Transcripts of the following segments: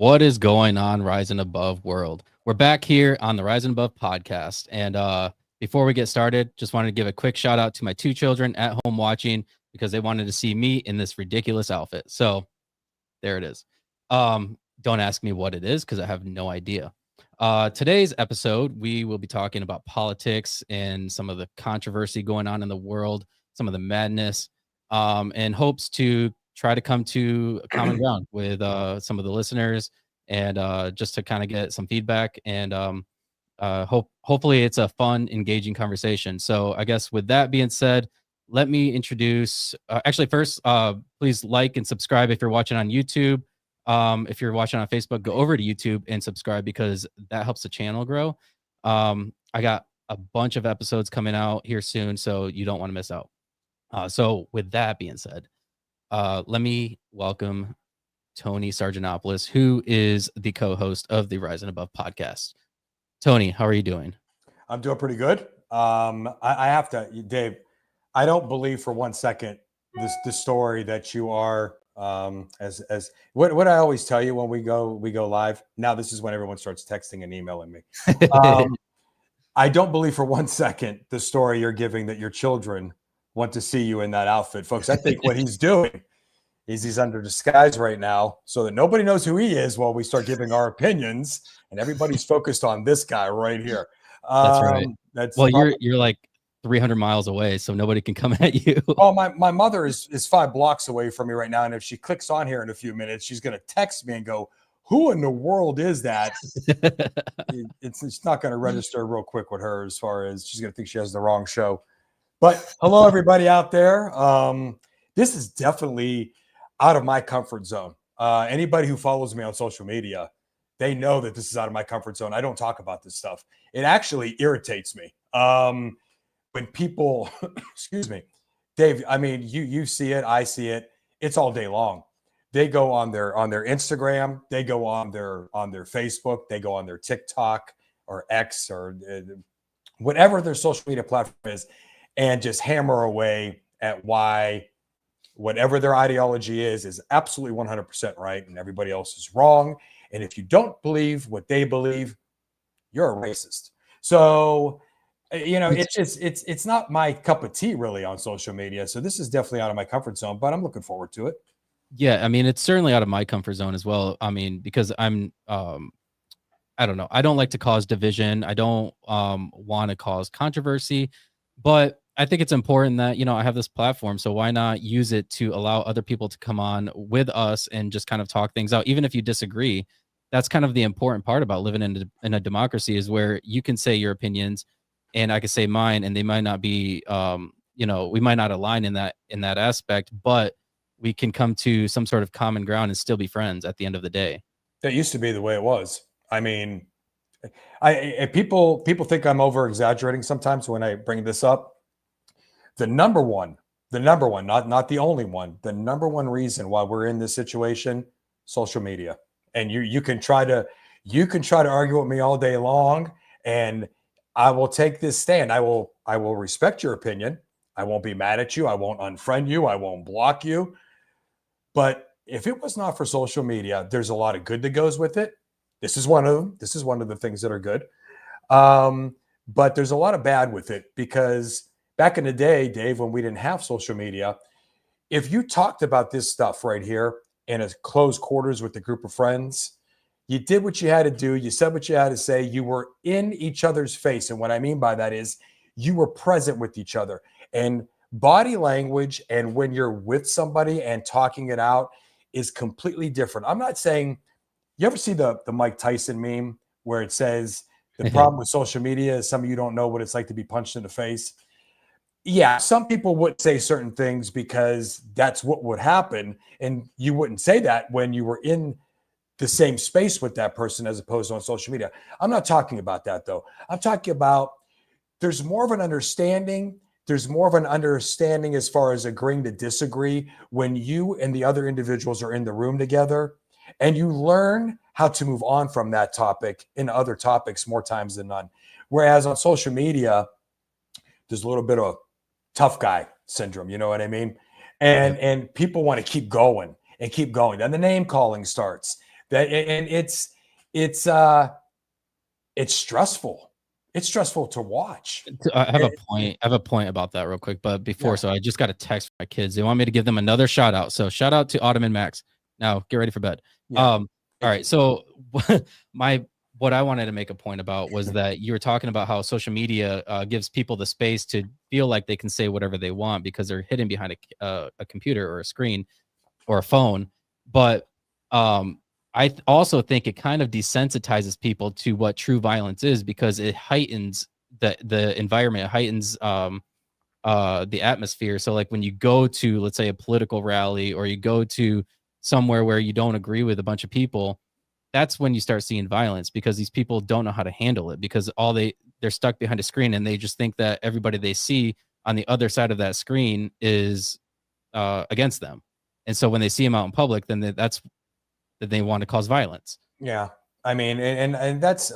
What is going on, Rise and Above world? We're back here on the Rise and Above podcast. And before we get started, just wanted to give a quick shout out to my two children at home watching because they wanted to see me in this ridiculous outfit. So there it is. Don't ask me what it is because I have no idea. Today's episode, we will be talking about politics and some of the controversy going on in the world, some of the madness, and hopes to try to come to a common ground with some of the listeners and just to kind of get some feedback and hopefully it's a fun, engaging conversation. So I guess with that being said, let me introduce actually first, please like and subscribe if you're watching on YouTube. If you're watching on Facebook, go over to YouTube and subscribe because that helps the channel grow. I got a bunch of episodes coming out here soon, so you don't want to miss out. So with that being said, let me welcome Tony Sargentopoulos, who is the co-host of the Rise and Above podcast. Tony, how are you doing? I'm doing pretty good. I have to, Dave, I don't believe for 1 second the story that you are as what I always tell you when we go live. Now this is when everyone starts texting and emailing me. I don't believe for 1 second the story you're giving that your children want to see you in that outfit, folks. I think what he's doing is he's under disguise right now so that nobody knows who he is while we start giving our opinions and everybody's focused on this guy right here. That's right. You're like 300 miles away, so nobody can come at you. Oh, my mother is 5 blocks away from me right now, and if she clicks on here in a few minutes, she's going to text me and go, "Who in the world is that?" It's not going to register real quick with her as far as she's going to think she has the wrong show. But hello, everybody out there. This is definitely out of my comfort zone. Anybody who follows me on social media, they know that this is out of my comfort zone. I don't talk about this stuff. It actually irritates me. When people, excuse me, Dave, I mean, you see it, I see it. It's all day long. They go on their Instagram, they go on their Facebook, they go on their TikTok or X or whatever their social media platform is, and just hammer away at why whatever their ideology is absolutely 100% right and everybody else is wrong. And if you don't believe what they believe, you're a racist. So, you know, it's not my cup of tea really on social media. So this is definitely out of my comfort zone, but I'm looking forward to it. Yeah, I mean, it's certainly out of my comfort zone as well. I mean, because I'm I don't know. I don't like to cause division. I don't want to cause controversy, but I think it's important that, you know, I have this platform, so why not use it to allow other people to come on with us and just kind of talk things out, even if you disagree. That's kind of the important part about living in a democracy, is where you can say your opinions and I can say mine, and they might not be, you know, we might not align in that aspect, but we can come to some sort of common ground and still be friends at the end of the day. That used to be the way it was. I mean, people think I'm over exaggerating sometimes when I bring this up. The number one, not the only one, the number one reason why we're in this situation, social media. And you can try to argue with me all day long, and I will take this stand. I will respect your opinion. I won't be mad at you. I won't unfriend you. I won't block you. But if it was not for social media, there's a lot of good that goes with it. This is one of them. This is one of the things that are good. But there's a lot of bad with it, because back in the day, Dave, when we didn't have social media, if you talked about this stuff right here in a closed quarters with a group of friends, you did what you had to do. You said what you had to say. You were in each other's face. And what I mean by that is you were present with each other. And body language, and when you're with somebody and talking it out, is completely different. I'm not saying, you ever see the Mike Tyson meme where it says the problem with social media is some of you don't know what it's like to be punched in the face? Yeah, some people would say certain things because that's what would happen. And you wouldn't say that when you were in the same space with that person as opposed to on social media. I'm not talking about that, though. I'm talking about there's more of an understanding. There's more of an understanding as far as agreeing to disagree when you and the other individuals are in the room together, and you learn how to move on from that topic in other topics more times than none. Whereas on social media, there's a little bit of tough guy syndrome, you know what I mean? And people want to keep going and keep going. Then the name calling starts. And it's stressful. It's stressful to watch. I have a point. I have a point about that real quick. But before, so I just got a text from my kids. They want me to give them another shout out. So shout out to Autumn and Max. Now get ready for bed. All right. So what I wanted to make a point about was that you were talking about how social media gives people the space to feel like they can say whatever they want because they're hidden behind a computer or a screen or a phone. But I also think it kind of desensitizes people to what true violence is because it heightens the environment, it heightens the atmosphere. So like when you go to, let's say, a political rally or you go to somewhere where you don't agree with a bunch of people, that's when you start seeing violence because these people don't know how to handle it because they're stuck behind a screen and they just think that everybody they see on the other side of that screen is against them. And so when they see them out in public, then that they want to cause violence. Yeah. I mean, and that's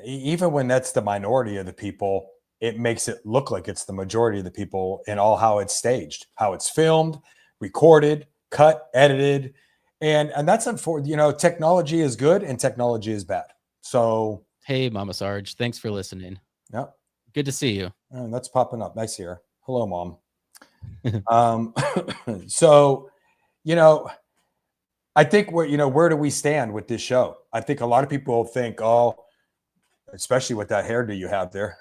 even when that's the minority of the people, it makes it look like it's the majority of the people in all how it's staged, how it's filmed, recorded, cut, edited. And that's unfortunate. Technology is good and technology is bad. So, hey, Mama Sarge, thanks for listening. Yeah. Good to see you. That's popping up. Nice here. Hello, Mom. So, I think where do we stand with this show? I think a lot of people think, especially with that hairdo you have there,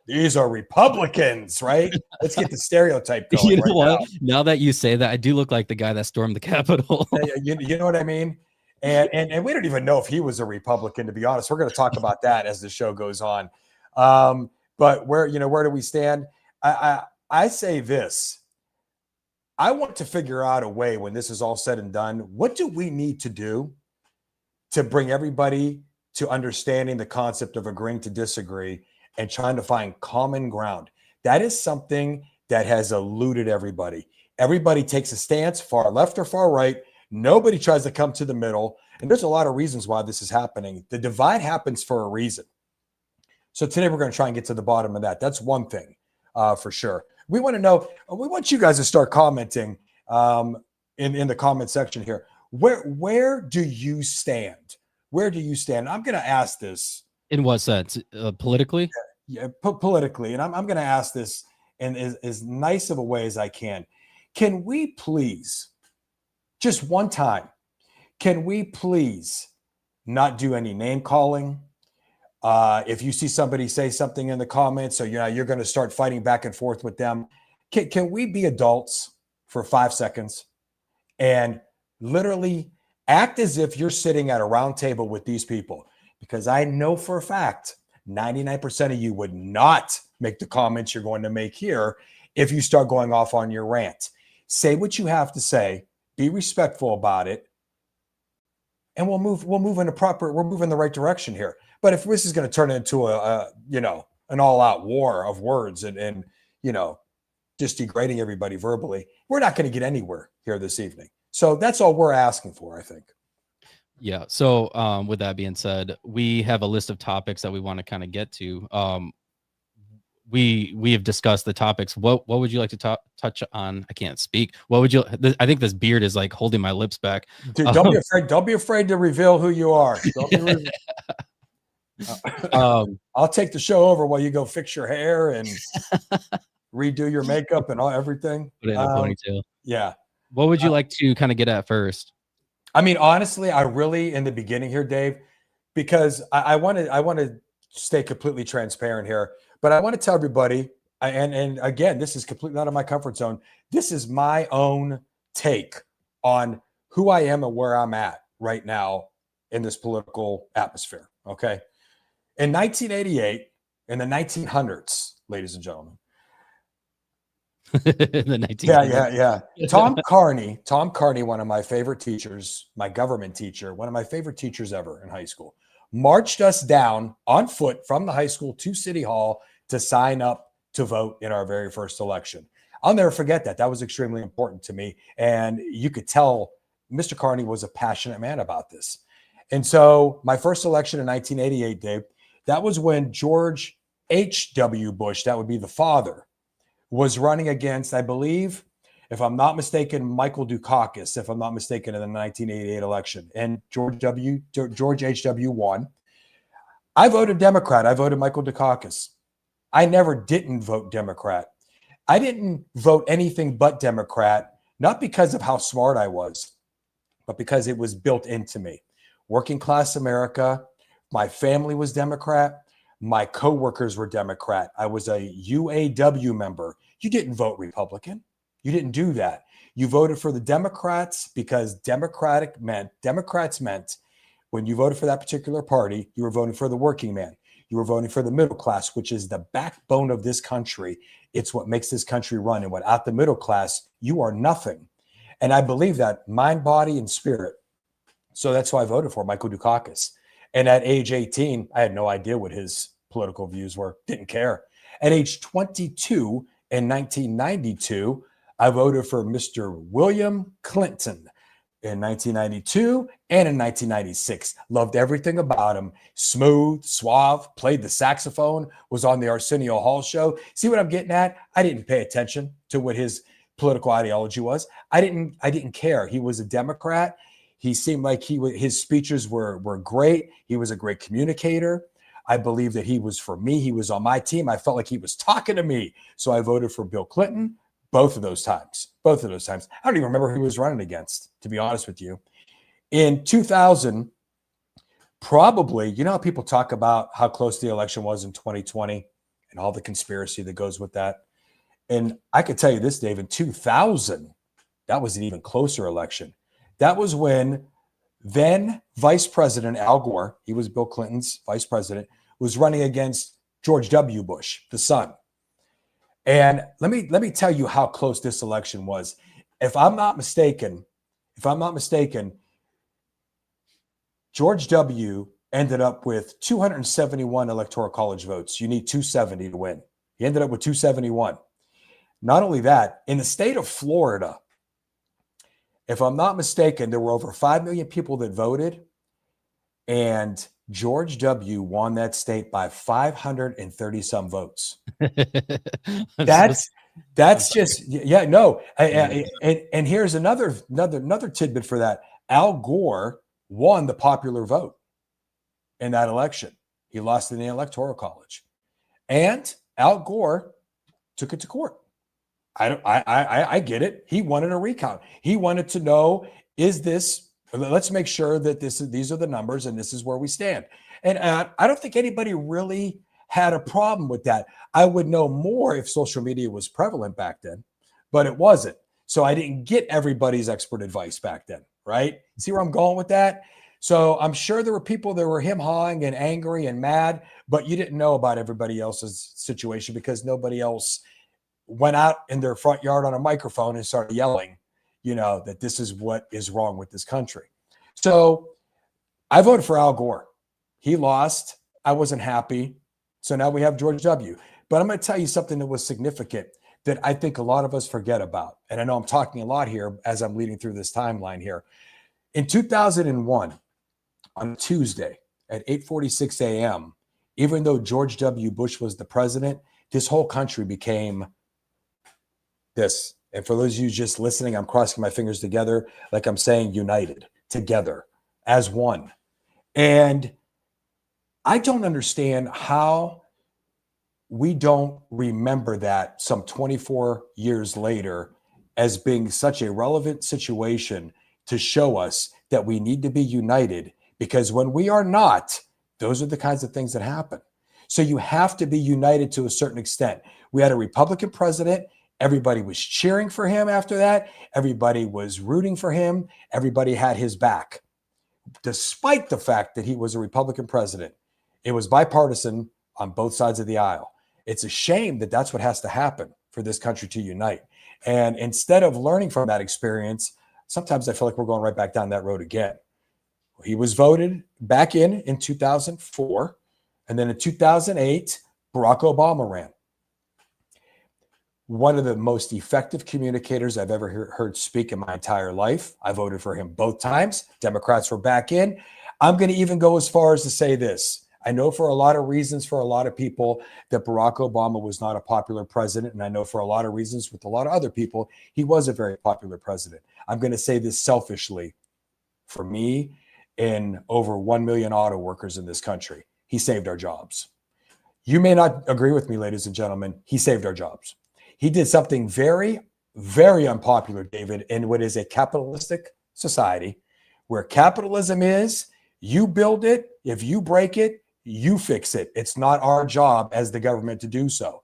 these are Republicans, right? Let's get the stereotype going. You know what? Now that you say that, I do look like the guy that stormed the Capitol. You know what I mean? And we don't even know if he was a Republican, to be honest. We're going to talk about that as the show goes on. But where do we stand? I say this. I want to figure out a way when this is all said and done. What do we need to do to bring everybody to understanding the concept of agreeing to disagree and trying to find common ground? That is something that has eluded everybody. Everybody takes a stance, far left or far right. Nobody tries to come to the middle. And there's a lot of reasons why this is happening. The divide happens for a reason. So today we're going to try and get to the bottom of that. That's one thing for sure. We want to know, we want you guys to start commenting in the comment section here. Where do you stand? Where do you stand? I'm going to ask this. In what sense? Politically? Yeah, politically. And I'm going to ask this in as nice of a way as I can. Can we please, just one time, can we please not do any name calling? If you see somebody say something in the comments, so you're going to start fighting back and forth with them. Can we be adults for 5 seconds and literally act as if you're sitting at a round table with these people? Because I know for a fact 99% of you would not make the comments you're going to make here if you start going off on your rant. Say what you have to say, be respectful about it, and we'll move in the right direction here. But if this is going to turn into an all-out war of words and just degrading everybody verbally, we're not going to get anywhere here this evening. So that's all we're asking for, I think. Yeah. So with that being said, we have a list of topics that we want to kind of get to. We have discussed the topics. What would you like to touch on? I can't speak. What would you? I think this beard is like holding my lips back. Dude, don't be afraid. Don't be afraid to reveal who you are. I'll take the show over while you go fix your hair and redo your makeup and everything. Put in a ponytail. Yeah. What would you like to kind of get at first? I mean, honestly, I really in the beginning here, Dave, because I want to stay completely transparent here, but I want to tell everybody, and again, this is completely out of my comfort zone. This is my own take on who I am and where I'm at right now in this political atmosphere. Okay. In 1988, in the 1900s, ladies and gentlemen. The 1900s. Yeah. Tom Carney, one of my favorite teachers, my government teacher, one of my favorite teachers ever in high school, marched us down on foot from the high school to City Hall to sign up to vote in our very first election. I'll never forget that. That was extremely important to me. And you could tell Mr. Carney was a passionate man about this. And so my first election in 1988, Dave, that was when George H.W. Bush, that would be the father, was running against, I believe, if I'm not mistaken, Michael Dukakis, if I'm not mistaken, in the 1988 election, and George H.W. won. I voted Democrat. I voted Michael Dukakis. I never didn't vote Democrat. I didn't vote anything but Democrat, not because of how smart I was, but because it was built into me. Working class America, my family was Democrat. My coworkers were Democrat. I was a UAW member. You didn't vote Republican. You didn't do that. You voted for the Democrats because Democrats meant when you voted for that particular party, you were voting for the working man. You were voting for the middle class, which is the backbone of this country. It's what makes this country run. And without the middle class, you are nothing. And I believe that mind, body, and spirit. So that's why I voted for Michael Dukakis. And at age 18, I had no idea what his political views were. Didn't care. At age 22 in 1992, I voted for Mr. William Clinton in 1992 and in 1996. Loved everything about him. Smooth, suave, played the saxophone, was on the Arsenio Hall show. See what I'm getting at? I didn't pay attention to what his political ideology was. I didn't care. He was a Democrat. He seemed like his speeches were great. He was a great communicator. I believe that he was for me. He was on my team. I felt like he was talking to me. So I voted for Bill Clinton both of those times. I don't even remember who he was running against, to be honest with you. In 2000, probably, you know how people talk about how close the election was in 2020 and all the conspiracy that goes with that. And I could tell you this, Dave, in 2000, that was an even closer election. That was when then Vice President Al Gore, he was Bill Clinton's vice president, was running against George W. Bush, the son. And let me tell you how close this election was. If I'm not mistaken, George W. ended up with 271 electoral college votes. You need 270 to win. He ended up with 271. Not only that, in the state of Florida, if I'm not mistaken, there were over 5 million people that voted, and George W. won that state by 530 some votes. That's just, yeah, no. And here's another tidbit for that. Al Gore won the popular vote in that election. He lost in the electoral college, and Al Gore took it to court. I get it. He wanted a recount. He wanted to know, let's make sure that these are the numbers and this is where we stand. And I don't think anybody really had a problem with that. I would know more if social media was prevalent back then, but it wasn't. So I didn't get everybody's expert advice back then, right? See where I'm going with that? So I'm sure there were people that were him-hawing and angry and mad, but you didn't know about everybody else's situation because nobody else went out in their front yard on a microphone and started yelling, that this is what is wrong with this country. So I voted for Al Gore. He lost. I wasn't happy. So now we have George W. But I'm going to tell you something that was significant that I think a lot of us forget about. And I know I'm talking a lot here as I'm leading through this timeline here. In 2001, on Tuesday at 8:46 a.m., even though George W. Bush was the president, this whole country became this. And for those of you just listening, I'm crossing my fingers together, like I'm saying, united, together, as one. And I don't understand how we don't remember that some 24 years later as being such a relevant situation to show us that we need to be united, because when we are not, those are the kinds of things that happen. So you have to be united to a certain extent. We had a Republican president. Everybody was cheering for him after that. Everybody was rooting for him. Everybody had his back. Despite the fact that he was a Republican president, it was bipartisan on both sides of the aisle. It's a shame that that's what has to happen for this country to unite. And instead of learning from that experience, sometimes I feel like we're going right back down that road again. He was voted back in 2004. And then in 2008, Barack Obama ran. One of the most effective communicators I've ever heard speak in my entire life. I voted for him both times. Democrats were back in. I'm going to even go as far as to say this. I know for a lot of reasons, for a lot of people, that Barack Obama was not a popular president. And I know for a lot of reasons with a lot of other people, he was a very popular president. I'm going to say this selfishly. For me and over 1 million auto workers in this country, he saved our jobs. You may not agree with me, ladies and gentlemen. He saved our jobs. He did something very, very unpopular, David, in what is a capitalistic society, where capitalism is, you build it, if you break it, you fix it. It's not our job as the government to do so.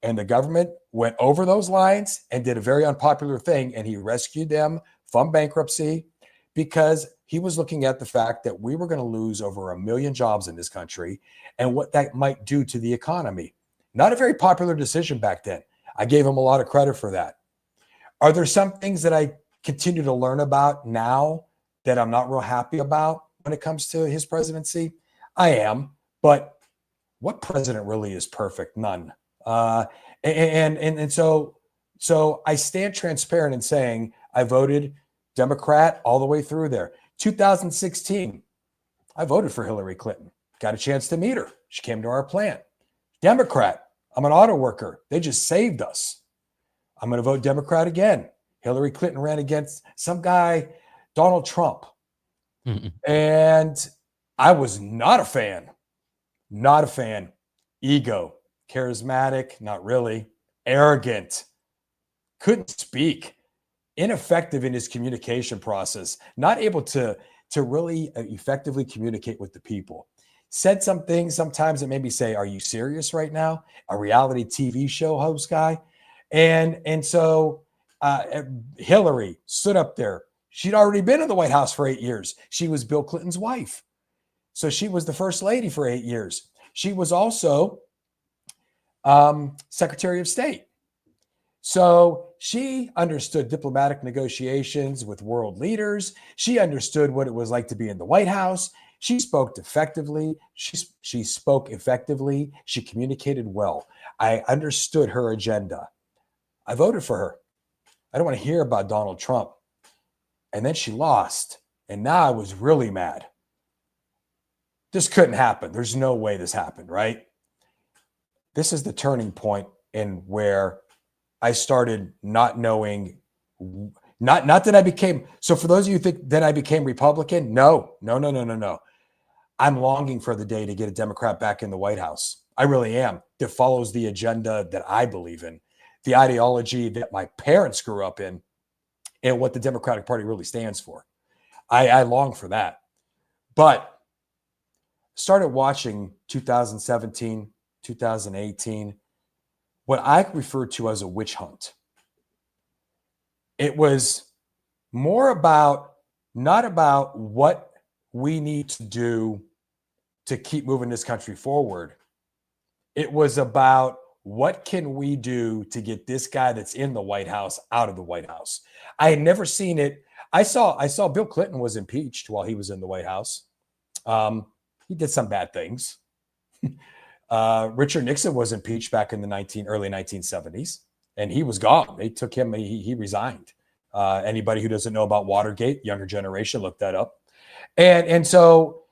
And the government went over those lines and did a very unpopular thing, and he rescued them from bankruptcy because he was looking at the fact that we were going to lose over 1 million jobs in this country and what that might do to the economy. Not a very popular decision back then. I gave him a lot of credit for that. Are there some things that I continue to learn about now that I'm not real happy about when it comes to his presidency? I am, but what president really is perfect? None. And so I stand transparent in saying I voted Democrat all the way through there. 2016, I voted for Hillary Clinton. Got a chance to meet her. She came to our plant. Democrat. I'm an auto worker. They just saved us. I'm going to vote Democrat again. Hillary Clinton ran against some guy, Donald Trump. And I was not a fan. Not a fan. Ego. Charismatic. Not really. Arrogant. Couldn't speak. Ineffective in his communication process. Not able to really effectively communicate with the people. Said some things sometimes that made me say, are you serious right now? A reality TV show host guy? And so Hillary stood up there. She'd already been in the White House for 8 years. She was Bill Clinton's wife. So she was the first lady for 8 years. She was also Secretary of State. So she understood diplomatic negotiations with world leaders. She understood what it was like to be in the White House. She spoke effectively. She spoke effectively. She communicated well. I understood her agenda. I voted for her. I don't want to hear about Donald Trump. And then she lost. And now I was really mad. This couldn't happen. There's no way this happened, right? This is the turning point in where I started not knowing, not that I became, so for those of you who think that I became Republican, no. I'm longing for the day to get a Democrat back in the White House. I really am. That follows the agenda that I believe in, the ideology that my parents grew up in, and what the Democratic Party really stands for. I long for that. But started watching 2017, 2018, what I refer to as a witch hunt. It was more about, not about what we need to do to keep moving this country forward. It was about what can we do to get this guy that's in the White House out of the White House. I had never seen it. I saw Bill Clinton was impeached while he was in the White House. He did some bad things. Richard Nixon was impeached back in the early 1970s, and he was gone. They took him. He resigned. Anybody who doesn't know about Watergate, younger generation, look that up. And so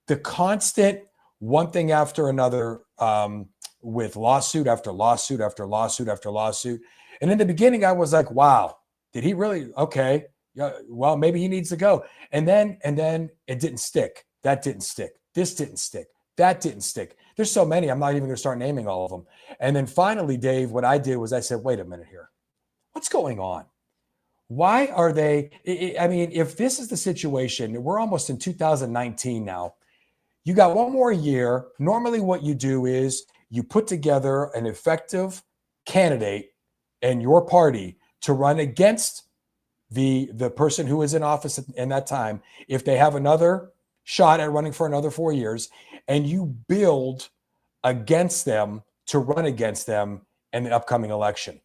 the constant one thing after another, with lawsuit after lawsuit after lawsuit after lawsuit. And in the beginning, I was like, wow, did he really? Okay. Yeah, well, maybe he needs to go. And then it didn't stick. That didn't stick. This didn't stick. That didn't stick. There's so many. I'm not even going to start naming all of them. And then finally, Dave, what I did was I said, wait a minute here. What's going on? Why are they? I mean, if this is the situation, we're almost in 2019 now. You got one more year. Normally what you do is you put together an effective candidate and your party to run against the person who is in office in that time. If they have another shot at running for another 4 years, and you build against them to run against them in the upcoming election.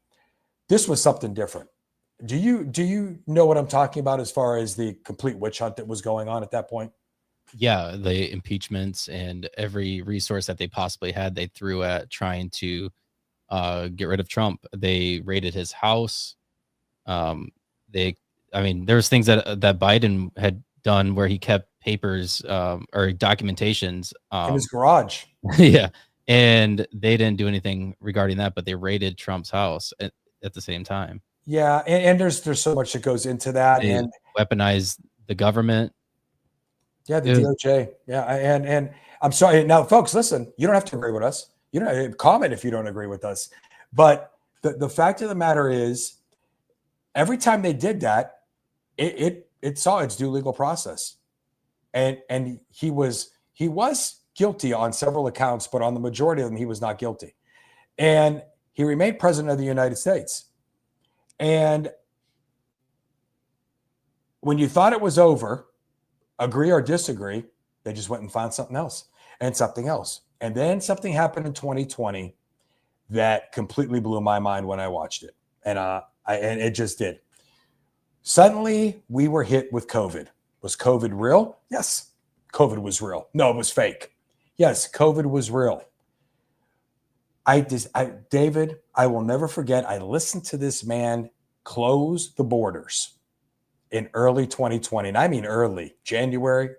This was something different. Do you know what I'm talking about as far as the complete witch hunt that was going on at that point? Yeah, the impeachments and every resource that they possibly had, they threw at trying to get rid of Trump. They raided his house. There's things that Biden had done where he kept papers or documentations. In his garage. Yeah. And they didn't do anything regarding that, but they raided Trump's house at the same time. Yeah, and there's so much that goes into that, They and weaponized the government. yeah, the DOJ. Yeah, and I'm sorry. Now, folks, listen. You don't have to agree with us. You don't comment if you don't agree with us. But the fact of the matter is, every time they did that, it saw its due legal process, and he was guilty on several accounts, but on the majority of them, he was not guilty, and he remained president of the United States. And when you thought it was over, agree or disagree, they just went and found something else and something else. And then something happened in 2020 that completely blew my mind when I watched it. And and it just did. Suddenly we were hit with COVID. Was COVID real? Yes, COVID was real. No, it was fake. Yes, COVID was real. David, I will never forget. I listened to this man close the borders in early 2020. And I mean early, January,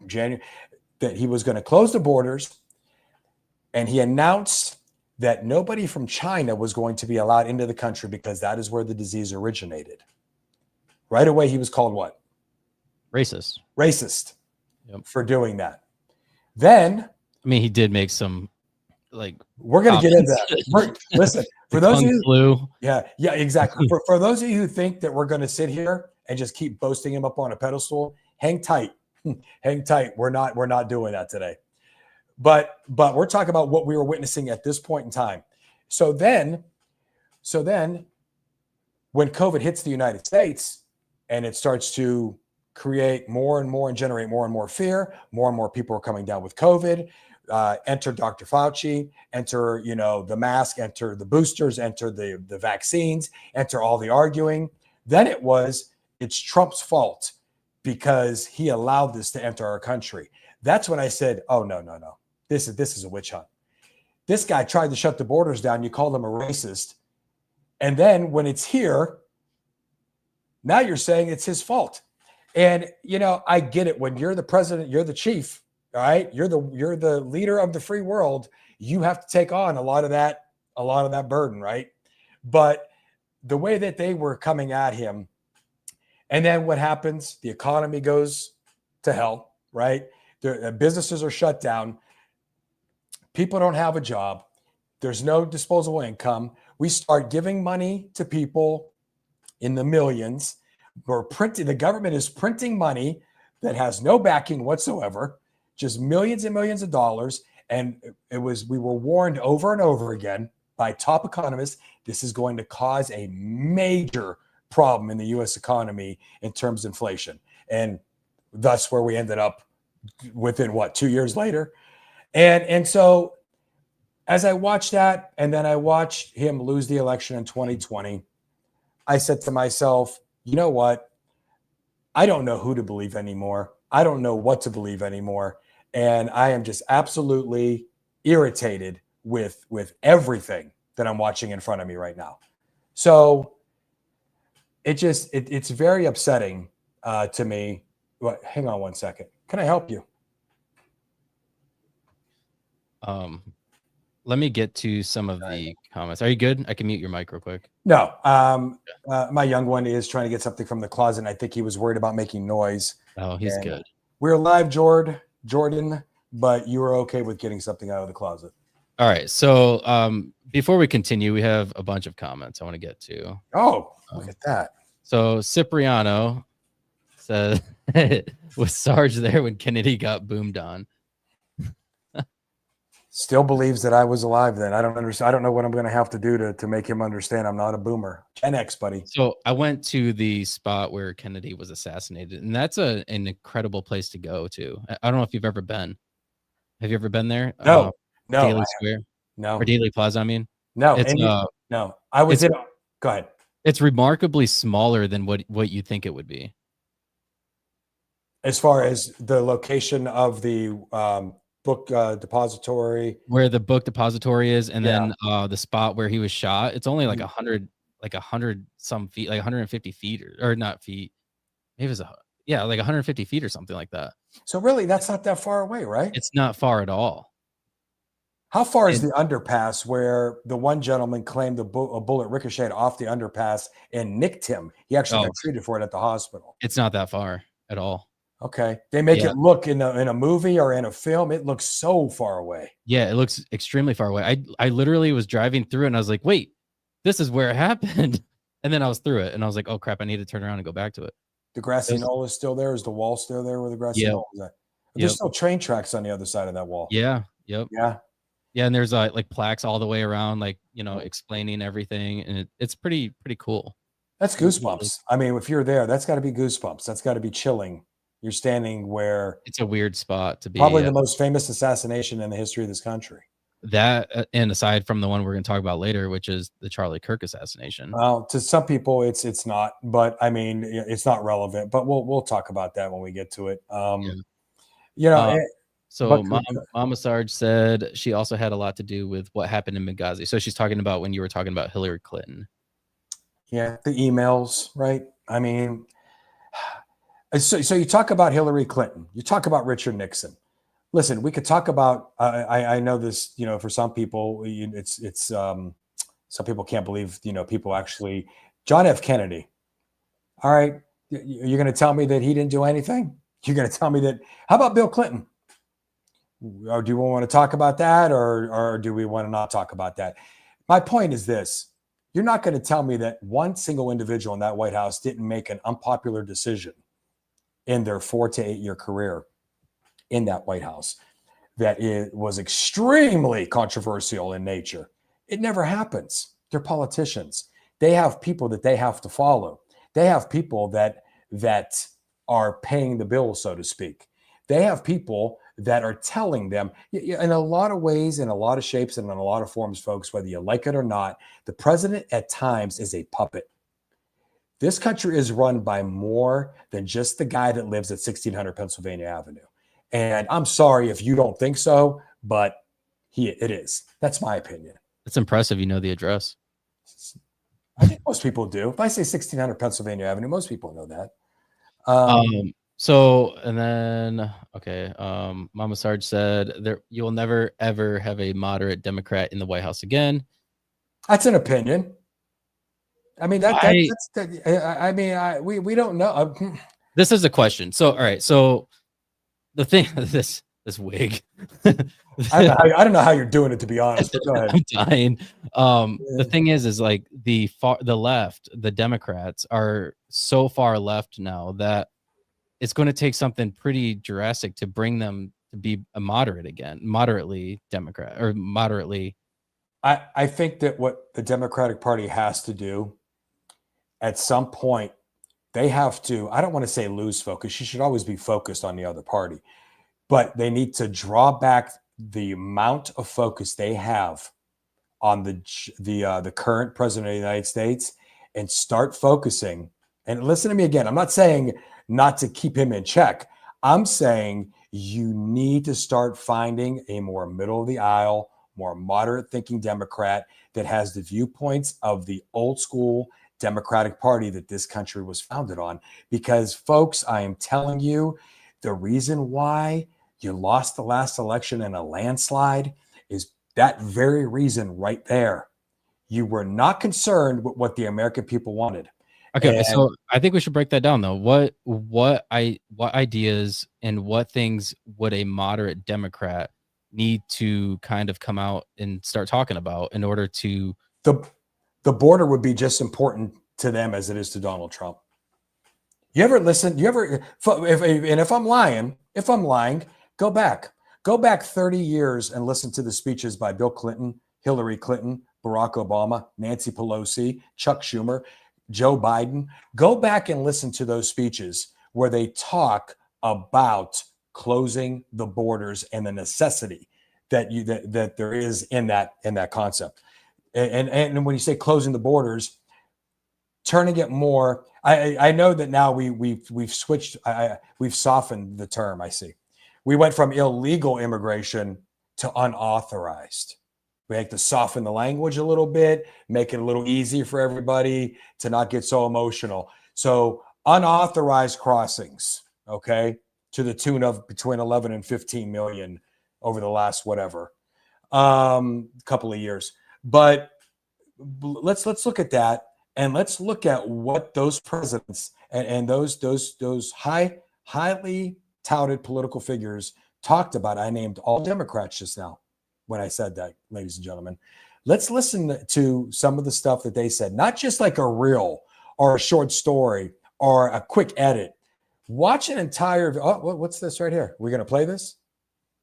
that he was going to close the borders. And he announced that nobody from China was going to be allowed into the country because that is where the disease originated. Right away, he was called what? Racist. Racist. Yep. For doing that. Then, I mean, he did make some, like, we're going to get into that. Listen, for those of you, flu. Yeah, exactly. for those of you who think that we're going to sit here and just keep boasting him up on a pedestal, hang tight, hang tight. We're not doing that today. But we're talking about what we were witnessing at this point in time. So then, when COVID hits the United States and it starts to create more and more and generate more and more fear, more and more people are coming down with COVID. Enter Dr. Fauci, enter, the mask, enter the boosters, enter the vaccines, enter all the arguing. Then it's Trump's fault because he allowed this to enter our country. That's when I said, oh, no. This is a witch hunt. This guy tried to shut the borders down. You called him a racist. And then when it's here, now you're saying it's his fault. And, I get it. When you're the president, you're the chief. All right. You're the leader of the free world. You have to take on a lot of that burden. Right. But the way that they were coming at him, and then what happens? The economy goes to hell. Right. The businesses are shut down. People don't have a job. There's no disposable income. We start giving money to people in the millions. The government is printing money that has no backing whatsoever. Just millions and millions of dollars. And we were warned over and over again by top economists, this is going to cause a major problem in the U.S. economy in terms of inflation. And that's where we ended up within 2 years later. And so as I watched that, and then I watched him lose the election in 2020, I said to myself, you know what? I don't know who to believe anymore. I don't know what to believe anymore. And I am just absolutely irritated with everything that I'm watching in front of me right now. So it's very upsetting to me. Hang on one second. Can I help you? Let me get to some of the comments. Are you good? I can mute your mic real quick. No. My young one is trying to get something from the closet, and I think he was worried about making noise. Oh, he's good. We're live, Jordan, but you were okay with getting something out of the closet. All right. So before we continue, we have a bunch of comments I want to get to. Oh, look at that. So Cipriano says, was Sarge there when Kennedy got boomed on? Still believes that I was alive then. I don't understand. I don't know what I'm going to have to do to make him understand I'm not a boomer. Gen X, buddy. So I went to the spot where Kennedy was assassinated, and that's an incredible place to go to. I don't know if you've ever been. Have you ever been there? No. Daily Square? No. Or Daily Plaza, I mean? No. It's, no. I was in. Go ahead. It's remarkably smaller than what you think it would be. As far as the location of the book depository, where the book depository is, and then the spot where he was shot, it's only like 100 some feet, like 150 feet or not feet. Maybe it was Yeah, like 150 feet or something like that. So really, that's not that far away, right? It's not far at all. How far is And the underpass where the one gentleman claimed a bullet ricocheted off the underpass and nicked him? He actually got treated for it at the hospital. It's not that far at all. Okay. They make Yeah. it look in a movie or in a film, it looks so far away. Yeah, it looks extremely far away. I literally was driving through it and I was like, wait, this is where it happened. And then I was through it and I was like, oh crap, I need to turn around and go back to it. The grassy knoll is still there. Is the wall still there where the grassy knoll is at? There's still train tracks on the other side of that wall. Yeah. Yep. Yeah. Yeah. And there's like plaques all the way around, like, you know, explaining everything. And it's pretty cool. That's goosebumps. I mean, if you're there, that's got to be goosebumps. That's got to be chilling. You're standing where it's a weird spot to be. Probably the most famous assassination in the history of this country. That and aside from the one we're going to talk about later, which is the Charlie Kirk assassination. Well, to some people, it's not, but I mean, it's not relevant. But we'll talk about that when we get to it. You know. So Mama Sarge said she also had a lot to do with what happened in Benghazi. So she's talking about when you were talking about Hillary Clinton. Yeah, the emails, right? I mean, so you talk about Hillary Clinton, you talk about Richard Nixon. Listen, we could talk about. I know this. You know, for some people, it's some people can't believe. You know, people actually. John F. Kennedy. All right, you're going to tell me that he didn't do anything? You're going to tell me that? How about Bill Clinton? Or do we want to talk about that, or do we want to not talk about that? My point is this: you're not going to tell me that one single individual in that White House didn't make an unpopular decision in their 4 to 8 year career in that White House that it was extremely controversial in nature. It never happens. They're politicians. They have people that they have to follow. They have people that are paying the bill, so to speak. They have people that are telling them in a lot of ways, in a lot of shapes, and in a lot of forms, folks, whether you like it or not, the president at times is a puppet. This country is run by more than just the guy that lives at 1600 Pennsylvania Avenue. And I'm sorry if you don't think so, but it is. That's my opinion. It's impressive. You know the address. I think most people do. If I say 1600 Pennsylvania Avenue, most people know that. So, and then, okay. Mama Sarge said you will never, ever have a moderate Democrat in the White House again. That's an opinion. I mean, we don't know. This is a question. So, all right. So the thing, this wig, I don't know how you're doing it, to be honest. But go ahead. I'm dying. The thing is like the left, the Democrats are so far left now that it's going to take something pretty drastic to bring them to be a moderately Democrat or moderately. I think that what the Democratic Party has to do at some point, they have to, I don't want to say lose focus. You should always be focused on the other party, but they need to draw back the amount of focus they have on the current president of the United States and start focusing. And listen to me again. I'm not saying not to keep him in check. I'm saying you need to start finding a more middle of the aisle, more moderate thinking Democrat that has the viewpoints of the old school Democratic Party that this country was founded on. Because folks, I am telling you, the reason why you lost the last election in a landslide is that very reason right there. You were not concerned with what the American people wanted. Okay, so I think we should break that down though. What ideas and what things would a moderate Democrat need to kind of come out and start talking about in order to the border would be just important to them as it is to Donald Trump. You ever listen? If I'm lying, go back 30 years and listen to the speeches by Bill Clinton, Hillary Clinton, Barack Obama, Nancy Pelosi, Chuck Schumer, Joe Biden. Go back and listen to those speeches where they talk about closing the borders and the necessity that there is in that concept. And when you say closing the borders, turning it more, I know that now we've switched. We've softened the term. I see. We went from illegal immigration to unauthorized. We have to soften the language a little bit, make it a little easier for everybody to not get so emotional. So unauthorized crossings, okay, to the tune of between 11 and 15 million over the last whatever couple of years. But let's look at that, and let's look at what those presidents and those highly touted political figures talked about. I named all Democrats just now when I said that, ladies and gentlemen. Let's listen to some of the stuff that they said, not just like a reel or a short story or a quick edit. Watch an entire. Oh, what's this right here? We're going to play this?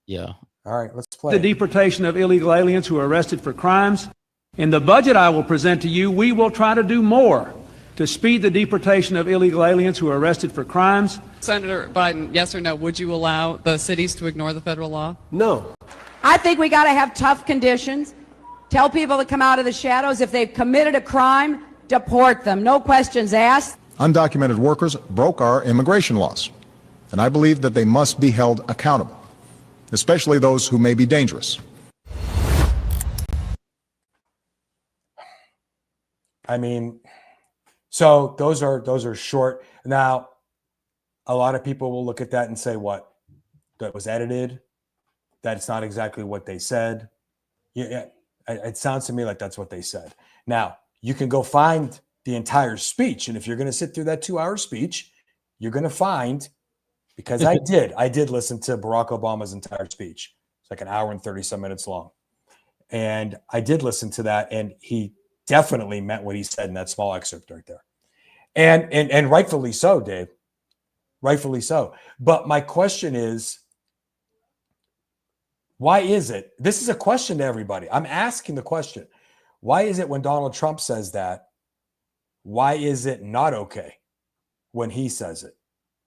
Yeah. All right, let's play. The deportation of illegal aliens who are arrested for crimes. In the budget I will present to you, we will try to do more to speed the deportation of illegal aliens who are arrested for crimes. Senator Biden, yes or no, would you allow the cities to ignore the federal law? No. I think we got to have tough conditions. Tell people to come out of the shadows. If they've committed a crime, deport them. No questions asked. Undocumented workers broke our immigration laws, and I believe that they must be held accountable, especially those who may be dangerous. I mean, so those are short. Now, a lot of people will look at that and say, what? That was edited? That's not exactly what they said. Yeah, it sounds to me like that's what they said. Now, you can go find the entire speech, and if you're going to sit through that 2-hour speech, you're going to find, because I did listen to Barack Obama's entire speech. It's like an hour and 30 some minutes long. And I did listen to that, and he definitely meant what he said in that small excerpt right there. And rightfully so, Dave. Rightfully so. But my question is, why is it? This is a question to everybody. I'm asking the question. Why is it when Donald Trump says that, why is it not okay when he says it?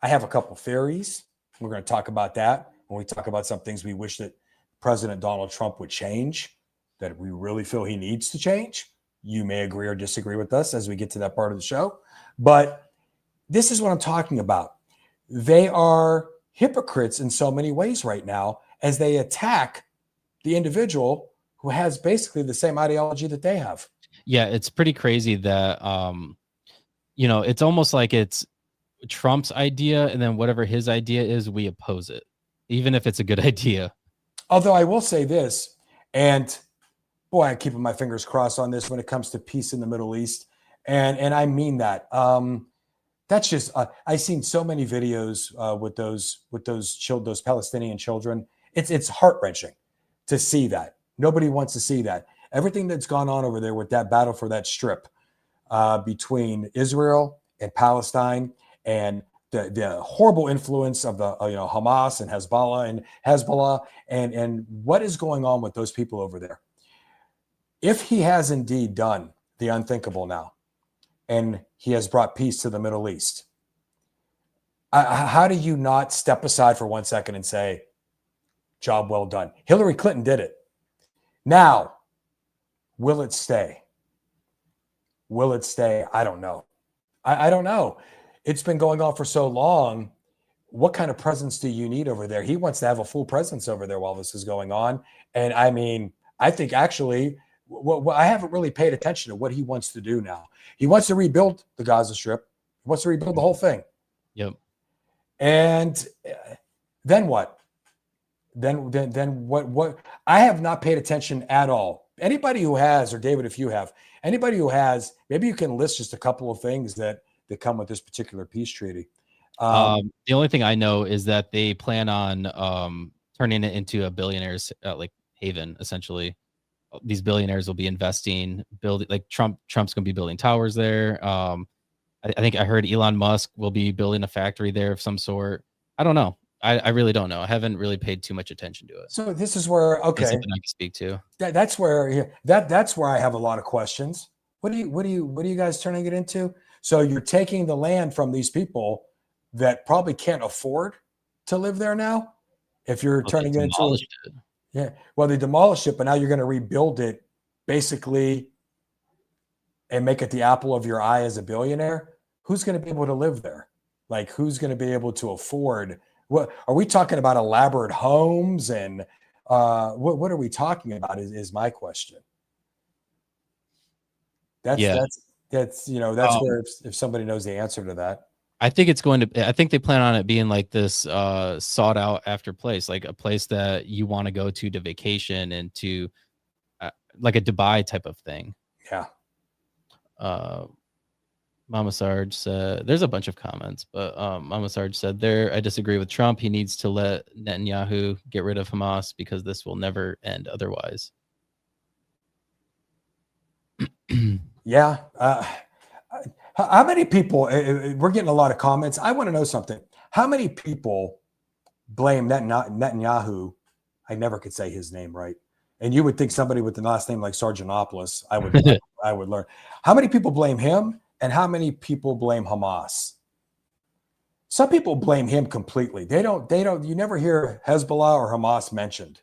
I have a couple theories. We're going to talk about that when we talk about some things we wish that President Donald Trump would change, that we really feel he needs to change. You may agree or disagree with us as we get to that part of the show. But this is what I'm talking about. They are hypocrites in so many ways right now as they attack the individual who has basically the same ideology that they have. Yeah, it's pretty crazy that, it's almost like it's Trump's idea, and then whatever his idea is, we oppose it, even if it's a good idea. Although I will say this, and boy, I'm keeping my fingers crossed on this when it comes to peace in the Middle East. And I mean that. That's just, I've seen so many videos with those Palestinian children. It's heart-wrenching to see that. Nobody wants to see that. Everything that's gone on over there with that battle for that strip between Israel and Palestine, and the horrible influence of the Hamas and Hezbollah and what is going on with those people over there. If he has indeed done the unthinkable now, and he has brought peace to the Middle East, how do you not step aside for 1 second and say, job well done? Hillary Clinton did it. Now, will it stay? Will it stay? I don't know. I don't know. It's been going on for so long. What kind of presence do you need over there? He wants to have a full presence over there while this is going on. And I mean, I think actually, I haven't really paid attention to what he wants to do now. He wants to rebuild the Gaza Strip. He wants to rebuild the whole thing. Yep. And then what? Then what? I have not paid attention at all. Anybody who has, or David, if you have, anybody who has, maybe you can list just a couple of things that come with this particular peace treaty. The only thing I know is that they plan on turning it into a billionaires like haven, essentially. These billionaires will be investing, building, like Trump's going to be building towers there. I think I heard Elon Musk will be building a factory there of some sort. I don't know. I really don't know. I haven't really paid too much attention to it. So this is where, okay, that's something I can speak to. That's where that's where I have a lot of questions. What are you guys turning it into? So you're taking the land from these people that probably can't afford to live there now. If you're turning it into it. Yeah, well, they demolished it, but now you're going to rebuild it basically and make it the apple of your eye as a billionaire. Who's going to be able to live there? Like, who's going to be able to afford? What are we talking about? Elaborate homes and what are we talking about? Is my question. That's where if somebody knows the answer to that. I think it's going to. I think they plan on it being like this sought out after place, like a place that you want to go to vacation and to like a Dubai type of thing. Yeah. Mama Sarge said there's a bunch of comments, but Mama Sarge said there, I disagree with Trump. He needs to let Netanyahu get rid of Hamas because this will never end otherwise. Yeah. How many people, we're getting a lot of comments. I want to know something. How many people blame Netanyahu? I never could say his name right. And you would think somebody with the last name like Sargentopoulos, I would learn. How many people blame him and how many people blame Hamas? Some people blame him completely. They don't, you never hear Hezbollah or Hamas mentioned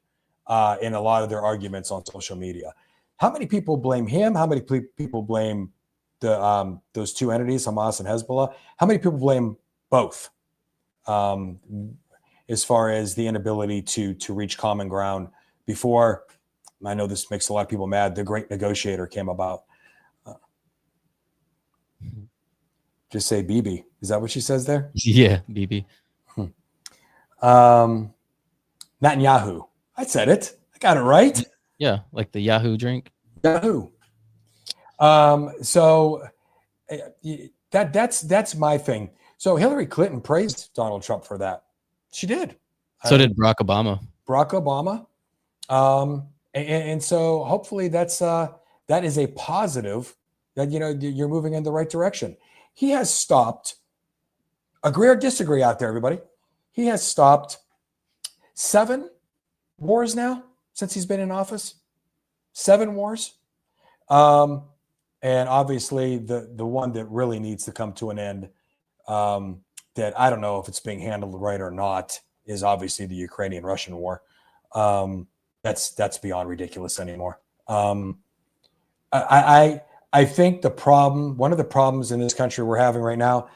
in a lot of their arguments on social media. How many people blame him? How many people blame those two entities, Hamas and Hezbollah? How many people blame both? As far as the inability to reach common ground before, I know this makes a lot of people mad, the great negotiator came about. Just say Bibi. Is that what she says there? Yeah, Bibi. Netanyahu. I said it. I got it right. Yeah, like the Yahoo drink. Yahoo. So that's my thing. So Hillary Clinton praised Donald Trump for that. She did. So did Barack Obama. Barack Obama. And so hopefully that is a positive that, you're moving in the right direction. He has stopped, agree or disagree out there, everybody. He has stopped 7 wars now since he's been in office. 7 wars. And obviously the one that really needs to come to an end, that I don't know if it's being handled right or not, is obviously the Ukrainian-Russian war. That's beyond ridiculous anymore. I think one of the problems in this country we're having right now,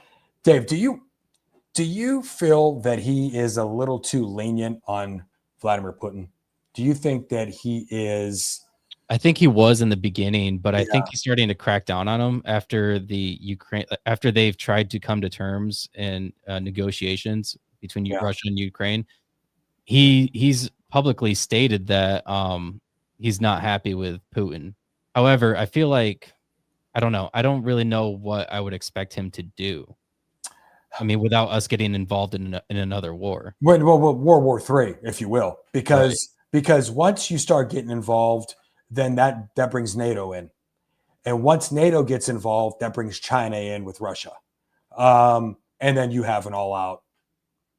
Dave, do you feel that he is a little too lenient on Vladimir Putin? Do you think that he is? I think he was in the beginning, but I think he's starting to crack down on him after after they've tried to come to terms in negotiations between Russia and Ukraine. He's publicly stated that he's not happy with Putin. However, I feel like, I don't know. I don't really know what I would expect him to do. I mean, without us getting involved in another war. Well, World War III, if you will, because once you start getting involved, then that brings NATO in, and once NATO gets involved, that brings China in with Russia, and then you have an all-out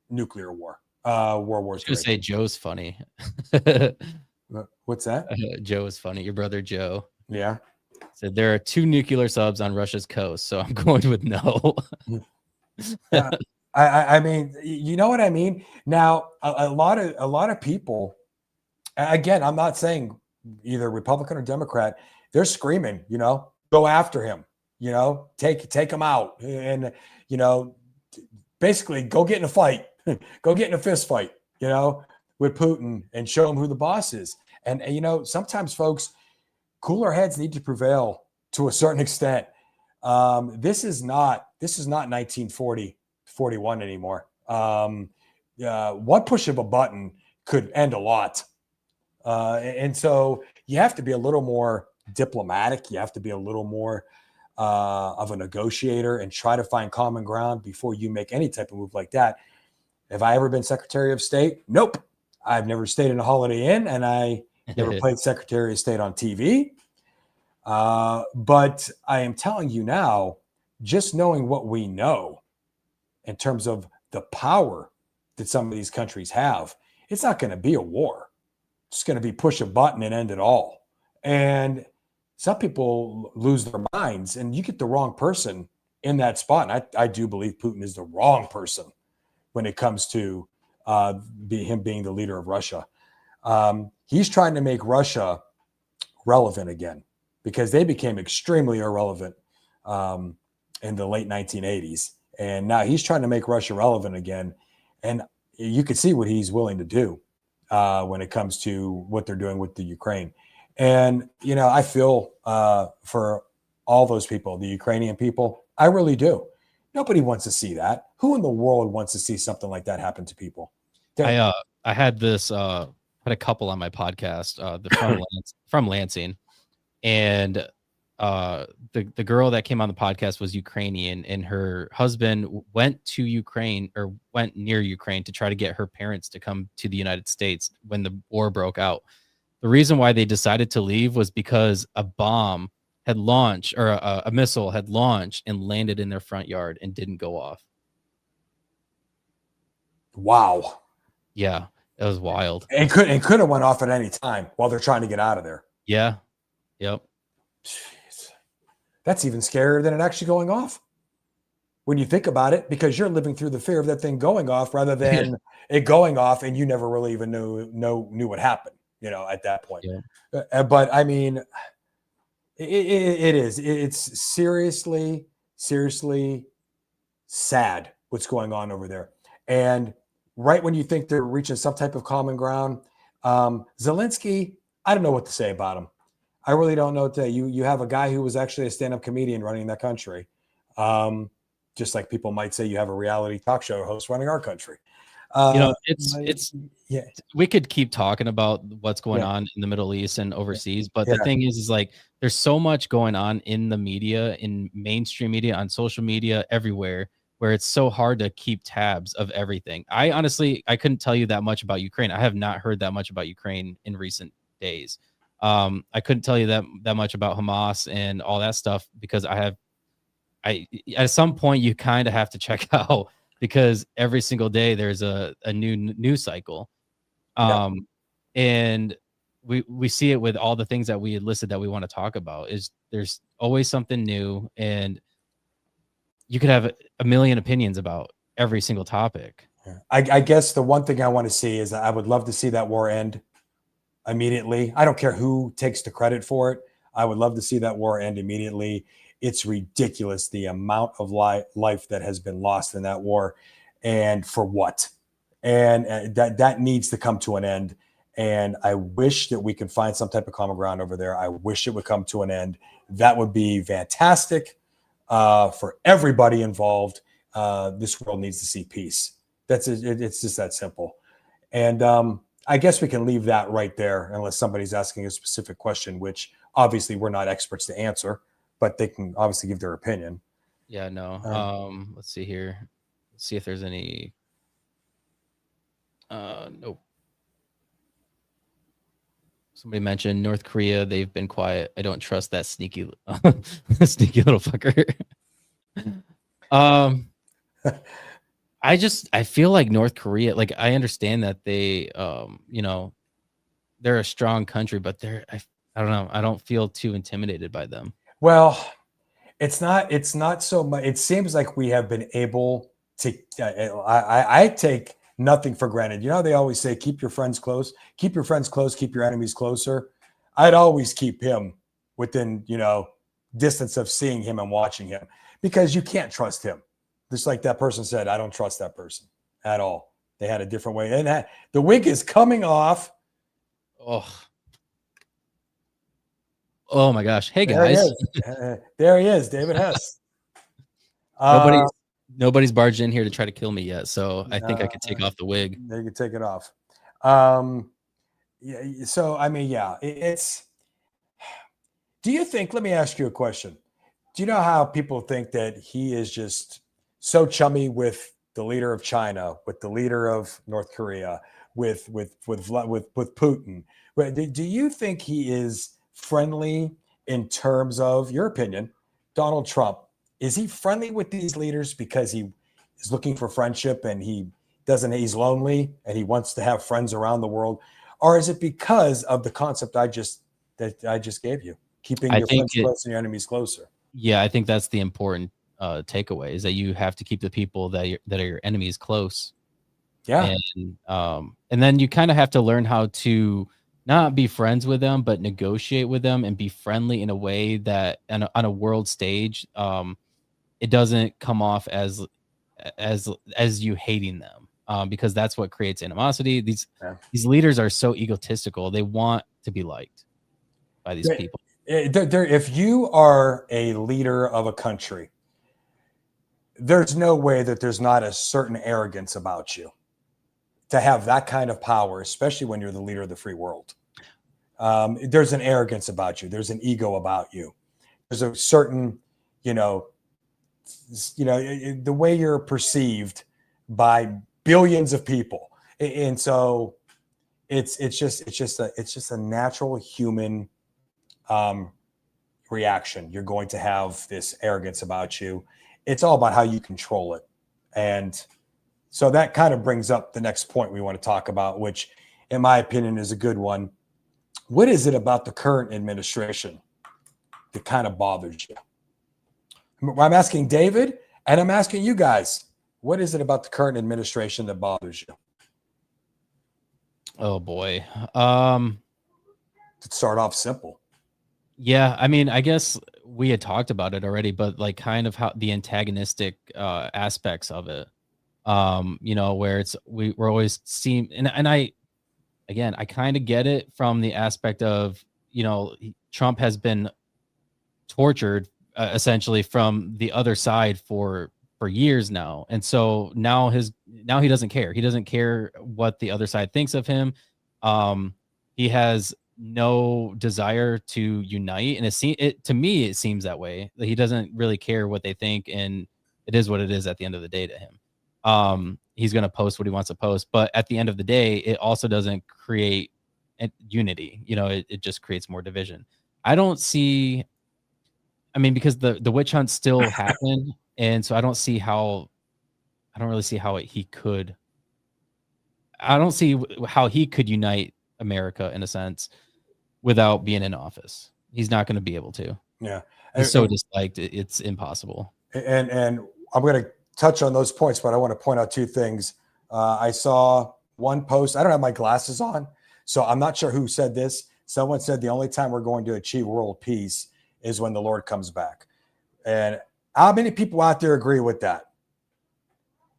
nuclear war. World War III. I was say Joe's funny. What's that? Joe is funny. Your brother Joe. Yeah. Said there are 2 nuclear subs on Russia's coast, so I'm going with no. Yeah. I mean, you know what I mean? Now, a lot of people, again, I'm not saying either Republican or Democrat, they're screaming, go after him, take him out, and basically go get in a fight, go get in a fist fight, with Putin and show him who the boss is. And sometimes, folks, cooler heads need to prevail to a certain extent. This is not 1940, 41 anymore. One push of a button could end a lot. And so you have to be a little more diplomatic. You have to be a little more of a negotiator and try to find common ground before you make any type of move like that. Have I ever been Secretary of State? Nope. I've never stayed in a Holiday Inn, and I never played Secretary of State on TV. But I am telling you now, just knowing what we know in terms of the power that some of these countries have, it's not going to be a war. It's going to be push a button and end it all. And some people lose their minds, and you get the wrong person in that spot. And I do believe Putin is the wrong person when it comes to him being the leader of Russia. He's trying to make Russia relevant again, because they became extremely irrelevant in the late 1980s. And now he's trying to make Russia relevant again. And you can see what he's willing to do when it comes to what they're doing with the Ukraine. And, I feel for all those people, the Ukrainian people, I really do. Nobody wants to see that. Who in the world wants to see something like that happen to people? I had this had a couple on my podcast, from Lansing, and the girl that came on the podcast was Ukrainian, and her husband went to Ukraine, or went near Ukraine, to try to get her parents to come to the United States when the war broke out. The reason why they decided to leave was because a bomb had launched, or a missile had launched and landed in their front yard and didn't go off. Wow. Yeah, it was wild. It could have went off at any time while they're trying to get out of there. Yeah. Yep. Jeez. That's even scarier than it actually going off when you think about it, because you're living through the fear of that thing going off rather than it going off and you never really even knew what happened, at that point. Yeah. But I mean, it's seriously sad what's going on over there. And right when you think they're reaching some type of common ground, Zelensky, I don't know what to say about him. I really don't know today. You have a guy who was actually a stand-up comedian running that country. Just like people might say you have a reality talk show host running our country. It's we could keep talking about what's going on in the Middle East and overseas, but the thing is like there's so much going on in the media, in mainstream media, on social media, everywhere, where it's so hard to keep tabs of everything. I honestly couldn't tell you that much about Ukraine. I have not heard that much about Ukraine in recent days. I couldn't tell you that much about Hamas and all that stuff, because at some point you kind of have to check out, because every single day there's a new news cycle. And we see it with all the things that we had listed that we want to talk about. Is there's always something new, and you could have a million opinions about every single topic. I guess the one thing I want to see is I would love to see that war end immediately. I don't care who takes the credit for it. I would love to see that war end immediately. It's ridiculous the amount of life that has been lost in that war, and for what? And that needs to come to an end. And I wish that we could find some type of common ground over there. I wish it would come to an end. That would be fantastic for everybody involved. This world needs to see peace. It's just that simple. And I guess we can leave that right there, unless somebody's asking a specific question, which obviously we're not experts to answer, but they can obviously give their opinion. Yeah, no. Let's see here. Let's see if there's any. Nope. Somebody mentioned North Korea. They've been quiet. I don't trust that sneaky sneaky little fucker. I feel like North Korea, like I understand that they they're a strong country, but I don't know. I don't feel too intimidated by them. Well, it's not so much. It seems like we have been able to, I take nothing for granted. They always say, keep your friends close, keep your enemies closer. I'd always keep him within, distance of seeing him and watching him, because you can't trust him. Just like that person said, I don't trust that person at all. They had a different way. And the wig is coming off. Oh my gosh. Hey guys. There he is, David Hess. Nobody's barged in here to try to kill me yet, so I think I could take off the wig. They could take it off. So I mean, it's. Do you think? Let me ask you a question. Do you know how people think that he is just so chummy with the leader of China, with the leader of North Korea, with Putin? Do you think he is friendly in terms of your opinion? Donald Trump, is he friendly with these leaders because he is looking for friendship and he's lonely and he wants to have friends around the world? Or is it because of the concept I just gave you, keeping your friends close and your enemies closer? Yeah, I think that's the important takeaway, is that you have to keep the people that are your enemies close. Yeah. And then you kind of have to learn how to not be friends with them, but negotiate with them and be friendly in a way that on a world stage, it doesn't come off as you hating them, because that's what creates animosity. These leaders are so egotistical. They want to be liked by these people. If you are a leader of a country, there's no way that there's not a certain arrogance about you to have that kind of power, especially when you're the leader of the free world. There's an arrogance about you. There's an ego about you. There's a certain, the way you're perceived by billions of people. And so it's just a natural human reaction. You're going to have this arrogance about you. It's all about how you control it. And so that kind of brings up the next point we want to talk about, which in my opinion is a good one. What is it about the current administration that kind of bothers you? I'm asking David, and I'm asking you guys, what is it about the current administration that bothers you? Oh boy. To start off simple. Yeah, I mean, I guess we had talked about it already, but like kind of how the antagonistic aspects of it. Where we're always seeing, and I kind of get it from the aspect of, Trump has been tortured essentially from the other side for years now. And so now he doesn't care. He doesn't care what the other side thinks of him. He has no desire to unite. And to me, it seems that way. That he doesn't really care what they think. And it is what it is at the end of the day to him. He's going to post what he wants to post. But at the end of the day, it also doesn't create unity. It just creates more division. Because the witch hunt still happened. And so I don't see how he could unite America in a sense without being in office. He's not going to be able to. Yeah. He's so disliked. It's impossible. And I'm going to touch on those points, but I want to point out two things. I saw one post. I don't have my glasses on, so I'm not sure who said this. Someone said the only time we're going to achieve world peace is when the Lord comes back. And how many people out there agree with that?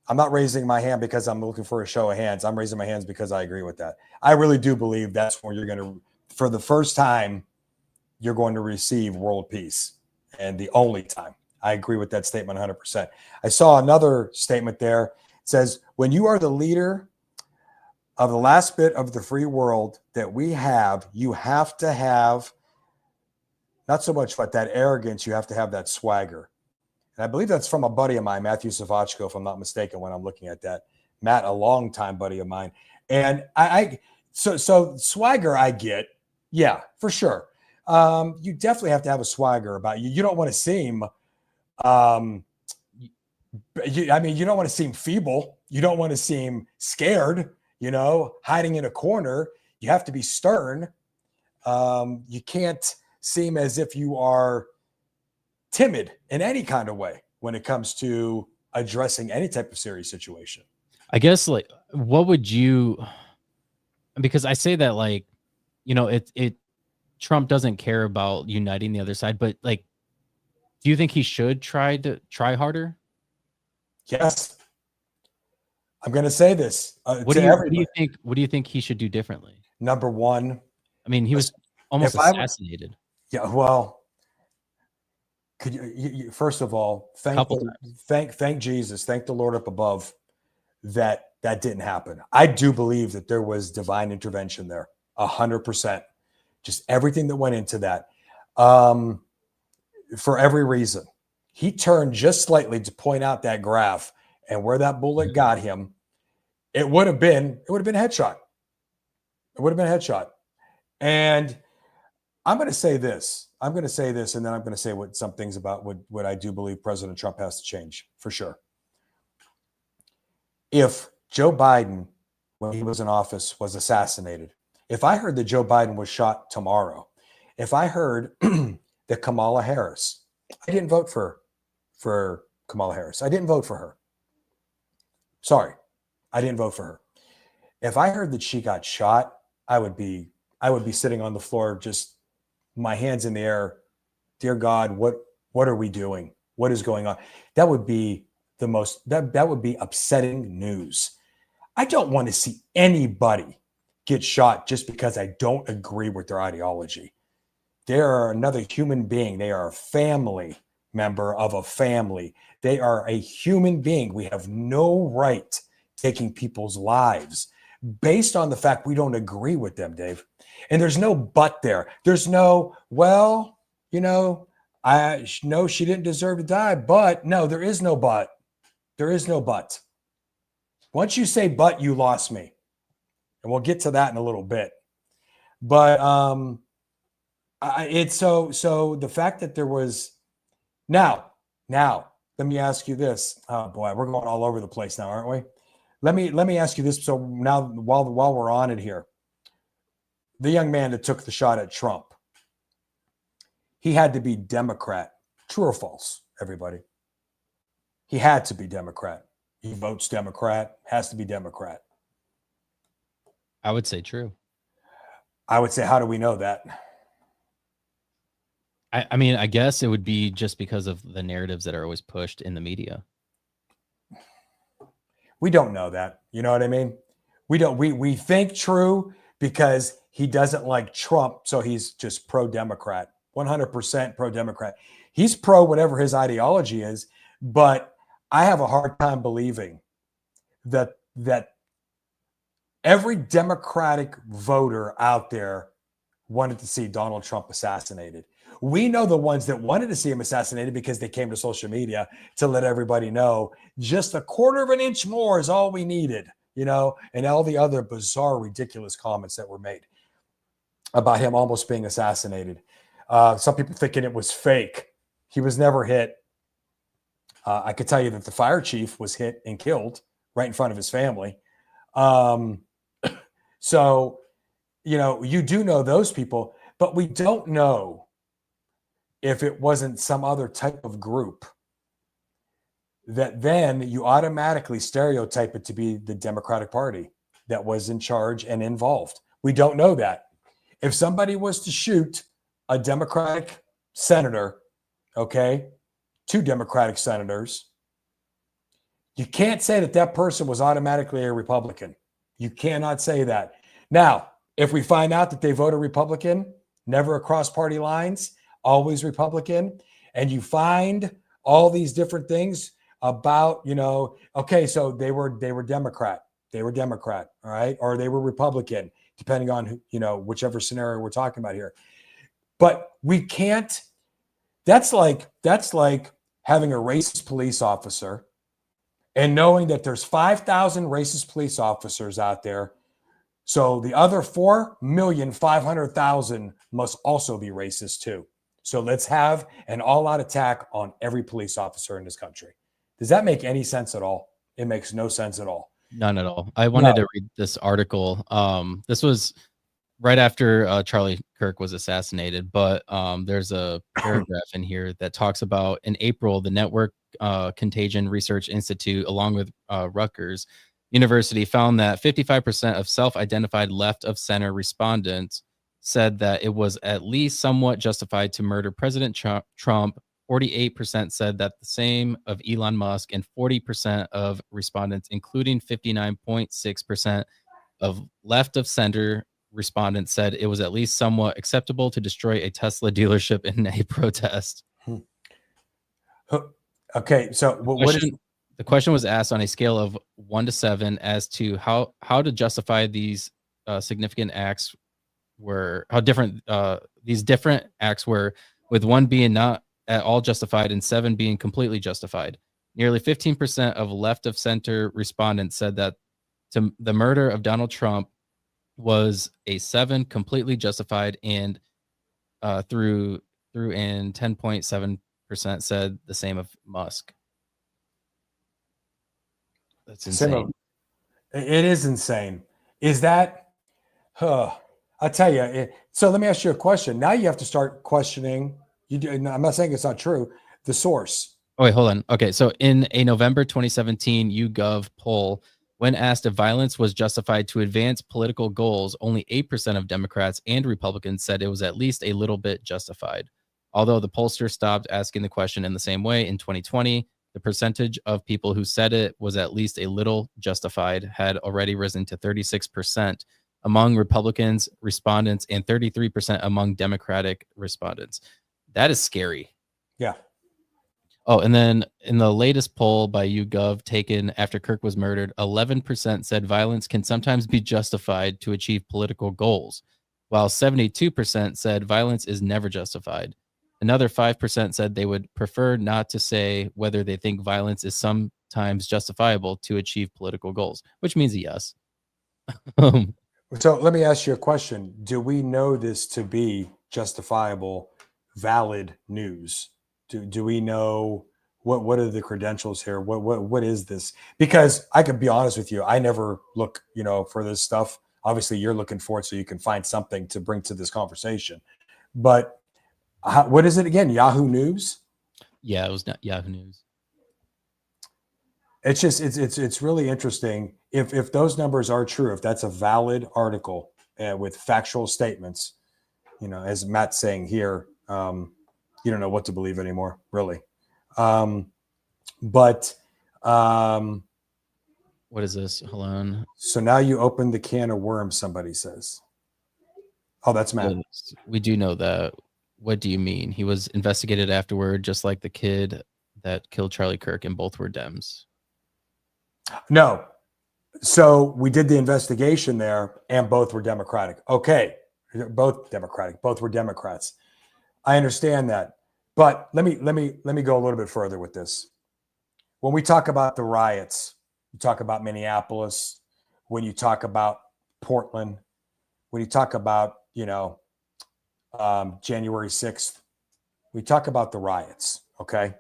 I'm not raising my hand because I'm looking for a show of hands. I'm raising my hands because I agree with that. I really do believe that's when you're going to, for the first time, you're going to receive world peace, and the only time. I agree with that statement 100%. I saw another statement there. It says, when you are the leader of the last bit of the free world that we have, you have to have not so much but that arrogance, you have to have that swagger. And I believe that's from a buddy of mine, Matthew Savachko, if I'm not mistaken, when I'm looking at that. Matt, a longtime buddy of mine. And so swagger I get. Yeah, for sure. You definitely have to have a swagger about you. You don't want to seem, you don't want to seem feeble. You don't want to seem scared, hiding in a corner. You have to be stern. You can't seem as if you are timid in any kind of way when it comes to addressing any type of serious situation. I guess what would you, because I say that Trump doesn't care about uniting the other side, but do you think he should try harder? Yes. I'm going to say this. What do you think he should do differently? Number one, he was almost assassinated. Yeah. Well, could you first of all, thank Jesus, thank the Lord up above that didn't happen. I do believe that there was divine intervention there, 100%. Just everything that went into that, for every reason. He turned just slightly to point out that graph and where that bullet got him. It would have been headshot. It would have been headshot. And I'm going to say this, and then I'm going to say some things about what I do believe President Trump has to change for sure. If Joe Biden, when he was in office, was assassinated, if I heard that Joe Biden was shot tomorrow, if I heard that Kamala Harris, I didn't vote for Kamala Harris. I didn't vote for her. Sorry, I didn't vote for her. If I heard that she got shot, I would be sitting on the floor, just my hands in the air. Dear God, what are we doing? What is going on? That would be that would be upsetting news. I don't want to see anybody get shot just because I don't agree with their ideology. They are another human being. They are a family member of a family. They are a human being. We have no right taking people's lives based on the fact we don't agree with them, Dave. And there's no but there. There's no, well, you know, I know she didn't deserve to die, but no, there is no but. There is no but. Once you say but, you lost me. And we'll get to that in a little bit. But it's so the fact that there was now, let me ask you this. Oh boy, we're going all over the place now, aren't we? Let me ask you this. So now while we're on it here, the young man that took the shot at Trump, he had to be Democrat. True or false, everybody? He had to be Democrat. He votes Democrat, has to be Democrat. I would say true. I would say, how do we know that? I mean, I guess it would be just because of the narratives that are always pushed in the media. We don't know that. You know what I mean? We don't. We think true because he doesn't like Trump, so he's just pro-Democrat, 100% pro-Democrat. He's pro whatever his ideology is, but I have a hard time believing that every Democratic voter out there wanted to see Donald Trump assassinated. We know the ones that wanted to see him assassinated because they came to social media to let everybody know just a quarter of an inch more is all we needed, you know, and all the other bizarre, ridiculous comments that were made about him almost being assassinated. Some people thinking it was fake. He was never hit. I could tell you that the fire chief was hit and killed right in front of his family. So, you know, you do know those people, but we don't know if it wasn't some other type of group that then you automatically stereotype it to be the Democratic Party that was in charge and involved. We don't know that. If somebody was to shoot a Democratic senator, okay, 2 Democratic senators, you can't say that that person was automatically a Republican. You cannot say that. Now, if we find out that they voted Republican, never across party lines, always Republican, and you find all these different things about, you know, okay, so they were Democrat. They were Democrat, all right? Or they were Republican, depending on who, you know, whichever scenario we're talking about here. But we can't, that's like having a racist police officer and knowing that there's 5,000 racist police officers out there. So the other 4,500,000 must also be racist too. So let's have an all-out attack on every police officer in this country. Does that make any sense at all? It makes no sense at all. None at all. I wanted to read this article. This was right after Charlie Kirk was assassinated, but there's a paragraph in here that talks about in April, the Network Contagion Research Institute, along with Rutgers University, found that 55% of self-identified left of center respondents said that it was at least somewhat justified to murder President Trump. 48% said that the same of Elon Musk, and 40% of respondents, including 59.6% of left of center respondents, said it was at least somewhat acceptable to destroy a Tesla dealership in a protest. Okay, so the question was asked on a scale of 1 to 7 as to how to justify these significant acts were, how different these different acts were, with 1 being not at all justified and 7 being completely justified. Nearly 15% of left of center respondents said that the murder of Donald Trump was a 7, completely justified, and through and 10.7% said the same of Musk. That's insane. It is insane. Is that? I tell you. So let me ask you a question. Now you have to start questioning. I'm not saying it's not true. The source. Oh, wait, hold on. Okay, so in a November 2017 YouGov poll, when asked if violence was justified to advance political goals, only 8% of Democrats and Republicans said it was at least a little bit justified. Although the pollster stopped asking the question in the same way in 2020, the percentage of people who said it was at least a little justified had already risen to 36% among Republicans respondents and 33% among Democratic respondents. That is scary. Yeah. Oh, and then in the latest poll by YouGov taken after Kirk was murdered, 11% said violence can sometimes be justified to achieve political goals, while 72% said violence is never justified. Another 5% said they would prefer not to say whether they think violence is sometimes justifiable to achieve political goals, which means a yes. So let me ask you a question. Do we know this to be justifiable, valid news? Do we know what are the credentials here? What is this? Because I could be honest with you, I never look, for this stuff. Obviously, you're looking for it so you can find something to bring to this conversation. But what is it again? Yahoo News? Yeah, it was not Yahoo News. It's just it's really interesting if those numbers are true, if that's a valid article with factual statements, as Matt's saying here, you don't know what to believe anymore, really. But what is this? Hold on. So now you open the can of worms, somebody says. Oh, that's Matt. We do know that. What do you mean? He was investigated afterward, just like the kid that killed Charlie Kirk, and both were Dems. No. So we did the investigation there, and both were Democratic. Okay. Both Democratic. Both were Democrats. I understand that. But let me go a little bit further with this. When we talk about the riots, you talk about Minneapolis, when you talk about Portland, when you talk about, January 6th, we talk about the riots, okay?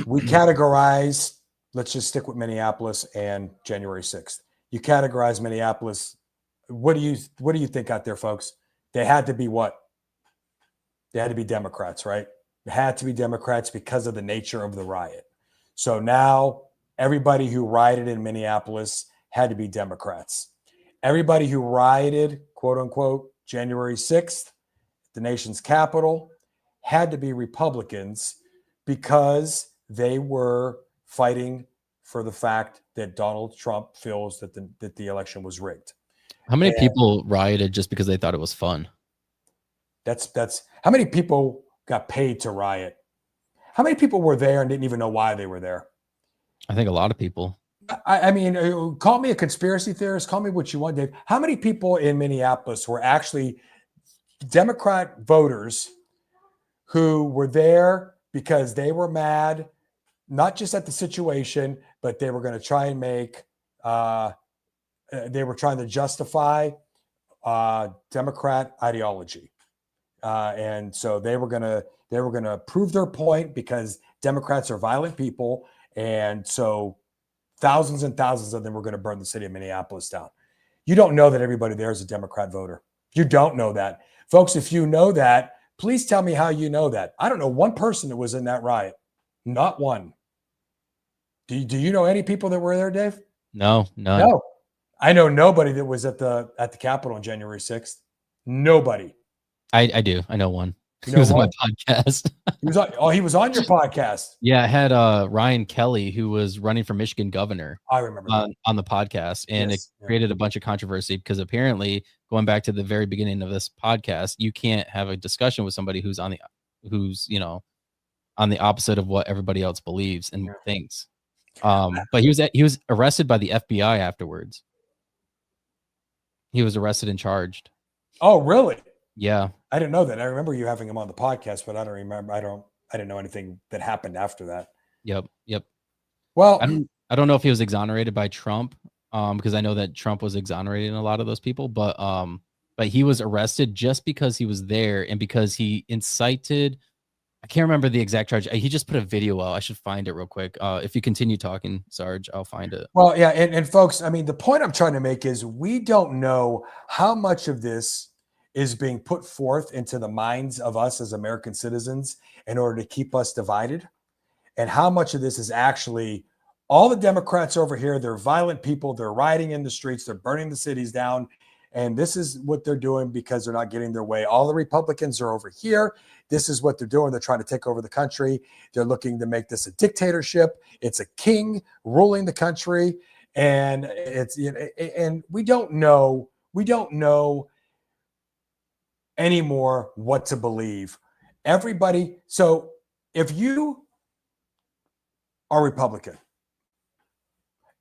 We categorize, let's just stick with Minneapolis and January 6th. You categorize Minneapolis. What do you think out there, folks? They had to be what? They had to be Democrats, right? They had to be Democrats because of the nature of the riot. So now everybody who rioted in Minneapolis had to be Democrats. Everybody who rioted, quote unquote, January 6th, the nation's capital, had to be Republicans because they were fighting for the fact that Donald Trump feels that the election was rigged. How many people rioted just because they thought it was fun? That's how many people got paid to riot? How many people were there and didn't even know why they were there? I think a lot of people. I mean, call me a conspiracy theorist, call me what you want, Dave. How many people in Minneapolis were actually Democrat voters who were there because they were mad, not just at the situation, but they were going to try and they were trying to justify Democrat ideology. And so they were going to prove their point because Democrats are violent people. And so thousands and thousands of them were going to burn the city of Minneapolis down. You don't know that everybody there is a Democrat voter. You don't know that. Folks, if you know that, please tell me how you know that. I don't know one person that was in that riot. Not one. Do you know any people that were there, Dave? No, none. No. I know nobody that was at the Capitol on January 6th. Nobody. I do. I know one. You He know was on my what? podcast. He was on your podcast. Yeah, I had Ryan Kelly, who was running for Michigan governor, I remember that. on the podcast, and Yes, it created a bunch of controversy because apparently, going back to the very beginning of this podcast, you can't have a discussion with somebody who's on the opposite of what everybody else believes and thinks. But he was arrested by the FBI afterwards. He was arrested and charged. Oh, really? Yeah. I didn't know that. I remember you having him on the podcast, but I don't remember. I didn't know anything that happened after that. Yep. Well, I don't know if he was exonerated by Trump, because I know that Trump was exonerating a lot of those people, but he was arrested just because he was there and because he incited. I can't remember the exact charge. He just put a video out. I should find it real quick. If you continue talking, Sarge, I'll find it. well, yeah, and folks, I mean, the point I'm trying to make is we don't know how much of this is being put forth into the minds of us as American citizens in order to keep us divided, and how much of this is actually all the Democrats over here. They're violent people. They're rioting in the streets. They're burning the cities down. And this is what they're doing because they're not getting their way. All the Republicans are over here. This is what they're doing. They're trying to take over the country. They're looking to make this a dictatorship. It's a king ruling the country. And and we don't know anymore what to believe. Everybody. So if you are Republican.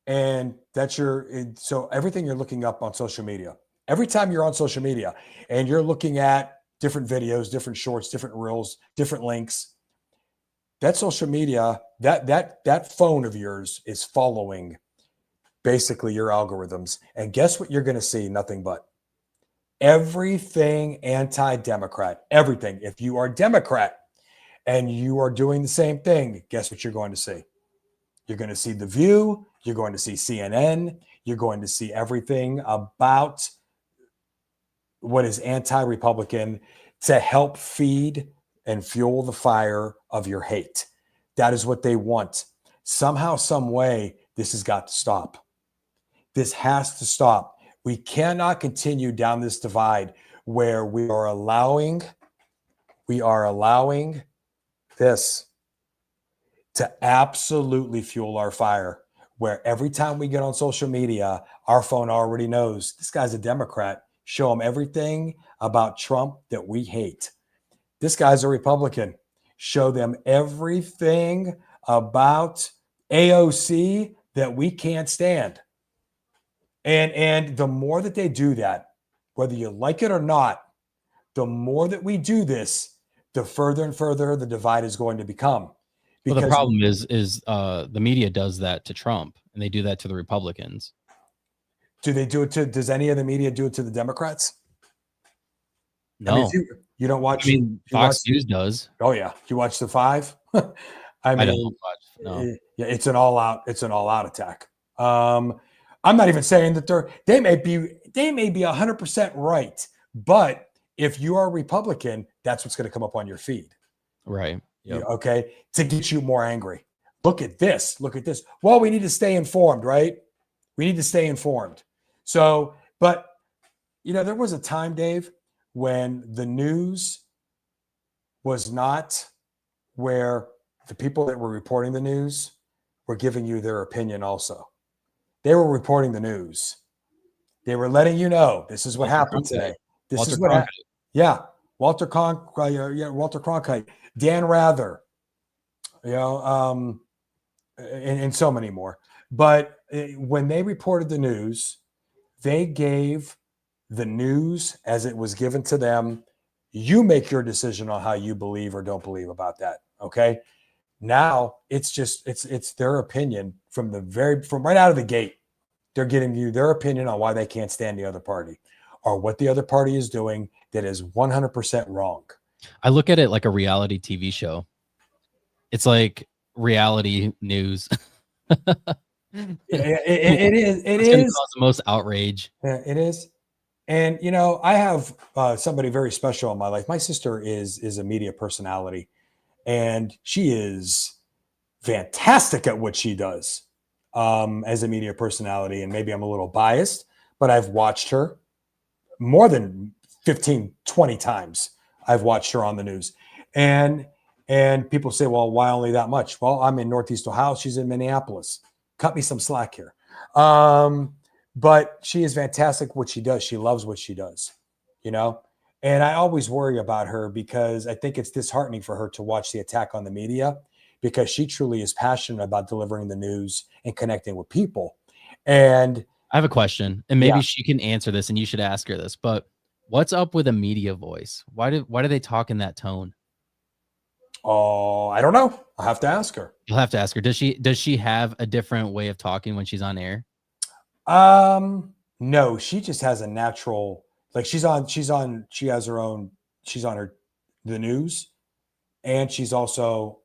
And so everything you're looking up on social media, every time you're on social media and you're looking at different videos, different shorts, different reels, different links, that social media, that phone of yours is following basically your algorithms. And guess what you're going to see? Nothing but everything anti-Democrat, everything. If you are Democrat and you are doing the same thing, guess what you're going to see? You're going to see The View. You're going to see CNN. You're going to see everything about what is anti-Republican to help feed and fuel the fire of your hate. That is what they want. Somehow, some way, this has got to stop. This has to stop. We cannot continue down this divide where we are allowing this to absolutely fuel our fire, where every time we get on social media, our phone already knows this guy's a Democrat. Show him everything about Trump that we hate. This guy's a Republican. Show them everything about AOC that we can't stand. And the more that they do that, whether you like it or not, the more that we do this, the further and further the divide is going to become. Well, the problem is the media does that to Trump, and they do that to the Republicans. Do they do it to? Does any of the media do it to the Democrats? No, I mean, you don't watch. I mean, Fox News does. Oh yeah, you watch the Five. I mean, I don't watch. No. Yeah, it's an all-out attack. I'm not even saying that they may be 100% right, but if you are a Republican, that's what's going to come up on your feed. Right. Yep. Okay. To get you more angry. Look at this. Look at this. Well, we need to stay informed, right? We need to stay informed. So, but there was a time, Dave, when the news was not where the people that were reporting the news were giving you their opinion also. They were reporting the news. They were letting you know this is what happened today. This is what happened. Yeah. Walter Cronkite, Dan Rather, and so many more. But when they reported the news, they gave the news as it was given to them. You make your decision on how you believe or don't believe about that. Okay. Now it's their opinion from right out of the gate. They're giving you their opinion on why they can't stand the other party or what the other party is doing that is 100% wrong. I look at it like a reality TV show. It's like reality news. It is. It's going to cause the most outrage. Yeah, it is. And, I have somebody very special in my life. My sister is a media personality, and she is fantastic at what she does as a media personality. And maybe I'm a little biased, but I've watched her more than 15, 20 times. I've watched her on the news. And people say, well, why only that much? Well, I'm in Northeast Ohio. She's in Minneapolis. Cut me some slack here. But she is fantastic what she does. She loves what she does, and I always worry about her because I think it's disheartening for her to watch the attack on the media because she truly is passionate about delivering the news and connecting with people. And I have a question, and maybe she can answer this, and you should ask her this, but what's up with a media voice? Why do they talk in that tone? Oh, I don't know. I'll have to ask her. You'll have to ask her. Does she have a different way of talking when she's on air? No, she just has a natural, like she has her own, the news, and she's also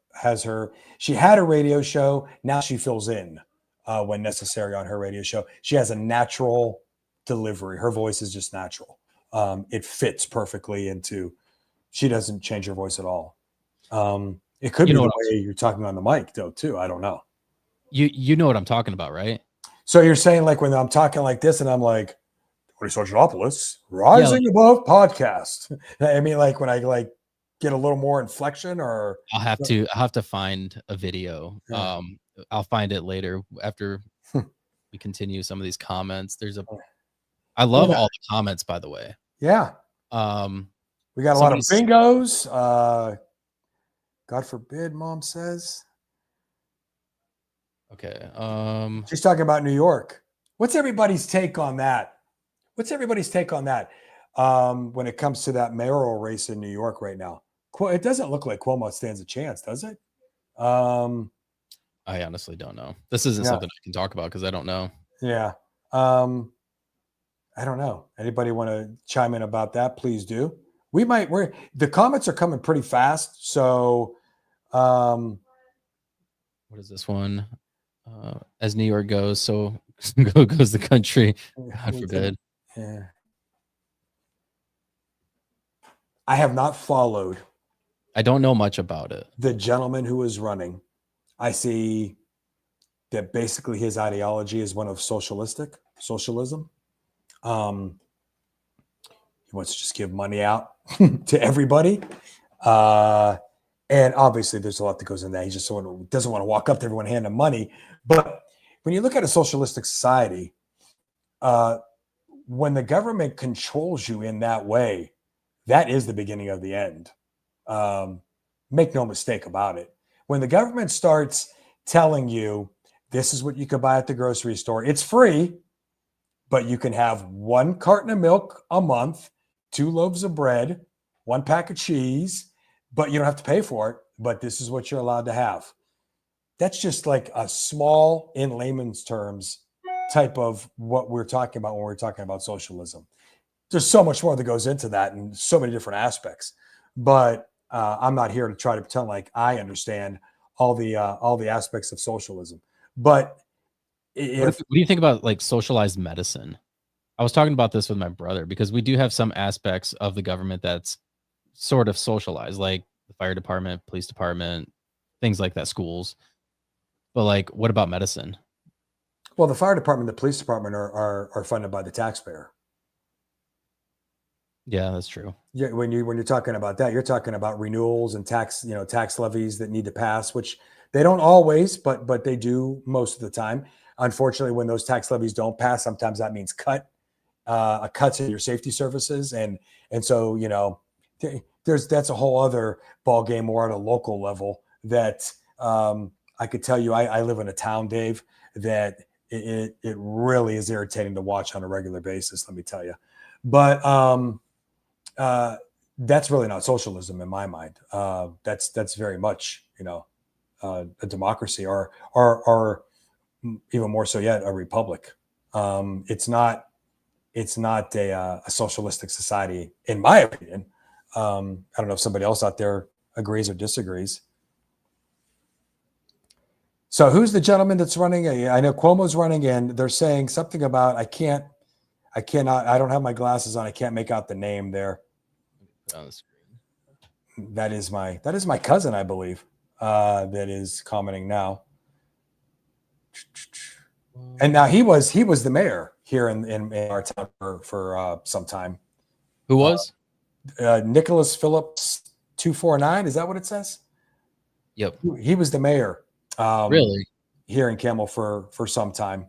she had a radio show. Now she fills in when necessary on her radio show. She has a natural delivery. Her voice is just natural. It fits perfectly she doesn't change her voice at all. It could be the way you're talking on the mic though, too. I don't know. You know what I'm talking about, right? So you're saying like when I'm talking like this and I'm like, Sargentopoulos, Rising Above podcast. I mean, like when I get a little more inflection or I'll have to find a video. Yeah. I'll find it later after we continue some of these comments. I love all the comments, by the way. Yeah. We got a lot of bingos. God forbid, Mom says. Okay. She's talking about New York. What's everybody's take on that? When it comes to that mayoral race in New York right now? It doesn't look like Cuomo stands a chance, does it? I honestly don't know. This isn't something I can talk about because I don't know. Yeah. I don't know. Anybody want to chime in about that? Please do. The comments are coming pretty fast. So, what is this one? As New York goes, so goes the country. God forbid. Yeah. I have not followed I don't know much about it. the gentleman who is running. I see that basically his ideology is one of socialism. He wants to just give money out to everybody. And obviously there's a lot that goes in that. He just doesn't want to walk up to everyone and hand them money. But when you look at a socialistic society, when the government controls you in that way, that is the beginning of the end. Make no mistake about it. When the government starts telling you, this is what you could buy at the grocery store, it's free, but you can have 1 carton of milk a month, 2 loaves of bread, 1 pack of cheese, but you don't have to pay for it. But this is what you're allowed to have. That's just like a small, in layman's terms, type of what we're talking about when we're talking about socialism. There's so much more that goes into that and so many different aspects. But I'm not here to try to pretend like I understand all the aspects of socialism. But What do you think about like socialized medicine? I was talking about this with my brother because we do have some aspects of the government that's sort of socialized, like the fire department, police department, things like that, schools. But like, what about medicine? Well, the fire department, the police department are funded by the taxpayer. Yeah, that's true. Yeah, when you're talking about that, you're talking about renewals and tax levies that need to pass, which they don't always, but they do most of the time. Unfortunately, when those tax levies don't pass, sometimes that means cuts in your safety services, and so that's a whole other ball game more at a local level that I could tell you. I live in a town, Dave, that it really is irritating to watch on a regular basis. Let me tell you, but that's really not socialism in my mind. That's very much a democracy, or even more so yet, a republic. It's not a socialistic society, in my opinion. I don't know if somebody else out there agrees or disagrees. So who's the gentleman that's running? I know Cuomo's running, and they're saying something about I don't have my glasses on. I can't make out the name there. On the screen. That is my cousin, I believe, that is commenting now. And now he was the mayor here in our town for some time. Who was? Nicholas Phillips 249. Is that what it says? Yep. He was the mayor. Really? Here in Camel for some time.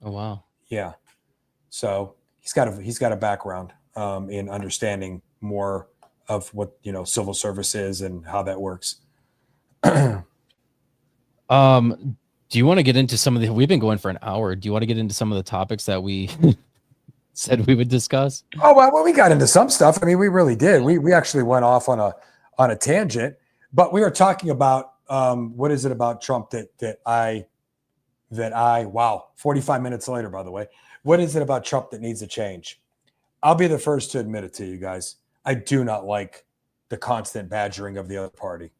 Oh wow. Yeah. So he's got a background in understanding more of what civil service is and how that works. Do you want to get into some of the? We've been going for an hour. Do you want to get into some of the topics that we said we would discuss? Oh well, we got into some stuff. I mean, we really did. We actually went off on a tangent, but we were talking about what is it about Trump that I wow, 45 minutes later, by the way, what is it about Trump that needs to change? I'll be the first to admit it to you guys. I do not like the constant badgering of the other party.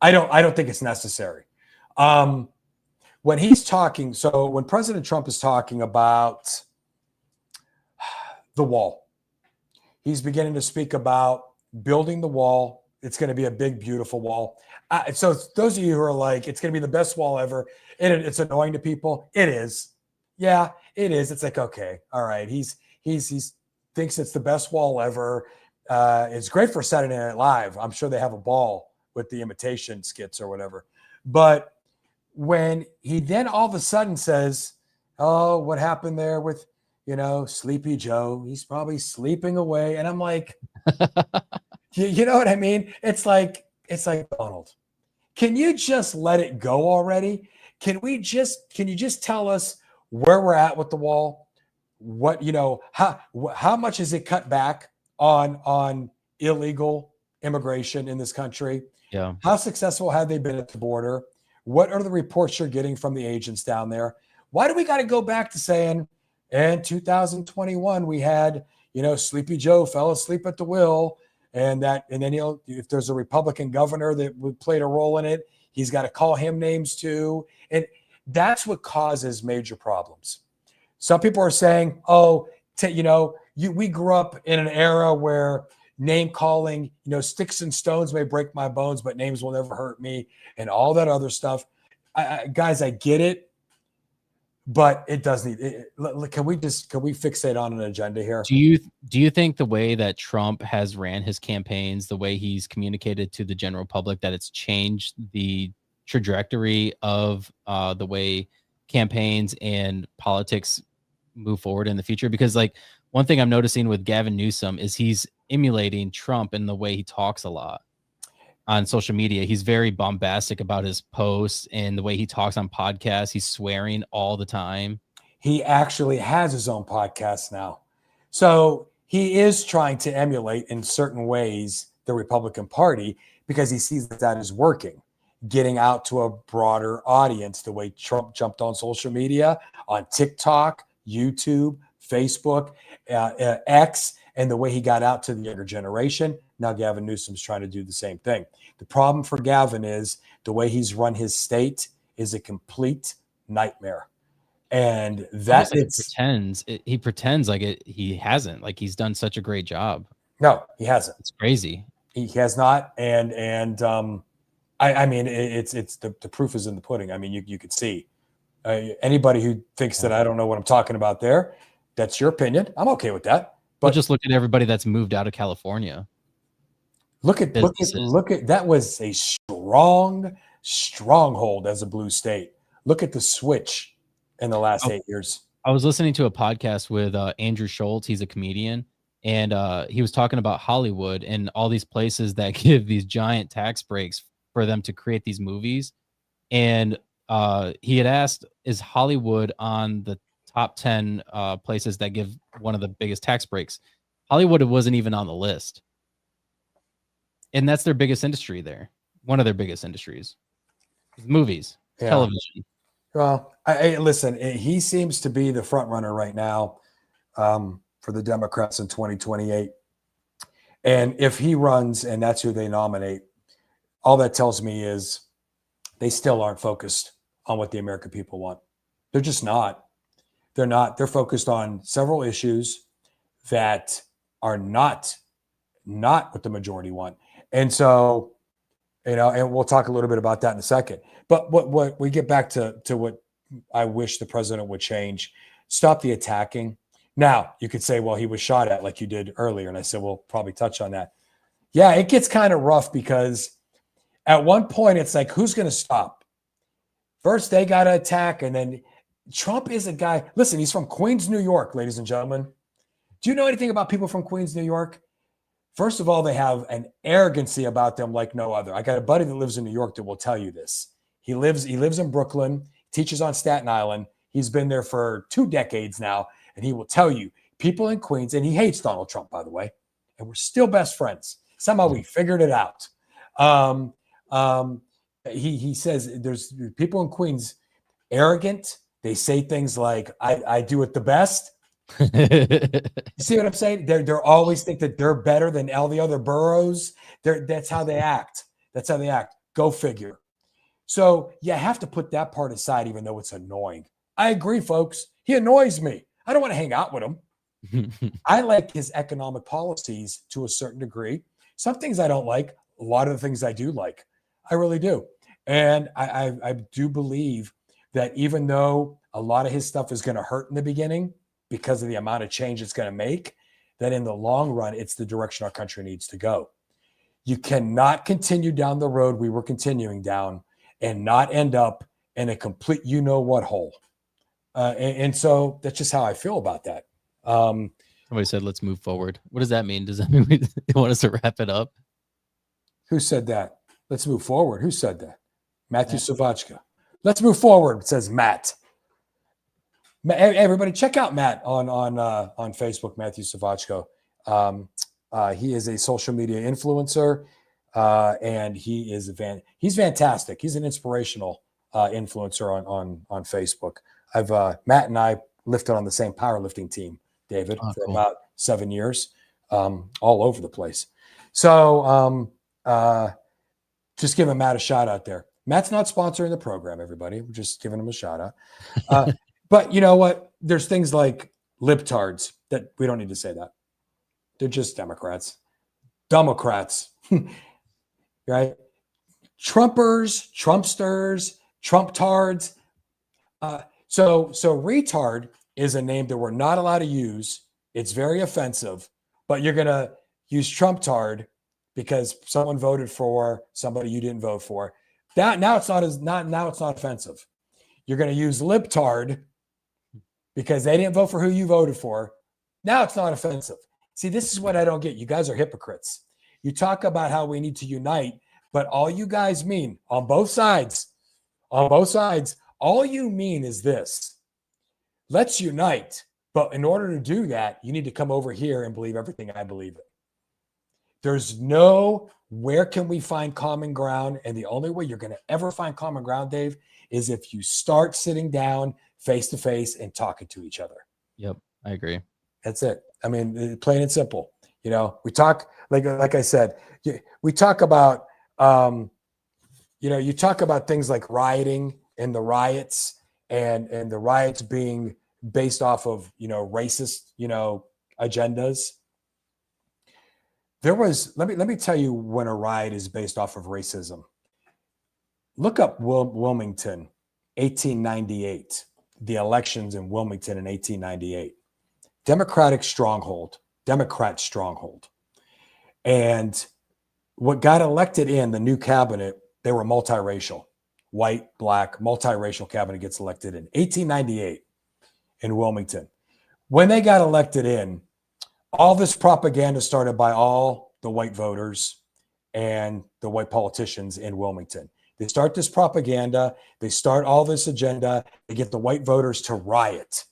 I don't think it's necessary. When he's talking, so when President Trump is talking about the wall, he's beginning to speak about building the wall. It's going to be a big, beautiful wall. So those of you who are like, it's going to be the best wall ever, it's annoying to people. It is. Yeah, it is. It's like, okay, all right. He's thinks it's the best wall ever. It's great for Saturday Night Live. I'm sure they have a ball with the imitation skits or whatever. But when he then all of a sudden says, oh, what happened there with, Sleepy Joe? He's probably sleeping away. And I'm like, you know what I mean? It's like Donald. Can you just let it go already? Can you just tell us where we're at with the wall? What, how much has it cut back on illegal immigration in this country? Yeah. How successful have they been at the border? What are the reports you're getting from the agents down there? Why do we got to go back to saying in 2021 we had, Sleepy Joe fell asleep at the wheel, and then if there's a Republican governor that played a role in it, he's got to call him names too, and that's what causes major problems. Some people are saying, we grew up in an era where name calling, sticks and stones may break my bones, but names will never hurt me, and all that other stuff. Guys, I get it, but it does need. Can we fixate on an agenda here? Do you think the way that Trump has ran his campaigns, the way he's communicated to the general public, that it's changed the trajectory of the way campaigns and politics move forward in the future? Because like one thing I'm noticing with Gavin Newsom is he's emulating Trump in the way he talks a lot on social media. He's very bombastic about his posts and the way he talks on podcasts. He's swearing all the time. He actually has his own podcast now. So he is trying to emulate in certain ways the Republican Party because he sees that is working, getting out to a broader audience the way Trump jumped on social media, on TikTok, YouTube, Facebook, X, and the way he got out to the younger generation. Now Gavin Newsom's trying to do the same thing. The problem for Gavin is the way he's run his state is a complete nightmare. And that he pretends like he hasn't, like he's done such a great job. No, he hasn't. It's crazy. He has not. And I mean, it's the proof is in the pudding. I mean, you could see anybody who thinks that I don't know what I'm talking about there, that's your opinion. I'm okay with that. But just look at everybody that's moved out of California. Look at that was a stronghold as a blue state. Look at the switch in the last 8 years. I was listening to a podcast with Andrew Schultz. He's a comedian, and he was talking about Hollywood and all these places that give these giant tax breaks for them to create these movies. And he had asked, is Hollywood on the top 10 places that give one of the biggest tax breaks? Hollywood wasn't even on the list. And that's their biggest industry there. One of their biggest industries. Movies, television. Well, listen, he seems to be the front runner right now for the Democrats in 2028. And if he runs and that's who they nominate, all that tells me is they still aren't focused on what the American people want. They're just not. They're not. They're focused on several issues that are not what the majority want. And so, and we'll talk a little bit about that in a second. But what we get back to what I wish the president would change, stop the attacking. Now, you could say, well, he was shot at like you did earlier. And I said, we'll probably touch on that. Yeah, it gets kind of rough because at one point it's like, who's going to stop? First, they got to attack. And then Trump is a guy. Listen, he's from Queens, New York, ladies and gentlemen. Do you know anything about people from Queens, New York? First of all, they have an arrogancy about them like no other. I got a buddy that lives in New York that will tell you this. He lives in Brooklyn, teaches on Staten Island. He's been there for 2 decades now, and he will tell you people in Queens, and he hates Donald Trump, by the way, and we're still best friends. Somehow we figured it out. He says there's people in Queens arrogant. They say things like, I do it the best. You see what I'm saying? They're always think that they're better than all the other boroughs. That's how they act. That's how they act. Go figure. So you have to put that part aside, even though it's annoying. I agree, folks. He annoys me. I don't want to hang out with him. I like his economic policies to a certain degree. Some things I don't like. A lot of the things I do like. I really do. And I do believe that even though a lot of his stuff is going to hurt in the beginning because of the amount of change it's going to make, that in the long run, it's the direction our country needs to go. You cannot continue down the road we were continuing down and not end up in a complete you-know-what hole. And so that's just how I feel about that. Somebody said, let's move forward. What does that mean? Does that mean they want us to wrap it up? Who said that? Let's move forward. Who said that? Matthew Savachka. Let's move forward, says Matt. Everybody, check out Matt on Facebook, Matthew Savachko. He is a social media influencer, and he's fantastic. He's an inspirational influencer on Facebook. Matt and I lifted on the same powerlifting team, David, for about 7 years, all over the place. So just giving Matt a shout out there. Matt's not sponsoring the program, everybody. We're just giving him a shout out. But you know what? There's things like libtards that we don't need to say that. They're just Democrats. Democrats, right? Trumpers, Trumpsters, Trumptards. So retard is a name that we're not allowed to use. It's very offensive, but you're going to use Trumptard because someone voted for somebody you didn't vote for. Now it's not offensive. You're going to use libtard because they didn't vote for who you voted for. Now it's not offensive. See, this is what I don't get. You guys are hypocrites. You talk about how we need to unite, but all you guys mean on both sides, all you mean is this: let's unite. But in order to do that, you need to come over here and believe everything I believe in. There's no, where can we find common ground? And the only way you're going to ever find common ground, Dave, is if you start sitting down face to face and talking to each other. Yep, I agree. That's it. I mean, plain and simple. You know, we talk, like I said, we talk about, you talk about things like rioting and the riots and the riots being based off of, racist, agendas. Let me tell you when a riot is based off of racism. Look up Wilmington, 1898, the elections in Wilmington in 1898. Democrat stronghold. And what got elected in the new cabinet, they were multiracial, white, black, multiracial cabinet gets elected in 1898 in Wilmington. When they got elected in, all this propaganda started by all the white voters and the white politicians in Wilmington. They start this propaganda. They start all this agenda. They get the white voters to riot.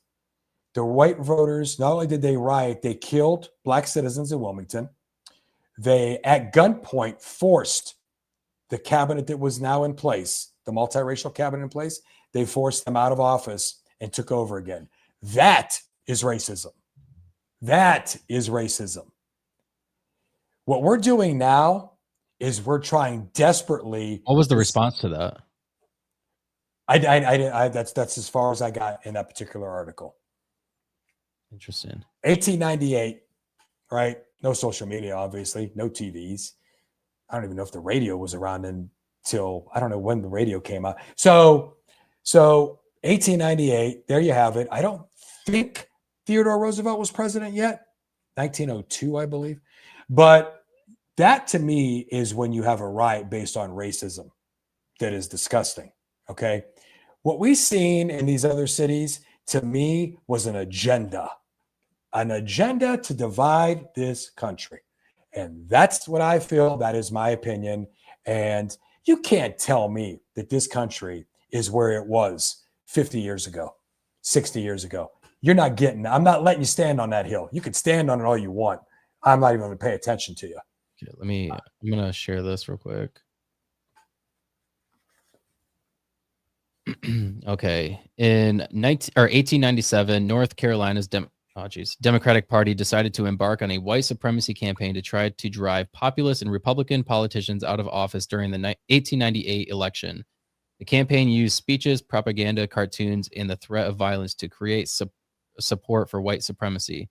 The white voters, not only did they riot, they killed black citizens in Wilmington. They, at gunpoint, forced the cabinet that was now in place, the multiracial cabinet in place, they forced them out of office and took over again. That is racism. That is racism. What we're doing now is we're trying desperately. What was the response to that? That's as far as I got in that particular article. Interesting. 1898, right? No social media, obviously, no TVs. I don't even know if the radio was around until, I don't know when the radio came out. So 1898, there you have it. I don't think Theodore Roosevelt was president yet. 1902, I believe. But that to me is when you have a riot based on racism that is disgusting. Okay. What we've seen in these other cities, to me, was an agenda to divide this country. And that's what I feel. That is my opinion. And you can't tell me that this country is where it was 50 years ago, 60 years ago. I'm not letting you stand on that hill. You can stand on it all you want. I'm not even going to pay attention to you. Okay, I'm going to share this real quick. Okay. In 1897, North Carolina's Democratic Party decided to embark on a white supremacy campaign to try to drive populist and Republican politicians out of office during the 1898 election. The campaign used speeches, propaganda, cartoons, and the threat of violence to create support for white supremacy.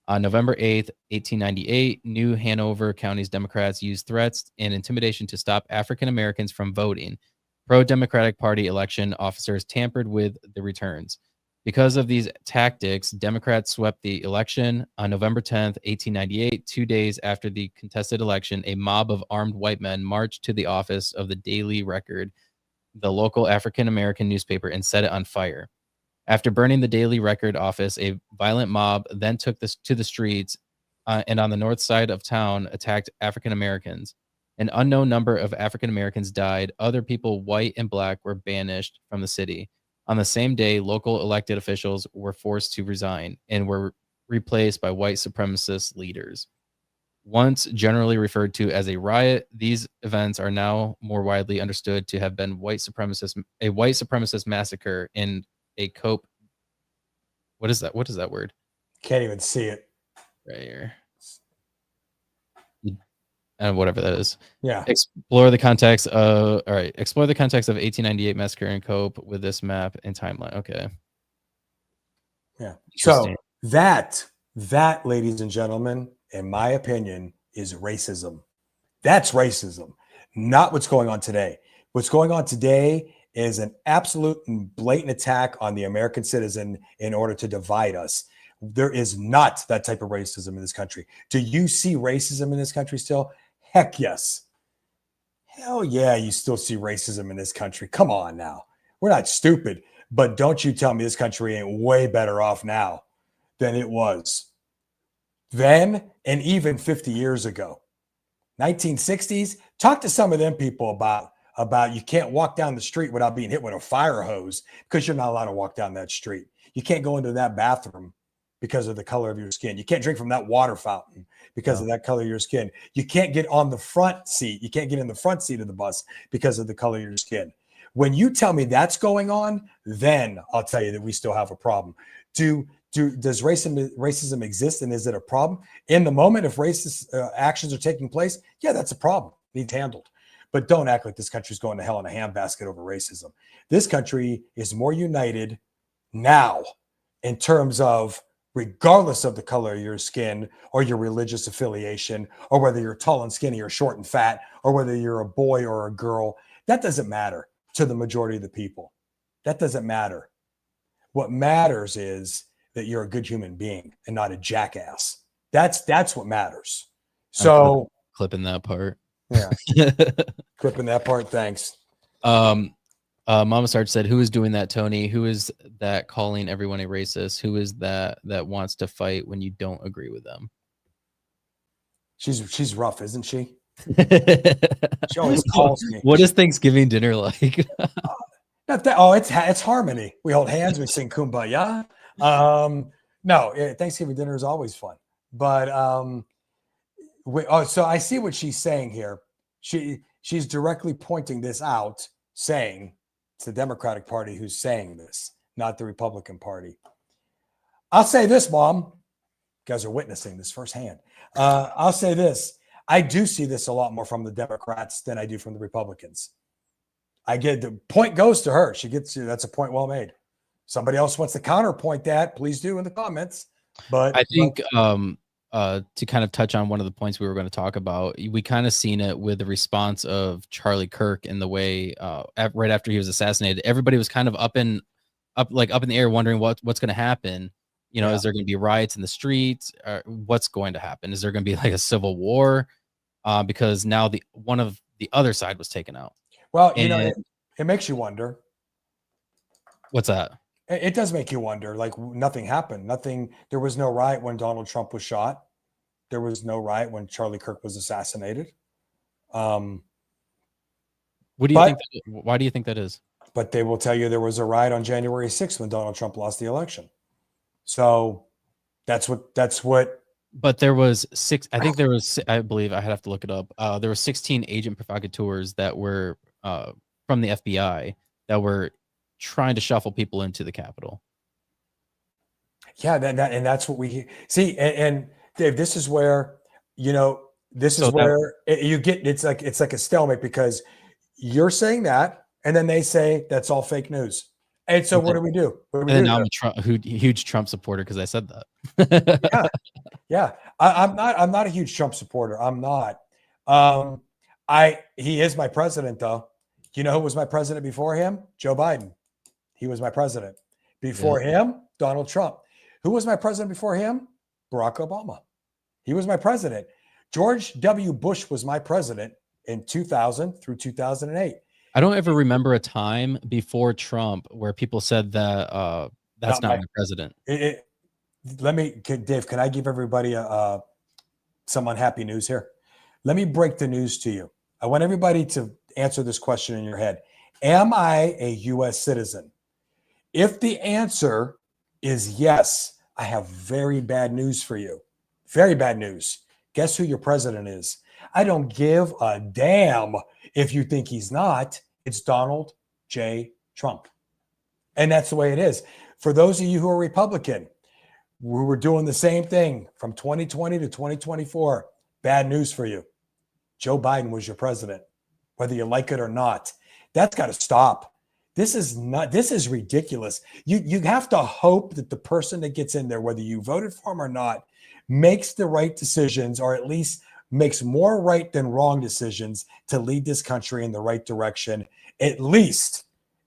On November 8th, 1898, New Hanover County's Democrats used threats and intimidation to stop African Americans from voting. Pro-Democratic Party election officers tampered with the returns. Because of these tactics, Democrats swept the election. On November 10th, 1898, 2 days after the contested election, a mob of armed white men marched to the office of the Daily Record, the local African-American newspaper, and set it on fire. After burning the Daily Record office, a violent mob then took this to the streets and on the north side of town attacked African Americans. An unknown number of African Americans died. Other people, white and black, were banished from the city. On the same day, local elected officials were forced to resign and were replaced by white supremacist leaders. Once generally referred to as a riot, these events are now more widely understood to have been a white supremacist massacre in a cope. What is that? What is that word? Can't even see it. Right here. And whatever that is. Yeah. Explore the context of 1898 massacre in Cope with this map and timeline. Okay. Yeah. So that, ladies and gentlemen, in my opinion, is racism. That's racism, not what's going on today. What's going on today is an absolute and blatant attack on the American citizen in order to divide us. There is not that type of racism in this country. Do you see racism in this country still? Heck yes. Hell yeah, you still see racism in this country. Come on now. We're not stupid, but don't you tell me this country ain't way better off now than it was then and even 50 years ago. 1960s, talk to some of them people about you can't walk down the street without being hit with a fire hose because you're not allowed to walk down that street. You can't go into that bathroom because of the color of your skin. You can't drink from that water fountain because of that color of your skin. You can't get on the front seat. You can't get in the front seat of the bus because of the color of your skin. When you tell me that's going on, then I'll tell you that we still have a problem. Does racism exist, and is it a problem? In the moment, if racist actions are taking place, yeah, that's a problem. Needs handled. But don't act like this country's going to hell in a handbasket over racism. This country is more united now in terms of regardless of the color of your skin or your religious affiliation, or whether you're tall and skinny or short and fat, or whether you're a boy or a girl. That doesn't matter to the majority of the people. That doesn't matter. What matters is that you're a good human being and not a jackass. That's what matters. So clipping that part. Yeah. Clipping that part. Thanks. Mama Sarge said, who is doing that, Tony? Who is that calling everyone a racist? Who is that wants to fight when you don't agree with them? She's rough, isn't she? She always calls me. What is Thanksgiving dinner like? It's harmony. We hold hands, we sing Kumbaya. Thanksgiving dinner is always fun. But so I see what she's saying here. She's directly pointing this out, saying it's the Democratic Party who's saying this, not the Republican Party. I'll say this, Mom. You guys are witnessing this firsthand. I'll say this. I do see this a lot more from the Democrats than I do from the Republicans. I get the point goes to her. She gets that's a point well made. Somebody else wants to counterpoint that, please do in the comments. But I think to kind of touch on one of the points we were going to talk about, we kind of seen it with the response of Charlie Kirk in the way right after he was assassinated, everybody was kind of up in the air wondering what's going to happen. You know, is there going to be riots in the streets? What's going to happen? Is there going to be like a civil war? Because now one of the other side was taken out. Well, it makes you wonder. What's that? It does make you wonder. Like nothing happened. There was no riot when Donald Trump was shot. There was no riot when Charlie Kirk was assassinated. What do you think? Why do you think that is? But they will tell you there was a riot on January 6th when Donald Trump lost the election. So that's what. But there was I believe I have to look it up. There were 16 agent provocateurs that were from the FBI that were trying to shuffle people into the Capitol. Yeah, and that's what we see. And Dave, this is where, it's like a stalemate, because you're saying that, and then they say that's all fake news. And so what do we do? And I'm a huge Trump supporter because I said that. Yeah. I'm not a huge Trump supporter. I'm not. He is my president, though. You know who was my president before him? Joe Biden. He was my president. Before him, Donald Trump. Who was my president before him? Barack Obama. He was my president. George W. Bush was my president in 2000 through 2008. I don't ever remember a time before Trump where people said that that's not my president. Dave, can I give everybody some unhappy news here? Let me break the news to you. I want everybody to answer this question in your head. Am I a U.S. citizen? If the answer is yes, I have very bad news for you. Very bad news. Guess who your president is? I don't give a damn if you think he's not. It's Donald J. Trump. And that's the way it is. For those of you who are Republican, we were doing the same thing from 2020 to 2024. Bad news for you. Joe Biden was your president, whether you like it or not. That's got to stop. This is ridiculous. You have to hope that the person that gets in there, whether you voted for him or not, makes the right decisions, or at least makes more right than wrong decisions to lead this country in the right direction, at least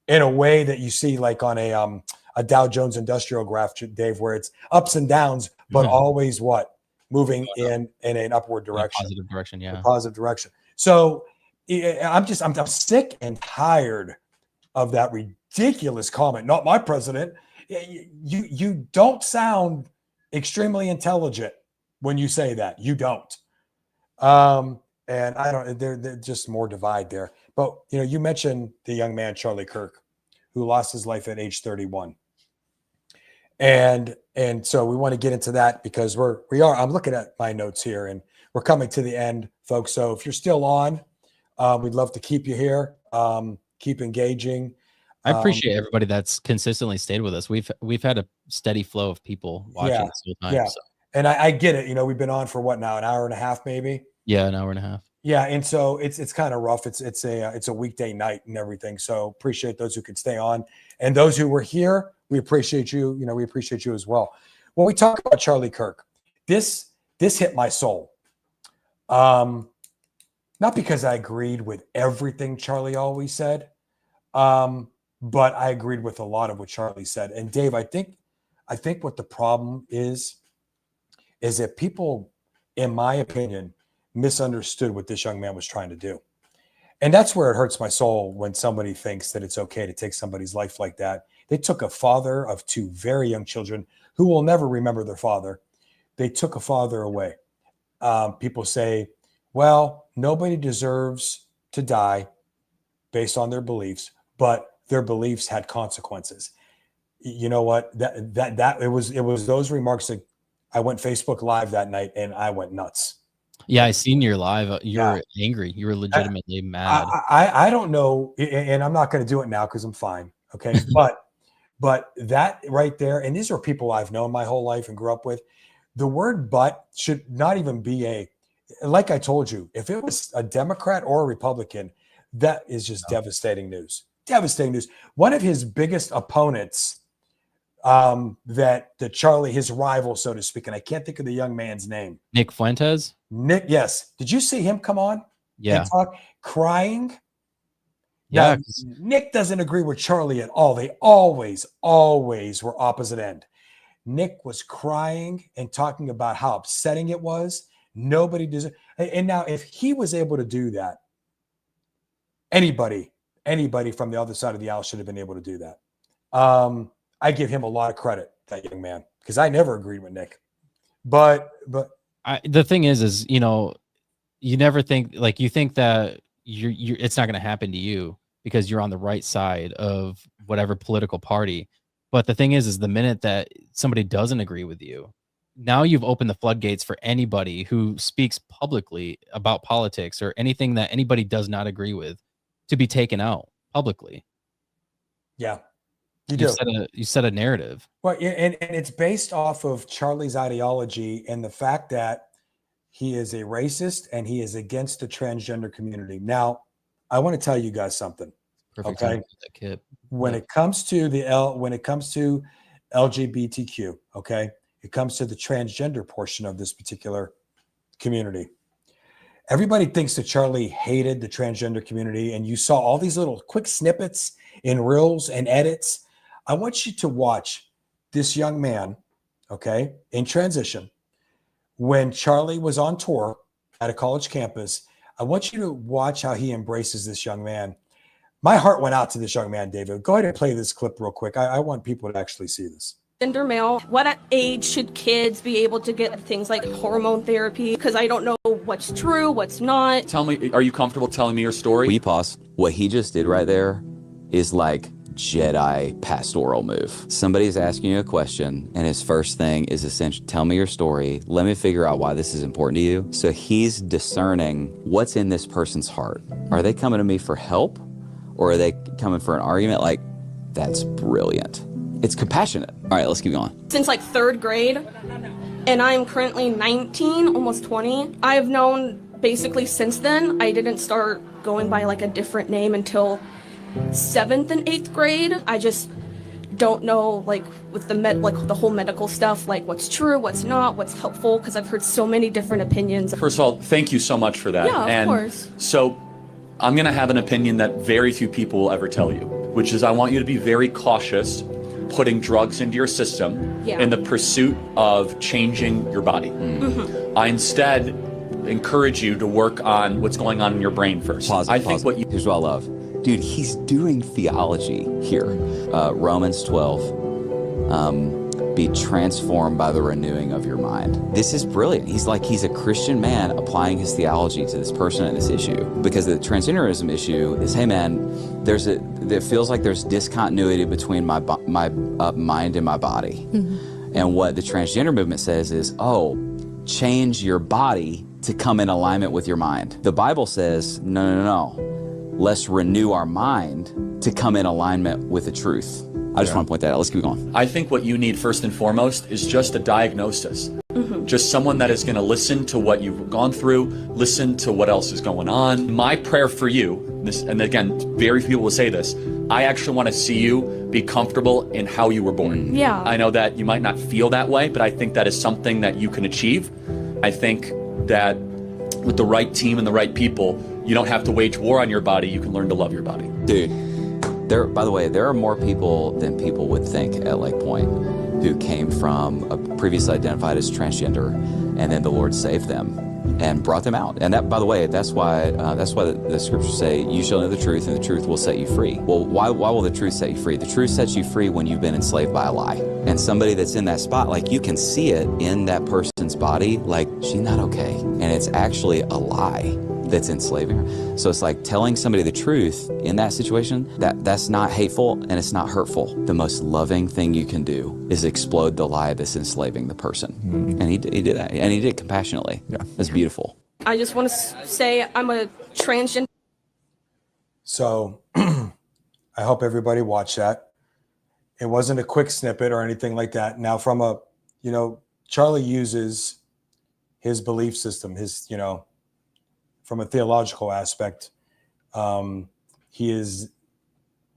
in a way that you see like on a Dow Jones Industrial graph, Dave, where it's ups and downs, but always what? Moving in an upward direction. Positive direction, yeah. A positive direction. So I'm sick and tired of that ridiculous comment. Not my president. You don't sound extremely intelligent when you say that. You don't. And I don't. There's just more divide there. But you mentioned the young man Charlie Kirk, who lost his life at age 31. And so we want to get into that because I'm looking at my notes here and we're coming to the end, folks. So if you're still on, we'd love to keep you here. Keep engaging. I appreciate everybody that's consistently stayed with us. We've had a steady flow of people watching this whole time. Yeah. So. And I get it. We've been on for what now? An hour and a half, maybe? Yeah, an hour and a half. Yeah. And so it's kind of rough. It's a weekday night and everything. So appreciate those who could stay on, and those who were here. We appreciate you. We appreciate you as well. When we talk about Charlie Kirk, this hit my soul. Not because I agreed with everything Charlie always said, but I agreed with a lot of what Charlie said. And Dave, I think what the problem is that people, in my opinion, misunderstood what this young man was trying to do. And that's where it hurts my soul when somebody thinks that it's okay to take somebody's life like that. They took a father of two very young children who will never remember their father. They took a father away. People say, well, nobody deserves to die based on their beliefs, but their beliefs had consequences. You know what? It was those remarks that I went Facebook Live that night and I went nuts. Yeah, I seen your live. You're angry. You were legitimately mad. I don't know, and I'm not going to do it now because I'm fine. Okay, but that right there, and these are people I've known my whole life and grew up with. The word "but" should not even be like I told you. If it was a Democrat or a Republican, that is just devastating news. Devastating news. One of his biggest opponents, that Charlie, his rival, so to speak, and I can't think of the young man's name. Nick Fuentes. Nick, yes. Did you see him come on? Yeah. And talk, crying? Yeah. Now, Nick doesn't agree with Charlie at all. They always were opposite end. Nick was crying and talking about how upsetting it was. Nobody does it. And now if he was able to do that, anybody from the other side of the aisle should have been able to do that. I give him a lot of credit, that young man, because I never agreed with Nick. But the thing is, you never think, like, you think that it's not going to happen to you because you're on the right side of whatever political party. But the thing is the minute that somebody doesn't agree with you, now you've opened the floodgates for anybody who speaks publicly about politics or anything that anybody does not agree with to be taken out publicly. Yeah. You set a narrative. Well, and it's based off of Charlie's ideology and the fact that he is a racist and he is against the transgender community. Now, I want to tell you guys something. Perfect. Okay. That kid. When it comes to LGBTQ, okay, it comes to the transgender portion of this particular community. Everybody thinks that Charlie hated the transgender community, and you saw all these little quick snippets in reels and edits. I want you to watch this young man, okay, in transition. When Charlie was on tour at a college campus, I want you to watch how he embraces this young man. My heart went out to this young man, David. Go ahead and play this clip real quick. I want people to actually see this. gender male. What age should kids be able to get things like hormone therapy? Because I don't know what's true, what's not. Tell me, are you comfortable telling me your story? Will you pause? What he just did right there is like Jedi pastoral move. Somebody's asking you a question, and his first thing is essentially, tell me your story. Let me figure out why this is important to you. So he's discerning what's in this person's heart. Are they coming to me for help, or are they coming for an argument? Like, that's brilliant. It's compassionate. All right, let's keep going. Since like 3rd grade, and I'm currently 19, almost 20. I've known basically since then. I didn't start going by like a different name until 7th and 8th grade. I just don't know, like with the whole medical stuff, like what's true, what's not, what's helpful, because I've heard so many different opinions. First of all, thank you so much for that. Yeah, of course. So I'm going to have an opinion that very few people will ever tell you, which is I want you to be very cautious putting drugs into your system in the pursuit of changing your body. I instead encourage you to work on what's going on in your brain first. Here's what I love. Dude, he's doing theology here. Romans 12. Be transformed by the renewing of your mind. This is brilliant. He's a Christian man applying his theology to this person and this issue. Because the transgenderism issue is, hey man, it feels like there's discontinuity between my mind and my body. And what the transgender movement says is, change your body to come in alignment with your mind. The Bible says, no. Let's renew our mind to come in alignment with the truth. I just want to point that out. Let's keep going. I think what you need first and foremost is just a diagnosis. Just someone that is going to listen to what you've gone through, listen to what else is going on. My prayer for you, and again, very few people will say this, I actually want to see you be comfortable in how you were born. Yeah. I know that you might not feel that way, but I think that is something that you can achieve. I think that with the right team and the right people, you don't have to wage war on your body. You can learn to love your body. Dude, by the way, there are more people than people would think at Lake Point who came from a previously identified as transgender, and then the Lord saved them and brought them out. And that, by the way, that's why the scriptures say, you shall know the truth and the truth will set you free. Well, why will the truth set you free? The truth sets you free when you've been enslaved by a lie. And somebody that's in that spot, like you can see it in that person's body, like she's not okay. And it's actually a lie that's enslaving her. So it's like telling somebody the truth in that situation, that's not hateful and it's not hurtful. The most loving thing you can do is explode the lie that's enslaving the person. And he did that, and he did it compassionately. Yeah. That's beautiful. I just want to say I'm a transgender. So I hope everybody watched that. It wasn't a quick snippet or anything like that. Now Charlie uses his belief system, from a theological aspect, he has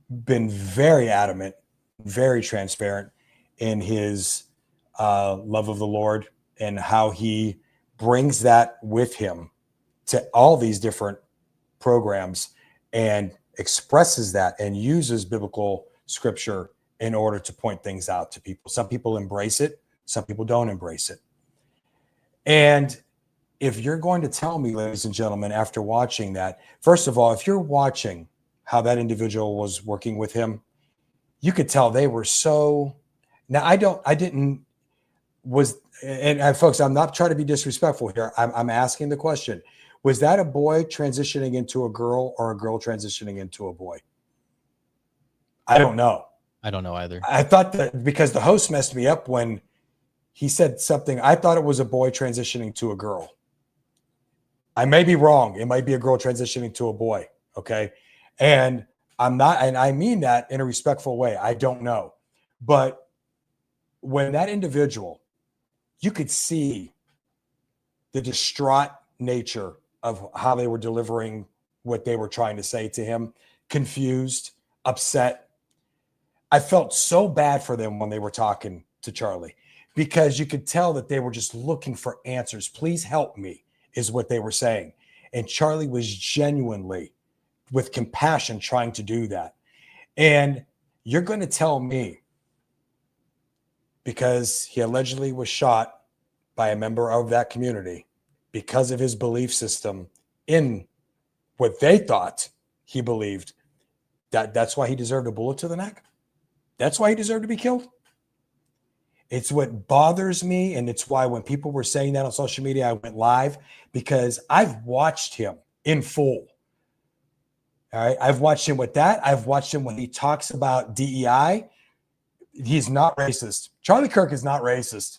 been very adamant, very transparent in his love of the Lord and how he brings that with him to all these different programs and expresses that and uses biblical scripture in order to point things out to people. Some people embrace it, some people don't embrace it. And if you're going to tell me, ladies and gentlemen, after watching that, first of all, if you're watching how that individual was working with him, you could tell they were so. Now, folks, I'm not trying to be disrespectful here. I'm asking the question. Was that a boy transitioning into a girl or a girl transitioning into a boy? I don't know. I don't know either. I thought that because the host messed me up when he said something. I thought it was a boy transitioning to a girl. I may be wrong. It might be a girl transitioning to a boy. Okay. And I'm not, and I mean that in a respectful way. I don't know. But when that individual, you could see the distraught nature of how they were delivering what they were trying to say to him, confused, upset. I felt so bad for them when they were talking to Charlie, because you could tell that they were just looking for answers. Please help me, is what they were saying. And Charlie was genuinely, with compassion, trying to do that. And you're going to tell me, because he allegedly was shot by a member of that community because of his belief system in what they thought he believed, that's why he deserved a bullet to the neck? That's why he deserved to be killed? It's what bothers me. And it's why when people were saying that on social media, I went live, because I've watched him in full. All right. I've watched him with that. I've watched him when he talks about DEI. He's not racist. Charlie Kirk is not racist.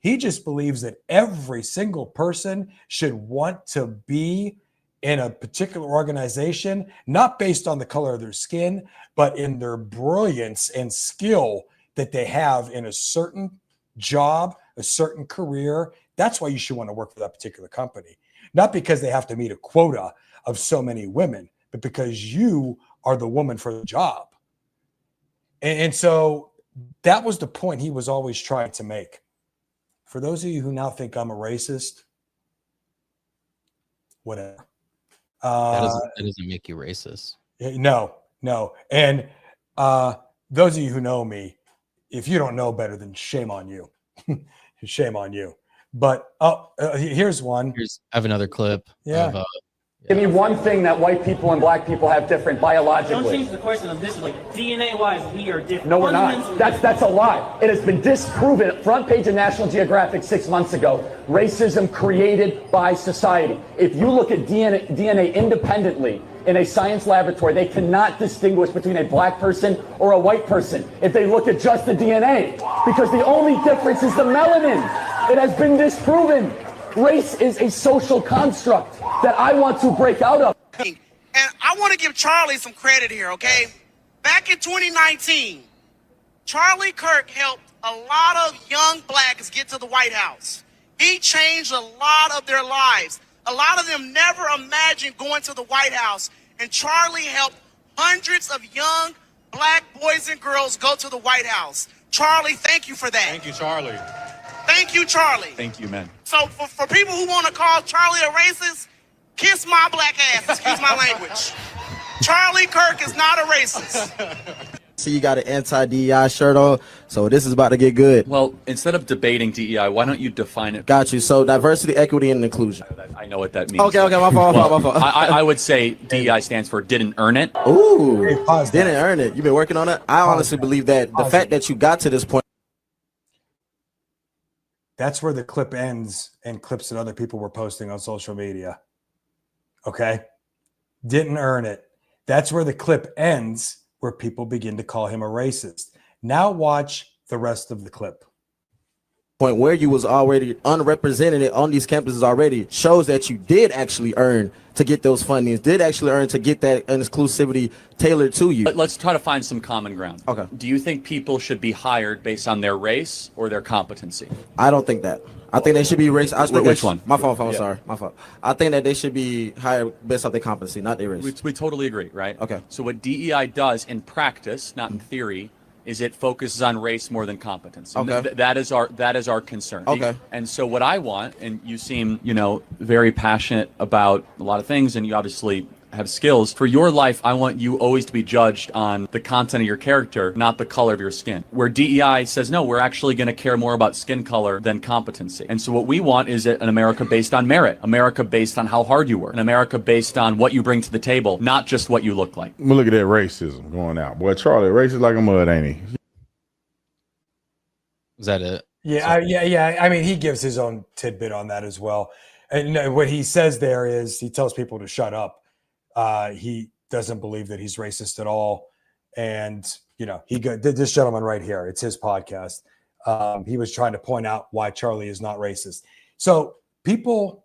He just believes that every single person should want to be in a particular organization, not based on the color of their skin, but in their brilliance and skill that they have in a certain job, a certain career. That's why you should want to work for that particular company. Not because they have to meet a quota of so many women, but because you are the woman for the job. And so that was the point he was always trying to make. For those of you who now think I'm a racist, whatever. That doesn't make you racist. No. And those of you who know me, if you don't know better, then shame on you. Shame on you. But here's one. I have another clip. Yeah. Give me one thing that white people and black people have different biologically. Don't change the question of this. Like DNA-wise, we are different. No, we're not. That's a lie. It has been disproven. Front page of National Geographic 6 months ago. Racism created by society. If you look at DNA independently in a science laboratory, they cannot distinguish between a black person or a white person if they look at just the DNA, because the only difference is the melanin. It has been disproven. Race is a social construct that I want to break out of. And I want to give Charlie some credit here, okay? Back in 2019, Charlie Kirk helped a lot of young blacks get to the White House. He changed a lot of their lives. A lot of them never imagined going to the White House, and Charlie helped hundreds of young black boys and girls go to the White House. Charlie, thank you for that. Thank you, Charlie. Thank you, Charlie. Thank you, man. So for people who want to call Charlie a racist, kiss my black ass, excuse my language. Charlie Kirk is not a racist. See, you got an anti-DEI shirt on, so this is about to get good. Well, instead of debating DEI, why don't you define it? Got you. So diversity, equity, and inclusion. I know what that means. Okay, my fault. I would say DEI stands for didn't earn it. Ooh, Hey, didn't earn it. You've been working on it? I honestly believe that the fact that you got to this point. That's where the clip ends, and clips that other people were posting on social media. Okay? Didn't earn it. That's where the clip ends, where people begin to call him a racist. Now watch the rest of the clip. Point where you was already unrepresented on these campuses already shows that you did actually earn to get those fundings, did actually earn to get that exclusivity tailored to you. Let's try to find some common ground. Okay. Do you think people should be hired based on their race or their competency? I don't think that. I think they should be race. Which one? My fault. Sorry. My fault. I think that they should be hired based on their competency, not their race. We totally agree, right? Okay. So what DEI does in practice, not in theory, is it focuses on race more than competence. Okay. That is our concern. Okay. And so what I want, and you seem, very passionate about a lot of things, and you obviously have skills. For your life, I want you always to be judged on the content of your character, not the color of your skin. Where DEI says, no, we're actually going to care more about skin color than competency. And so what we want is an America based on merit, America based on how hard you work, an America based on what you bring to the table, not just what you look like. Look at that racism going out. Boy, Charlie, racist like a mud, ain't he? Is that it? Yeah. I mean, he gives his own tidbit on that as well. And what he says there is he tells people to shut up. He doesn't believe that he's racist at all. And, this gentleman right here, it's his podcast. He was trying to point out why Charlie is not racist. So people,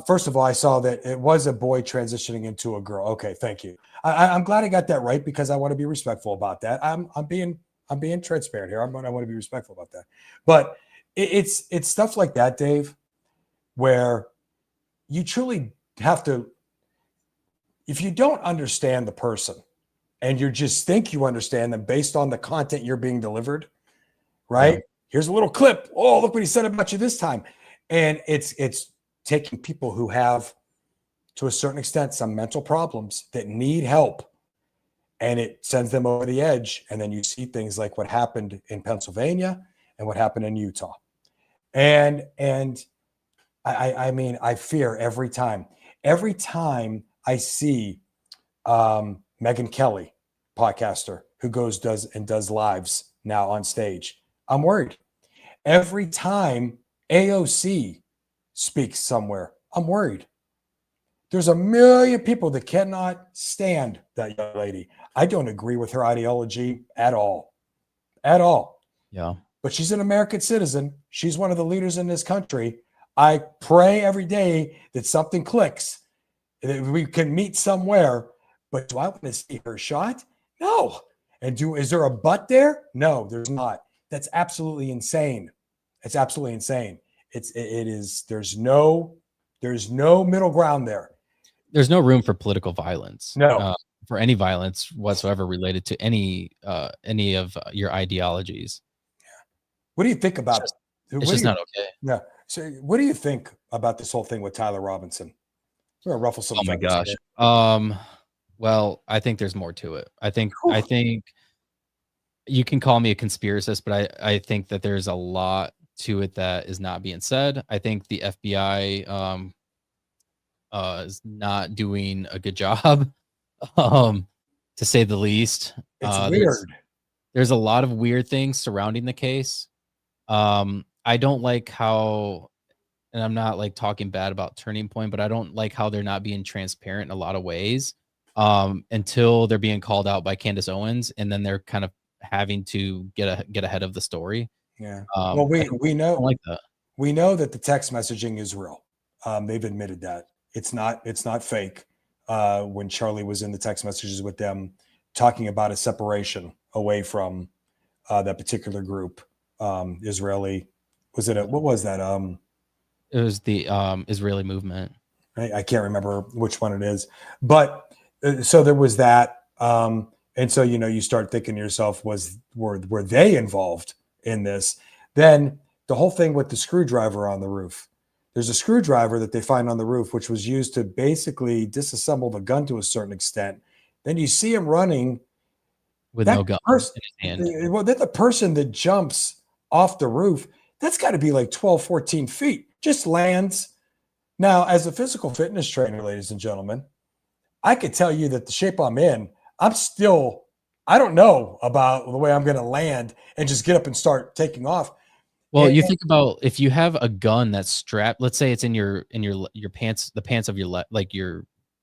first of all, I saw that it was a boy transitioning into a girl. Okay, thank you. I'm glad I got that right, because I want to be respectful about that. I'm being transparent here. I want to be respectful about that. But it's stuff like that, Dave, where you truly have to, if you don't understand the person and you just think you understand them based on the content you're being delivered, right? Yeah. Here's a little clip. Oh, look what he said about you this time. And it's taking people who have, to a certain extent, some mental problems that need help, and it sends them over the edge. And then you see things like what happened in Pennsylvania and what happened in Utah. And I mean, I fear every time I see Megyn Kelly, podcaster, who does lives now on stage. I'm worried. Every time AOC speaks somewhere, I'm worried. There's a million people that cannot stand that young lady. I don't agree with her ideology at all. At all. Yeah. But she's an American citizen. She's one of the leaders in this country. I pray every day that something clicks, that we can meet somewhere. But do I want to see her shot? No. And is there a but there? No, there's not. That's absolutely insane. It's absolutely insane. It is. There's no middle ground there. There's no room for political violence. No. For any violence whatsoever related to any of your ideologies. What do you think about it? It's just not okay. Yeah. So what do you think about this whole thing with Tyler Robinson? We're gonna ruffle some Oh my feathers gosh. here. Well, I think there's more to it. I think you can call me a conspiracist, but I think that there's a lot to it that is not being said. I think the FBI is not doing a good job, to say the least. It's weird. There's a lot of weird things surrounding the case. I don't like how, and I'm not like talking bad about Turning Point, but I don't like how they're not being transparent in a lot of ways, until they're being called out by Candace Owens, and then they're kind of having to get ahead of the story. Yeah. Well, we know like that. We know that the text messaging is real. They've admitted that it's not fake. When Charlie was in the text messages with them, talking about a separation away from that particular group, Israeli. What was that? It was the Israeli movement. I can't remember which one it is, but so there was that, and so you start thinking to yourself, were they involved in this? Then the whole thing with the screwdriver on the roof. There's a screwdriver that they find on the roof, which was used to basically disassemble the gun to a certain extent. Then you see him running with no gun in his hand. Well, then the person that jumps off the roof, that's got to be like 12, 14 feet, just lands. Now, as a physical fitness trainer, ladies and gentlemen, I could tell you that the shape I'm in, I don't know about the way I'm going to land and just get up and start taking off. Well, you think about if you have a gun that's strapped, let's say it's in your pants, the pants of your leg,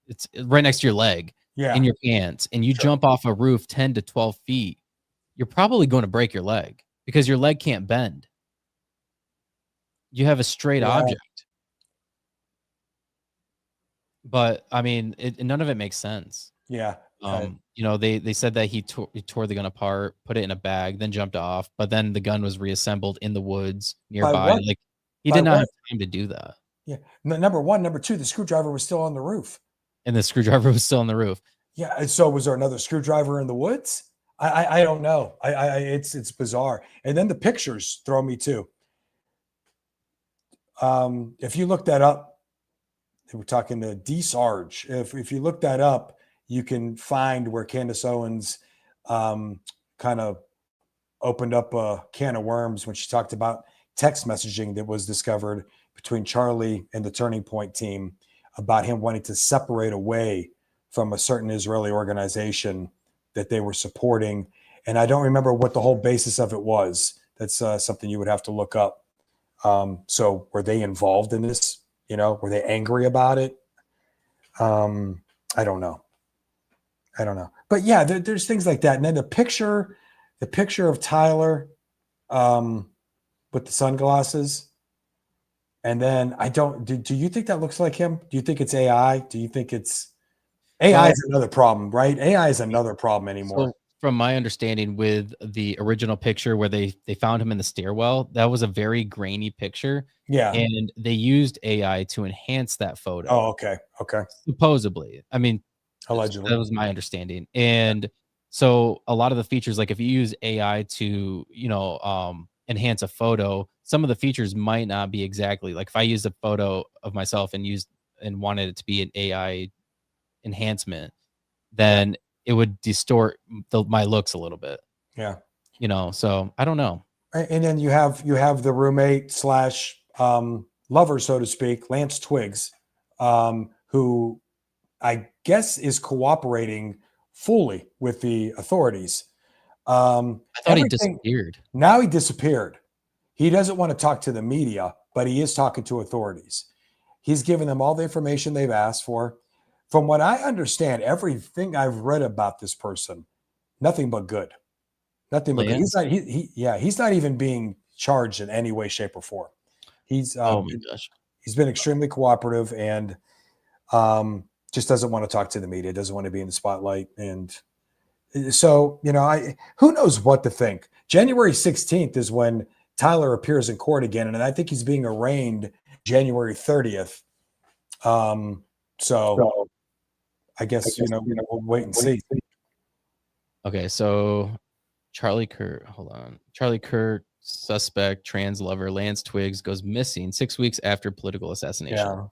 it's right next to your leg, in your pants, and you jump off a roof 10 to 12 feet, you're probably going to break your leg because your leg can't bend. You have a straight object. But I mean, none of it makes sense. Yeah. They said that he tore the gun apart, put it in a bag, then jumped off. But then the gun was reassembled in the woods nearby. Like he did not have time to do that. Yeah. Number one, number two, the screwdriver was still on the roof. And the screwdriver was still on the roof. Yeah. And so was there another screwdriver in the woods? I don't know. It's bizarre. And then the pictures throw me too. If you look that up, we're talking to D Sarge. If you look that up, you can find where Candace Owens kind of opened up a can of worms when she talked about text messaging that was discovered between Charlie and the Turning Point team about him wanting to separate away from a certain Israeli organization that they were supporting. And I don't remember what the whole basis of it was. That's something you would have to look up. So were they involved in this? Were they angry about it? I don't know. But yeah, there's things like that. And then the picture of Tyler with the sunglasses. And then do you think that looks like him? Do you think it's AI? Do you think it's AI is another problem, right? AI is another problem anymore. So from my understanding, with the original picture where they found him in the stairwell, that was a very grainy picture. Yeah. And they used AI to enhance that photo. Oh, okay. Okay. Supposedly. I mean, allegedly. That was my understanding. And so a lot of the features, like if you use AI to, enhance a photo, some of the features might not be exactly like if I used a photo of myself and wanted it to be an AI enhancement, then it would distort my looks a little bit. Yeah. So I don't know. And then you have the roommate / lover, so to speak, Lance Twiggs, who I guess is cooperating fully with the authorities. I thought he disappeared. Now he disappeared. He doesn't want to talk to the media, but he is talking to authorities. He's giving them all the information they've asked for. From what I understand, everything I've read about this person, nothing but good. Nothing but good. He's not, he's not even being charged in any way, shape, or form. He's oh my gosh. He's been extremely cooperative and just doesn't want to talk to the media, doesn't want to be in the spotlight. And so, who knows what to think. January 16th is when Tyler appears in court again, and I think he's being arraigned January 30th. So I guess, we'll wait and see. Okay, so Charlie Kirk, hold on. Charlie Kirk, suspect, trans lover, Lance Twiggs goes missing 6 weeks after political assassination.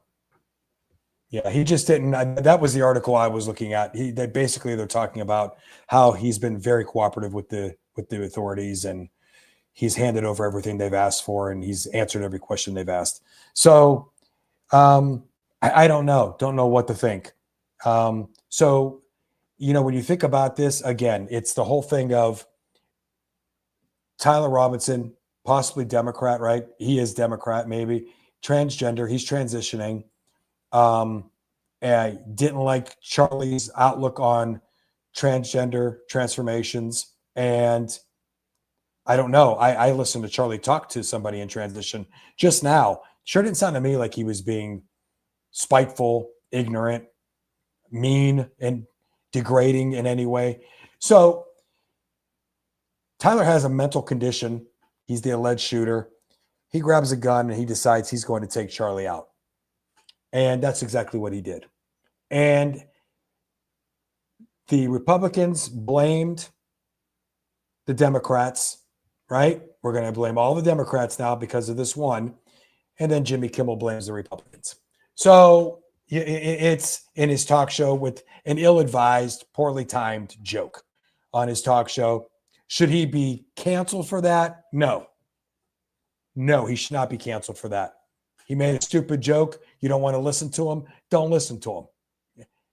Yeah, he just didn't. That was the article I was looking at. They're talking about how he's been very cooperative with the authorities, and he's handed over everything they've asked for, and he's answered every question they've asked. So I don't know what to think. So, when you think about this, again, it's the whole thing of Tyler Robinson, possibly Democrat, right? He is Democrat, maybe transgender. He's transitioning. And didn't like Charlie's outlook on transgender transformations. And I don't know. I listened to Charlie talk to somebody in transition just now. Sure didn't sound to me like he was being spiteful, ignorant, mean, and degrading in any way. So Tyler has a mental condition. He's the alleged shooter. He grabs a gun and he decides he's going to take Charlie out. And that's exactly what he did. And the Republicans blamed the Democrats, right? We're going to blame all the Democrats now because of this one. And then Jimmy Kimmel blames the Republicans. So it's in his talk show with an ill-advised, poorly timed joke on his talk show. Should he be canceled for that? No. No, he should not be canceled for that. He made a stupid joke. You don't want to listen to him. Don't listen to him.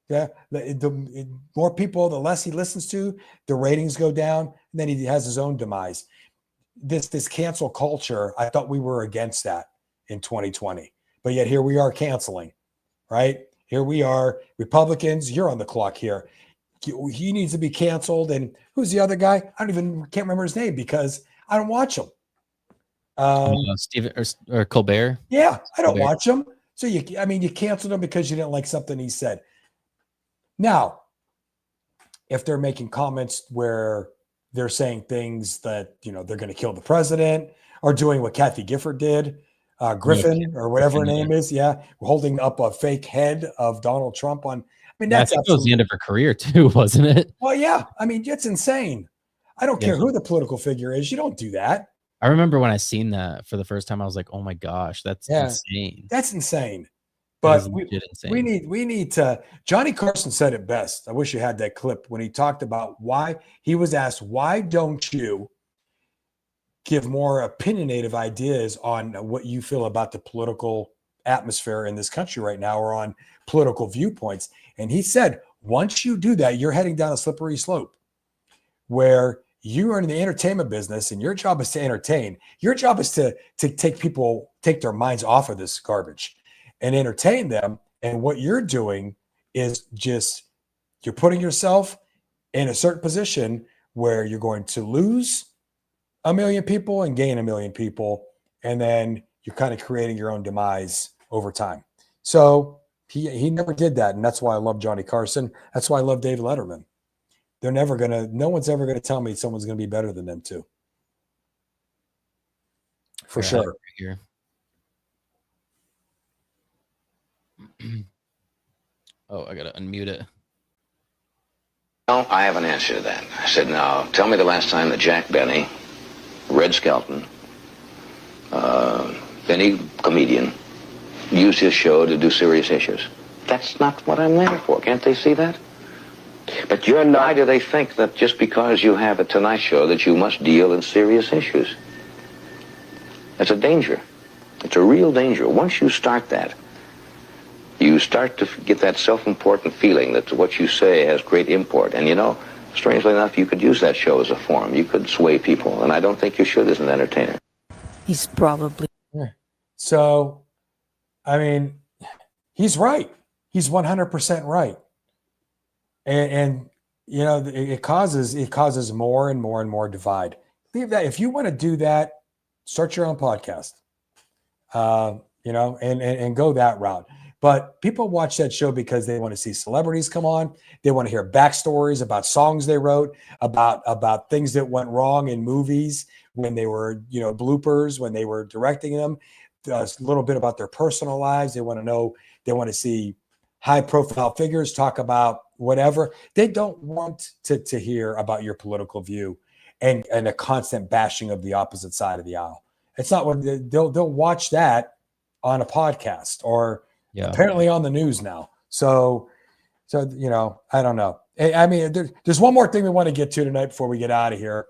Yeah. The more people, the less he listens to, the ratings go down, and then he has his own demise. This cancel culture, I thought we were against that in 2020. But yet here we are canceling, right? Here we are. Republicans, you're on the clock here. He needs to be canceled. And who's the other guy? I can't remember his name because I don't watch him. Stephen or Colbert. Yeah, I don't watch him. So you canceled him because you didn't like something he said. Now, if they're making comments where they're saying things that, they're going to kill the president, or doing what Kathy Gifford did, Griffin or whatever her name is. Yeah. Holding up a fake head of Donald Trump on, that was the end of her career too, wasn't it? Well, yeah. It's insane. I don't care who the political figure is. You don't do that. I remember when I seen that for the first time, I was like, oh my gosh, that's insane. That's insane. But we need to, Johnny Carson said it best. I wish you had that clip when he talked about why he was asked, why don't you give more opinionated ideas on what you feel about the political atmosphere in this country right now, or on political viewpoints? And he said, once you do that, you're heading down a slippery slope where you are in the entertainment business and your job is to entertain. Your job is to take their minds off of this garbage and entertain them. And what you're doing is you're putting yourself in a certain position where you're going to lose 1 million people and gain 1 million people. And then you're kind of creating your own demise over time. So he never did that. And that's why I love Johnny Carson. That's why I love David Letterman. No one's ever going to tell me someone's going to be better than them too. For sure. Right here. Oh, I got to unmute it. No, I have an answer to that. I said, now, tell me the last time that Jack Benny, Red Skelton, any comedian, used his show to do serious issues. That's not what I'm there for. Can't they see that? But why do they think that just because you have a Tonight Show that you must deal in serious issues? That's a danger. It's a real danger. Once you start that, you start to get that self-important feeling that what you say has great import. And strangely enough, you could use that show as a forum. You could sway people, and I don't think you should as an entertainer. He's probably. So, I mean, he's right. He's 100% right. And you know, it causes more and more and more divide. Leave that. If you want to do that, start your own podcast. You know, and go that route. But people watch that show because they want to see celebrities come on. They want to hear backstories about songs they wrote, about things that went wrong in movies when they were, you know, bloopers, when they were directing them. A little bit about their personal lives. They want to know. They want to see high-profile figures talk about whatever. They don't want to hear about your political view and a constant bashing of the opposite side of the aisle. It's not what they'll watch that on a podcast or apparently on the news now. So you know, I don't know. I mean, there's one more thing we want to get to tonight before we get out of here.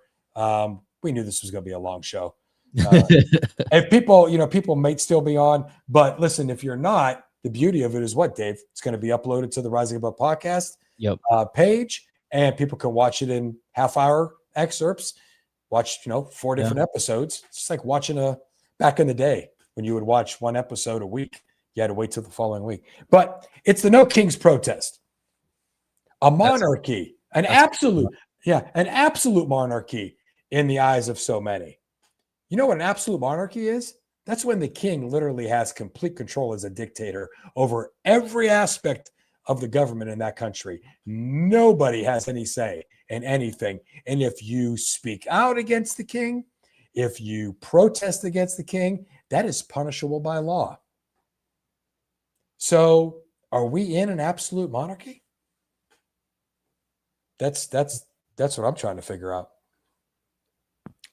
We knew this was going to be a long show. If people might still be on, but listen, if you're not, the beauty of it is what, Dave? It's going to be uploaded to the Rising Above podcast page, and people can watch it in half-hour excerpts. Watch, 4 different episodes. It's just like watching back in the day when you would watch one episode a week. You had to wait till the following week. But it's the No Kings protest. A monarchy, an absolute monarchy in the eyes of so many. You know what an absolute monarchy is? That's when the king literally has complete control as a dictator over every aspect of the government in that country. Nobody has any say in anything. And if you speak out against the king, if you protest against the king, that is punishable by law. So are we in an absolute monarchy? That's what I'm trying to figure out.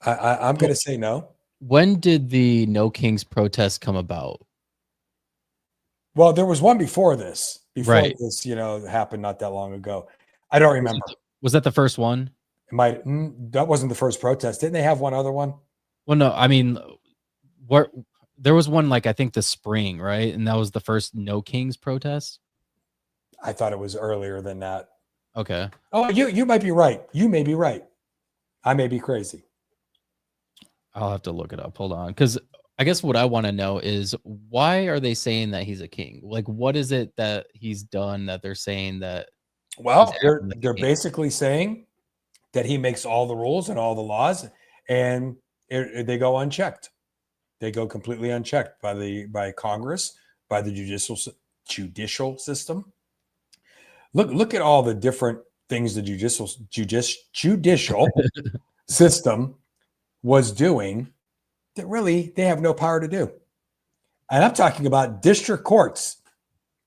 I'm going to say no. When did the No Kings protest come about? Well, there was one before this. This, happened not that long ago. I don't remember. Was that the first one? That wasn't the first protest. Didn't they have one other one? Well, no. I mean, there was one I think the spring, right? And that was the first No Kings protest. I thought it was earlier than that. Okay. Oh, you might be right. You may be right. I may be crazy. I'll have to look it up. Hold on. Because I guess what I want to know is why are they saying that he's a king? What is it that he's done that they're saying that? Well, they're basically saying that he makes all the rules and all the laws, and they go unchecked. They go completely unchecked by Congress, by the judicial system. Look at all the different things the judicial system was doing that really they have no power to do. And I'm talking about district courts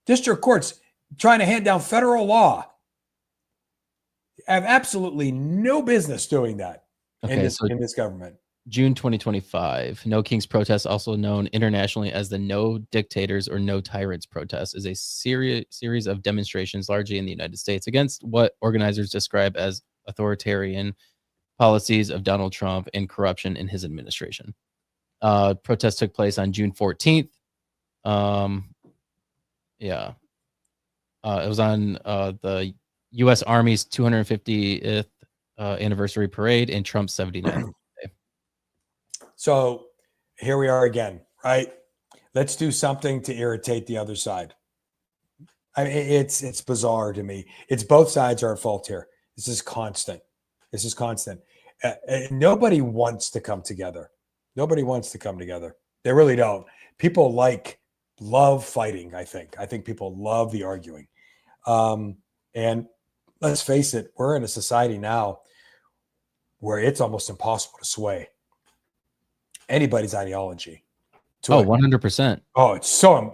trying to hand down federal law have absolutely no business doing that in this government. June 2025, No Kings protest, also known internationally as the No Dictators or No Tyrants protest, is a series of demonstrations largely in the United States against what organizers describe as authoritarian policies of Donald Trump and corruption in his administration. Protest took place on June 14th. It was on the U.S. Army's 250th anniversary parade and Trump's 79th. So here we are again, right? Let's do something to irritate the other side. I mean, it's bizarre to me. It's both sides are at fault here. This is constant. Nobody wants to come together. Nobody wants to come together. They really don't. People love fighting, I think. I think people love the arguing. And let's face it, we're in a society now where it's almost impossible to sway anybody's ideology. 100%. Oh,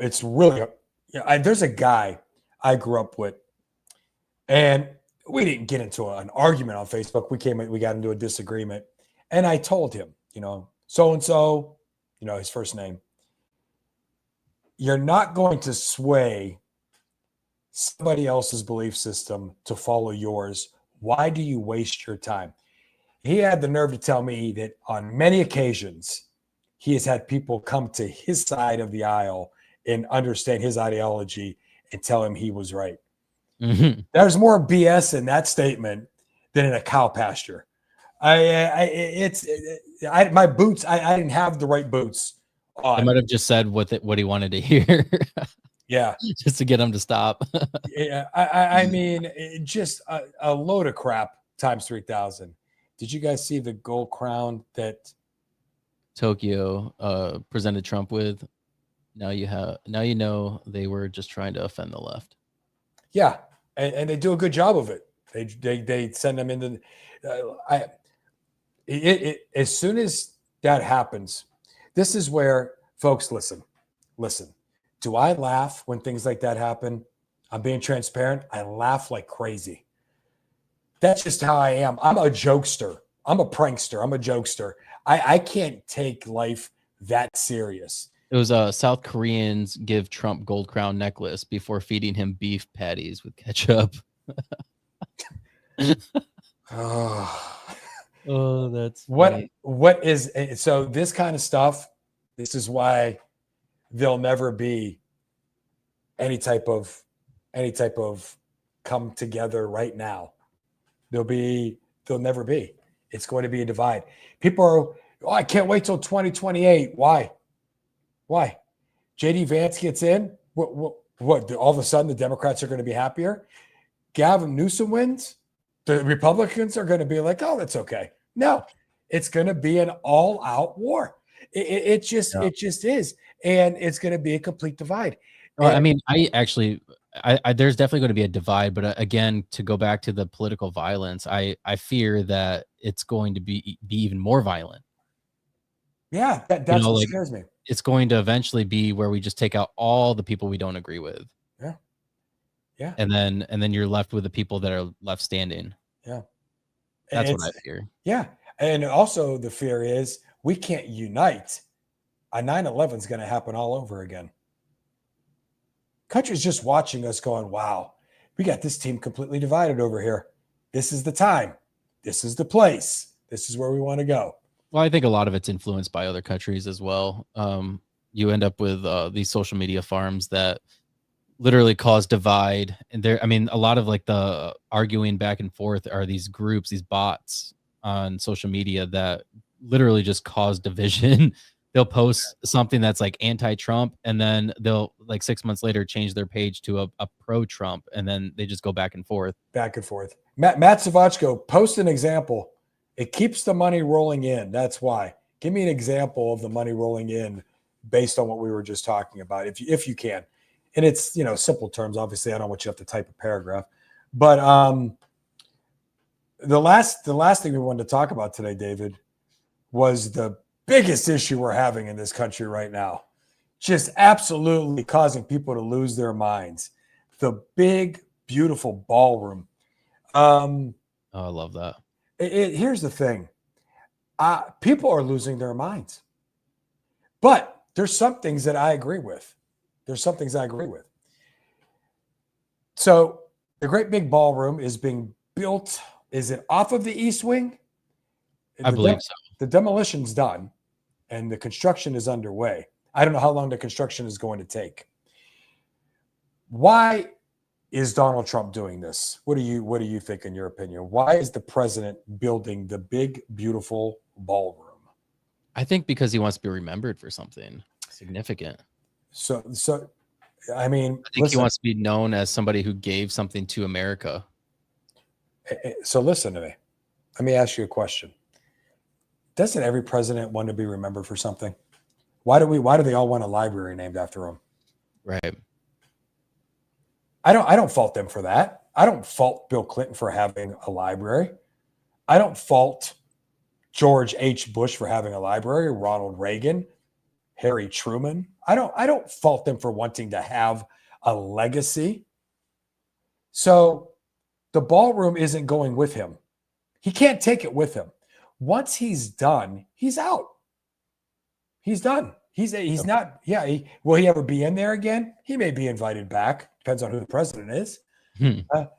it's really, there's a guy I grew up with, and we didn't get into an argument on Facebook. We got into a disagreement, and I told him, so-and-so, his first name, you're not going to sway somebody else's belief system to follow yours. Why do you waste your time? He had the nerve to tell me that on many occasions, he has had people come to his side of the aisle and understand his ideology and tell him he was right. Mm-hmm. There's more BS in that statement than in a cow pasture. My boots. I didn't have the right boots on. I might have just said what he wanted to hear. Yeah, just to get him to stop. Yeah, I mean, just a load of crap times 3,000. Did you guys see the gold crown that Tokyo presented Trump with? Now you know they were just trying to offend the left. Yeah, and they do a good job of it. They send them into. As soon as that happens, this is where folks listen. Do I laugh when things like that happen? I'm being transparent. I laugh like crazy. That's just how I am. I'm a jokester. I'm a prankster. I'm a jokester. I can't take life that serious. It was South Koreans give Trump gold crown necklace before feeding him beef patties with ketchup. Oh, that's funny. What is so this kind of stuff? This is why there'll never be any type of come together right now. There'll never be. It's going to be a divide. People are, I can't wait till 2028. Why? JD Vance gets in. What? All of a sudden, the Democrats are going to be happier. Gavin Newsom wins. The Republicans are going to be like, oh, that's okay. No, it's going to be an all-out war. It just is, and it's going to be a complete divide. Well, I mean, there's definitely going to be a divide, but again, to go back to the political violence, I fear that it's going to be even more violent. Yeah, that's what scares me. It's going to eventually be where we just take out all the people we don't agree with. Yeah. And then you're left with the people that are left standing. Yeah. That's what I fear. Yeah. And also the fear is we can't unite. A 9/11 is going to happen all over again. Country's just watching us going, wow, we got this team completely divided over here. This is the time. This is the place. This is where we want to go. Well, I think a lot of it's influenced by other countries as well. You end up with these social media farms that literally cause divide. And a lot of like the arguing back and forth are these groups, these bots on social media that literally just cause division. They'll post something that's like anti-Trump, and then they'll like 6 months later change their page to a pro-Trump, and then they just go back and forth. Matt Savachko, post an example. It keeps the money rolling in. That's why. Give me an example of the money rolling in based on what we were just talking about, if you can. And it's, simple terms. Obviously, I don't want you to have to type a paragraph. But the last thing we wanted to talk about today, David, was the biggest issue we're having in this country right now. Just absolutely causing people to lose their minds. The big, beautiful ballroom. Oh, I love that. Here's the thing. People are losing their minds. But there's some things that I agree with. So the great big ballroom is being built. Is it off of the East Wing? I believe so. The demolition's done and the construction is underway. I don't know how long the construction is going to take. Why is Donald Trump doing this? What do you think, in your opinion? Why is the president building the big, beautiful ballroom? I think because he wants to be remembered for something significant. So I mean, I think he wants to be known as somebody who gave something to America. So listen to me. Let me ask you a question. Doesn't every president want to be remembered for something? Why do they all want a library named after him? Right. I don't fault them for that. I don't fault Bill Clinton for having a library. I don't fault George H. Bush for having a library, Ronald Reagan, Harry Truman. I don't fault them for wanting to have a legacy. So the ballroom isn't going with him. He can't take it with him. Once he's done, he's out. He's done. He's not. Yeah. Will he ever be in there again? He may be invited back. Depends on who the president is.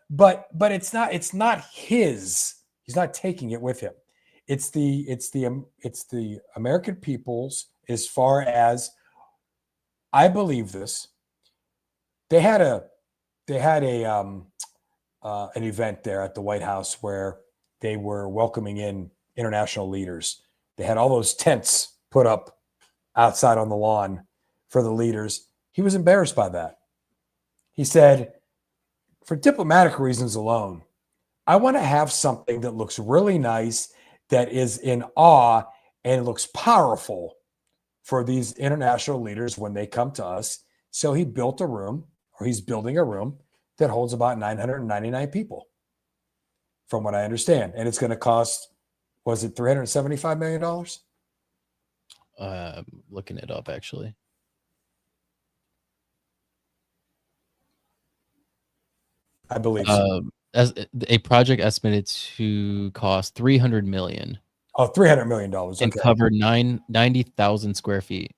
But it's not his. He's not taking it with him. It's the American people's. As far as I believe this, they had an event there at the White House where they were welcoming in international leaders. They had all those tents put up outside on the lawn for the leaders. He was embarrassed by that. He said, for diplomatic reasons alone, I want to have something that looks really nice, that is in awe and looks powerful for these international leaders when they come to us. So he built a room, or he's building a room that holds about 999 people, from what I understand. And it's going to cost, was it $375 million? Looking it up, actually. I believe so. As a project estimated to cost $300 million. Oh, $300 million. Okay. And cover 90,000 square feet.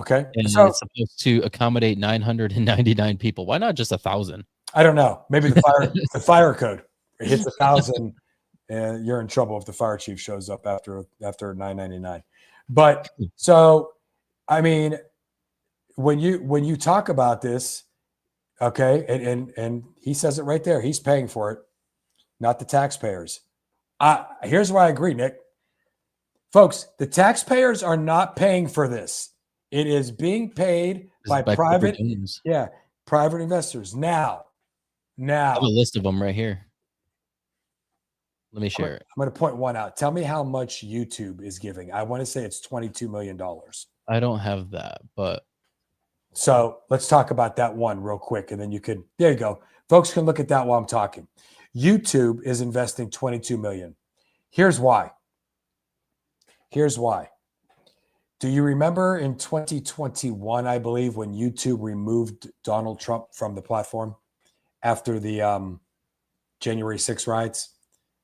Okay. And So it's supposed to accommodate 999 people. Why not just 1,000? I don't know. Maybe the fire code. It hits 1,000 and you're in trouble if the fire chief shows up after 999. But so, I mean, when you talk about this, okay, and he says it right there, he's paying for it, not the taxpayers. Here's why I agree, Nick. Folks, the taxpayers are not paying for this. It is being paid by private investors. Now, I have a list of them right here. Let me share it. I'm going to point one out. Tell me how much YouTube is giving. I want to say it's $22 million. I don't have that, but. So let's talk about that one real quick. And then there you go. Folks can look at that while I'm talking. YouTube is investing $22 million. Here's why. Do you remember in 2021, I believe, when YouTube removed Donald Trump from the platform after the January 6 riots,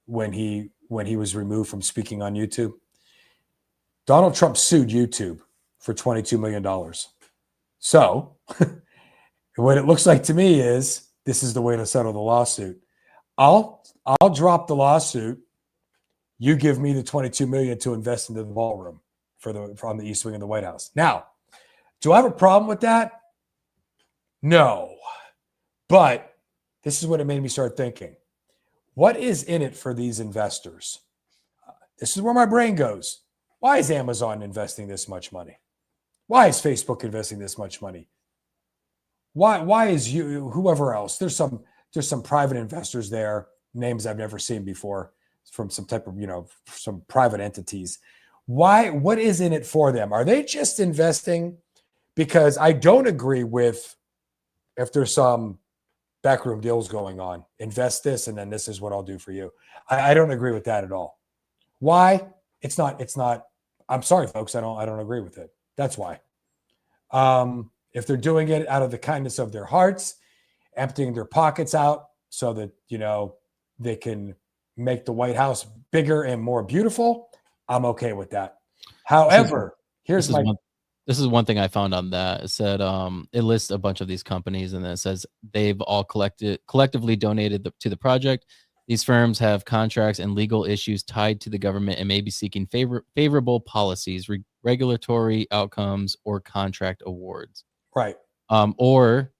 when he was removed from speaking on YouTube? Donald Trump sued YouTube for $22 million. So what it looks like to me is this is the way to settle the lawsuit. I'll drop the lawsuit. You give me the $22 million to invest into the ballroom from the East Wing of the White House. Now, do I have a problem with that? No. But this is what it made me start thinking. What is in it for these investors? This is where my brain goes. Why is Amazon investing this much money? Why is Facebook investing this much money? Why is whoever else? There's some private investors there, names I've never seen before, from some type of, some private entities. Why? What is in it for them? Are they just investing? Because I don't agree with, if there's some backroom deals going on, invest this and then this is what I'll do for you. I don't agree with that at all. Why? It's not. I'm sorry, folks. I don't agree with it. That's why. If they're doing it out of the kindness of their hearts, emptying their pockets out so that, they can make the White House bigger and more beautiful, I'm okay with that. However, this is one thing I found on that. It said it lists a bunch of these companies, and then it says they've all collectively donated to the project. These firms have contracts and legal issues tied to the government and may be seeking favorable policies, regulatory outcomes, or contract awards. Right. Or,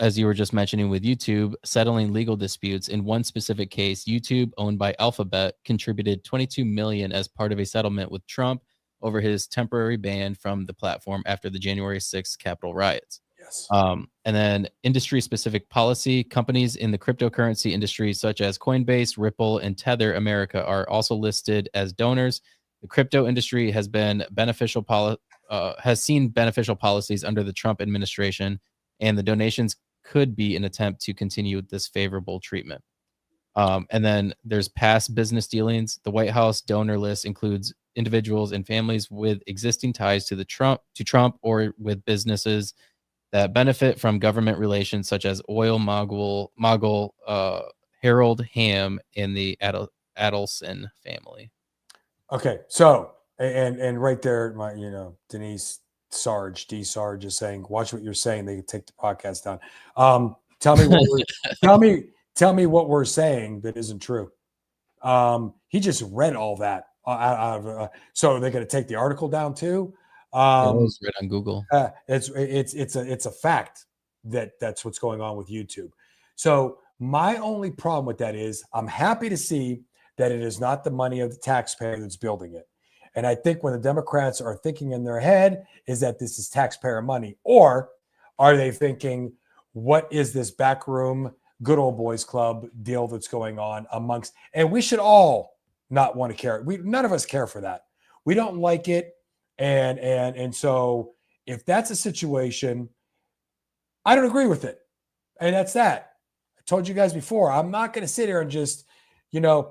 as you were just mentioning with YouTube, settling legal disputes. In one specific case, YouTube, owned by Alphabet, contributed $22 million as part of a settlement with Trump over his temporary ban from the platform after the January 6th Capitol riots. Yes. And then industry-specific policy. Companies in the cryptocurrency industry, such as Coinbase, Ripple, and Tether America, are also listed as donors. The crypto industry has seen beneficial policies under the Trump administration, and the donations could be an attempt to continue this favorable treatment. And then there's past business dealings. The White House donor list includes individuals and families with existing ties to Trump or with businesses that benefit from government relations, such as oil mogul Harold Hamm and the Adelson family. Okay, so and right there, Denise Sarge is saying, "Watch what you're saying." They can take the podcast down. Tell me what we're saying that isn't true. He just read all that. So they're going to take the article down too. It was read on Google. It's a fact that's what's going on with YouTube. So my only problem with that is I'm happy to see that it is not the money of the taxpayer that's building it. And I think when the Democrats are thinking in their head is that this is taxpayer money, or are they thinking, what is this backroom good old boys club deal that's going on amongst, and we should all not want to care. None of us care for that. We don't like it. And so if that's a situation, I don't agree with it. And that's that. I told you guys before, I'm not going to sit here and just,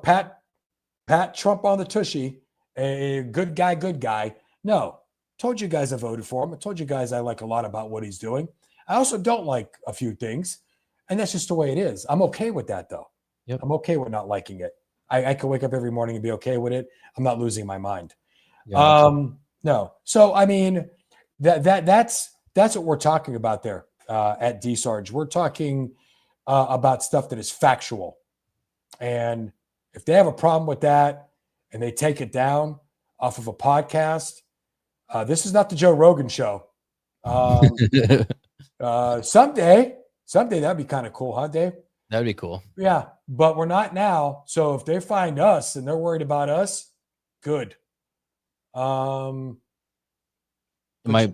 pat Trump on the tushy, a good guy. No, told you guys I voted for him. I told you guys I like a lot about what he's doing. I also don't like a few things, and that's just the way it is. I'm okay with that, though. Yep. I'm okay with not liking it. I can wake up every morning and be okay with it. I'm not losing my mind. Yeah, no. So I mean, that's what we're talking about there at DSarge. We're talking about stuff that is factual, and if they have a problem with that and they take it down off of a podcast, this is not the Joe Rogan show. Someday that'd be kind of cool, huh, Dave? That'd be cool. Yeah, but we're not now. So if they find us and they're worried about us, good. It might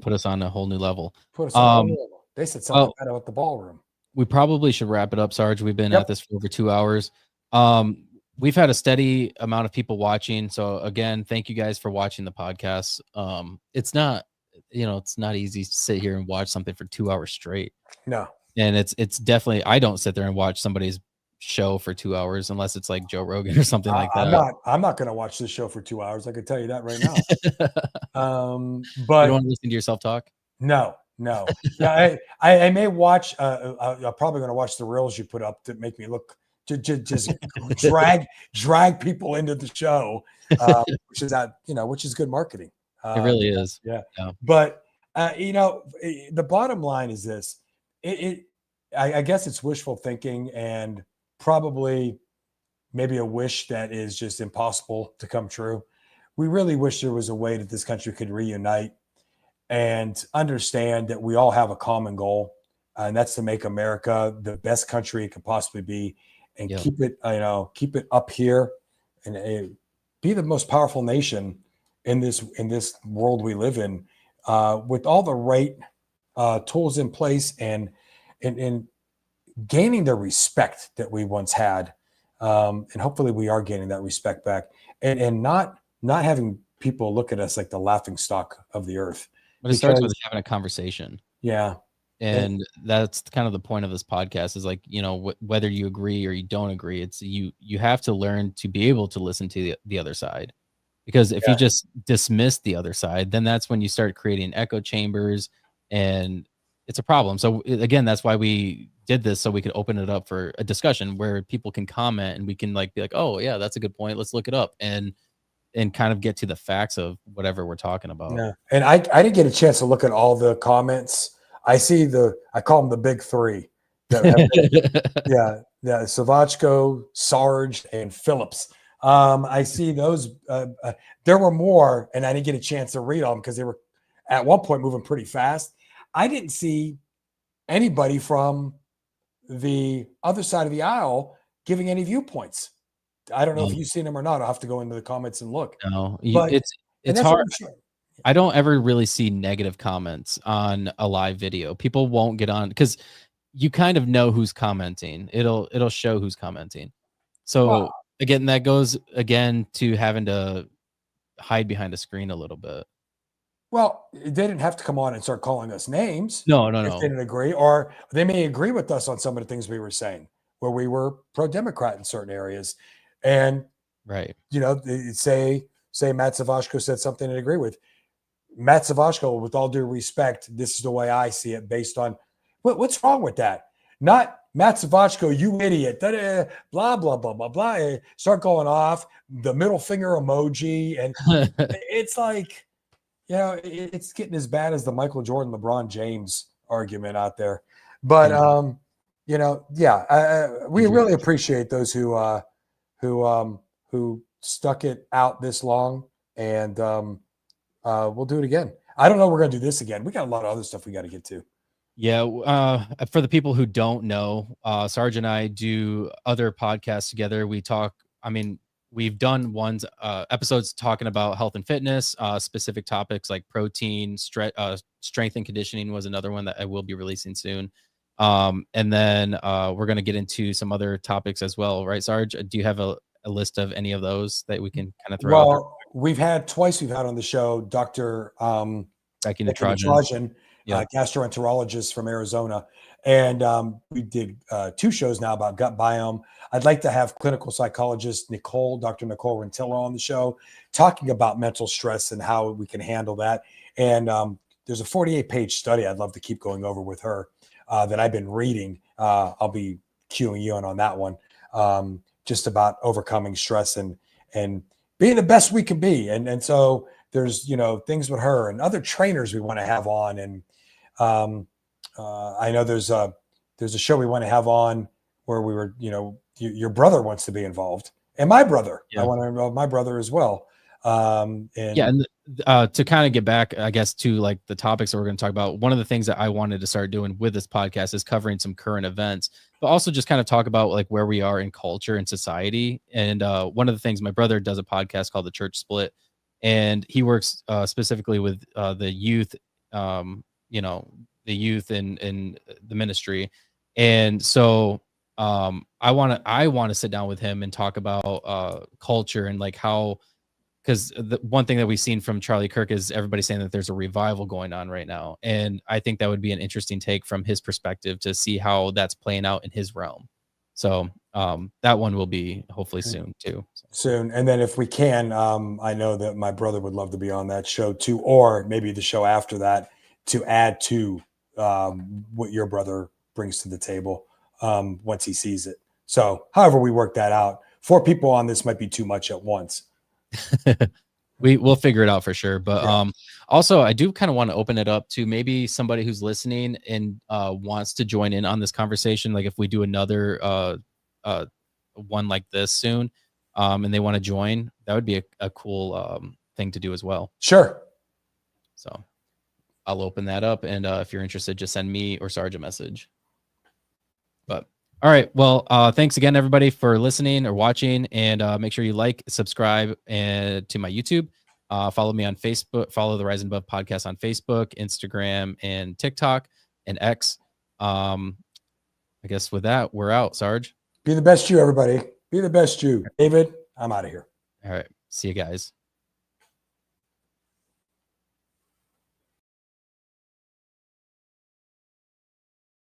put us on a whole new level. Put us on a whole new level. They said something better at the ballroom. We probably should wrap it up, Sarge. We've been at this for over 2 hours. We've had a steady amount of people watching. So again, thank you guys for watching the podcast. It's not, it's not easy to sit here and watch something for 2 hours straight. No. And it's definitely, I don't sit there and watch somebody's show for 2 hours unless it's like Joe Rogan or something like that. I'm not going to watch this show for 2 hours. I can tell you that right now. But you don't want to listen to yourself talk? No. Yeah, I may watch. I'm probably going to watch the reels you put up to make me look to just drag people into the show, which is good marketing. It really is. Yeah. But the bottom line is this: I guess it's wishful thinking and probably maybe a wish that is just impossible to come true. We really wish there was a way that this country could reunite and understand that we all have a common goal, and that's to make America the best country it could possibly be, and keep it up here and be the most powerful nation in this world we live in, with all the right tools in place and gaining the respect that we once had, and hopefully we are gaining that respect back, and not having people look at us like the laughing stock of the earth. But it starts with having a conversation. Yeah. And that's kind of the point of this podcast is like, whether you agree or you don't agree, it's you have to learn to be able to listen to the other side, because if you just dismiss the other side, then that's when you start creating echo chambers, and it's a problem. So again, that's why we did this, so we could open it up for a discussion where people can comment and we can be like, oh yeah, that's a good point. Let's look it up and kind of get to the facts of whatever we're talking about. Yeah. And I didn't get a chance to look at all the comments. I see I call them the big three. Savachko, Sarge, and Phillips. I see those. There were more, and I didn't get a chance to read them because they were at one point moving pretty fast. I didn't see anybody from the other side of the aisle giving any viewpoints. I don't know if you've seen them or not. I'll have to go into the comments and look. No, it's hard. I don't ever really see negative comments on a live video. People won't get on because you kind of know who's commenting. It'll show who's commenting. So again, that goes to having to hide behind a screen a little bit. Well, they didn't have to come on and start calling us names. No. If they didn't agree, or they may agree with us on some of the things we were saying, where we were pro-Democrat in certain areas. And right, say Matt Savachko said something to agree with. Matt Savachko, with all due respect, this is the way I see it based on what's wrong with that? Not Matt Savachko, you idiot, blah, blah, blah, blah, blah. Start going off the middle finger emoji. And it's like, it's getting as bad as the Michael Jordan, LeBron James argument out there. But, we really appreciate those who stuck it out this long, and we'll do it again. I don't know we're going to do this again. We got a lot of other stuff we got to get to. Yeah. For the people who don't know, Sarge and I do other podcasts together. We talk I mean, we've done episodes talking about health and fitness, specific topics like protein, strength and conditioning was another one that I will be releasing soon. And then we're going to get into some other topics as well, right, Sarge? Do you have a list of any of those that we can kind of throw out there? Well, we've had on the show Dr. Becky Natrajan, Yep. gastroenterologist from Arizona. And we did 2 shows now about gut biome. I'd like to have clinical psychologist Dr. Nicole Rentilla on the show, talking about mental stress and how we can handle that. And there's a 48-page study I'd love to keep going over with her that I've been reading. I'll be cueing you in on that one, just about overcoming stress and being the best we can be. And so there's, things with her and other trainers we want to have on. And I know there's a show we want to have on where we were, your brother wants to be involved, and my brother. I want to involve my brother as well. And to kind of get back, I guess, to like the topics that we're going to talk about, one of the things that I wanted to start doing with this podcast is covering some current events, but also just kind of talk about like where we are in culture and society. And one of the things, my brother does a podcast called The Church Split, and he works specifically with the youth, the youth in the ministry. And so I want to sit down with him and talk about culture and like how, because the one thing that we've seen from Charlie Kirk is everybody saying that there's a revival going on right now. And I think that would be an interesting take from his perspective to see how that's playing out in his realm. So that one will be hopefully soon too. Soon. And then if we can, I know that my brother would love to be on that show too, or maybe the show after that, to add to what your brother brings to the table once he sees it. So however we work that out, 4 people on this might be too much at once. We'll figure it out for sure. But also I do kind of want to open it up to maybe somebody who's listening and wants to join in on this conversation. Like if we do another one like this soon and they want to join, that would be a cool thing to do as well. Sure. So I'll open that up, and if you're interested, just send me or Sarge a message. But all right, well, thanks again, everybody, for listening or watching, and make sure you like, subscribe, and to my YouTube. Follow me on Facebook. Follow the Rise and Above podcast on Facebook, Instagram, and TikTok, and X. I guess with that, we're out. Sarge, be the best you, everybody. Be the best you. David, I'm out of here. All right, see you guys.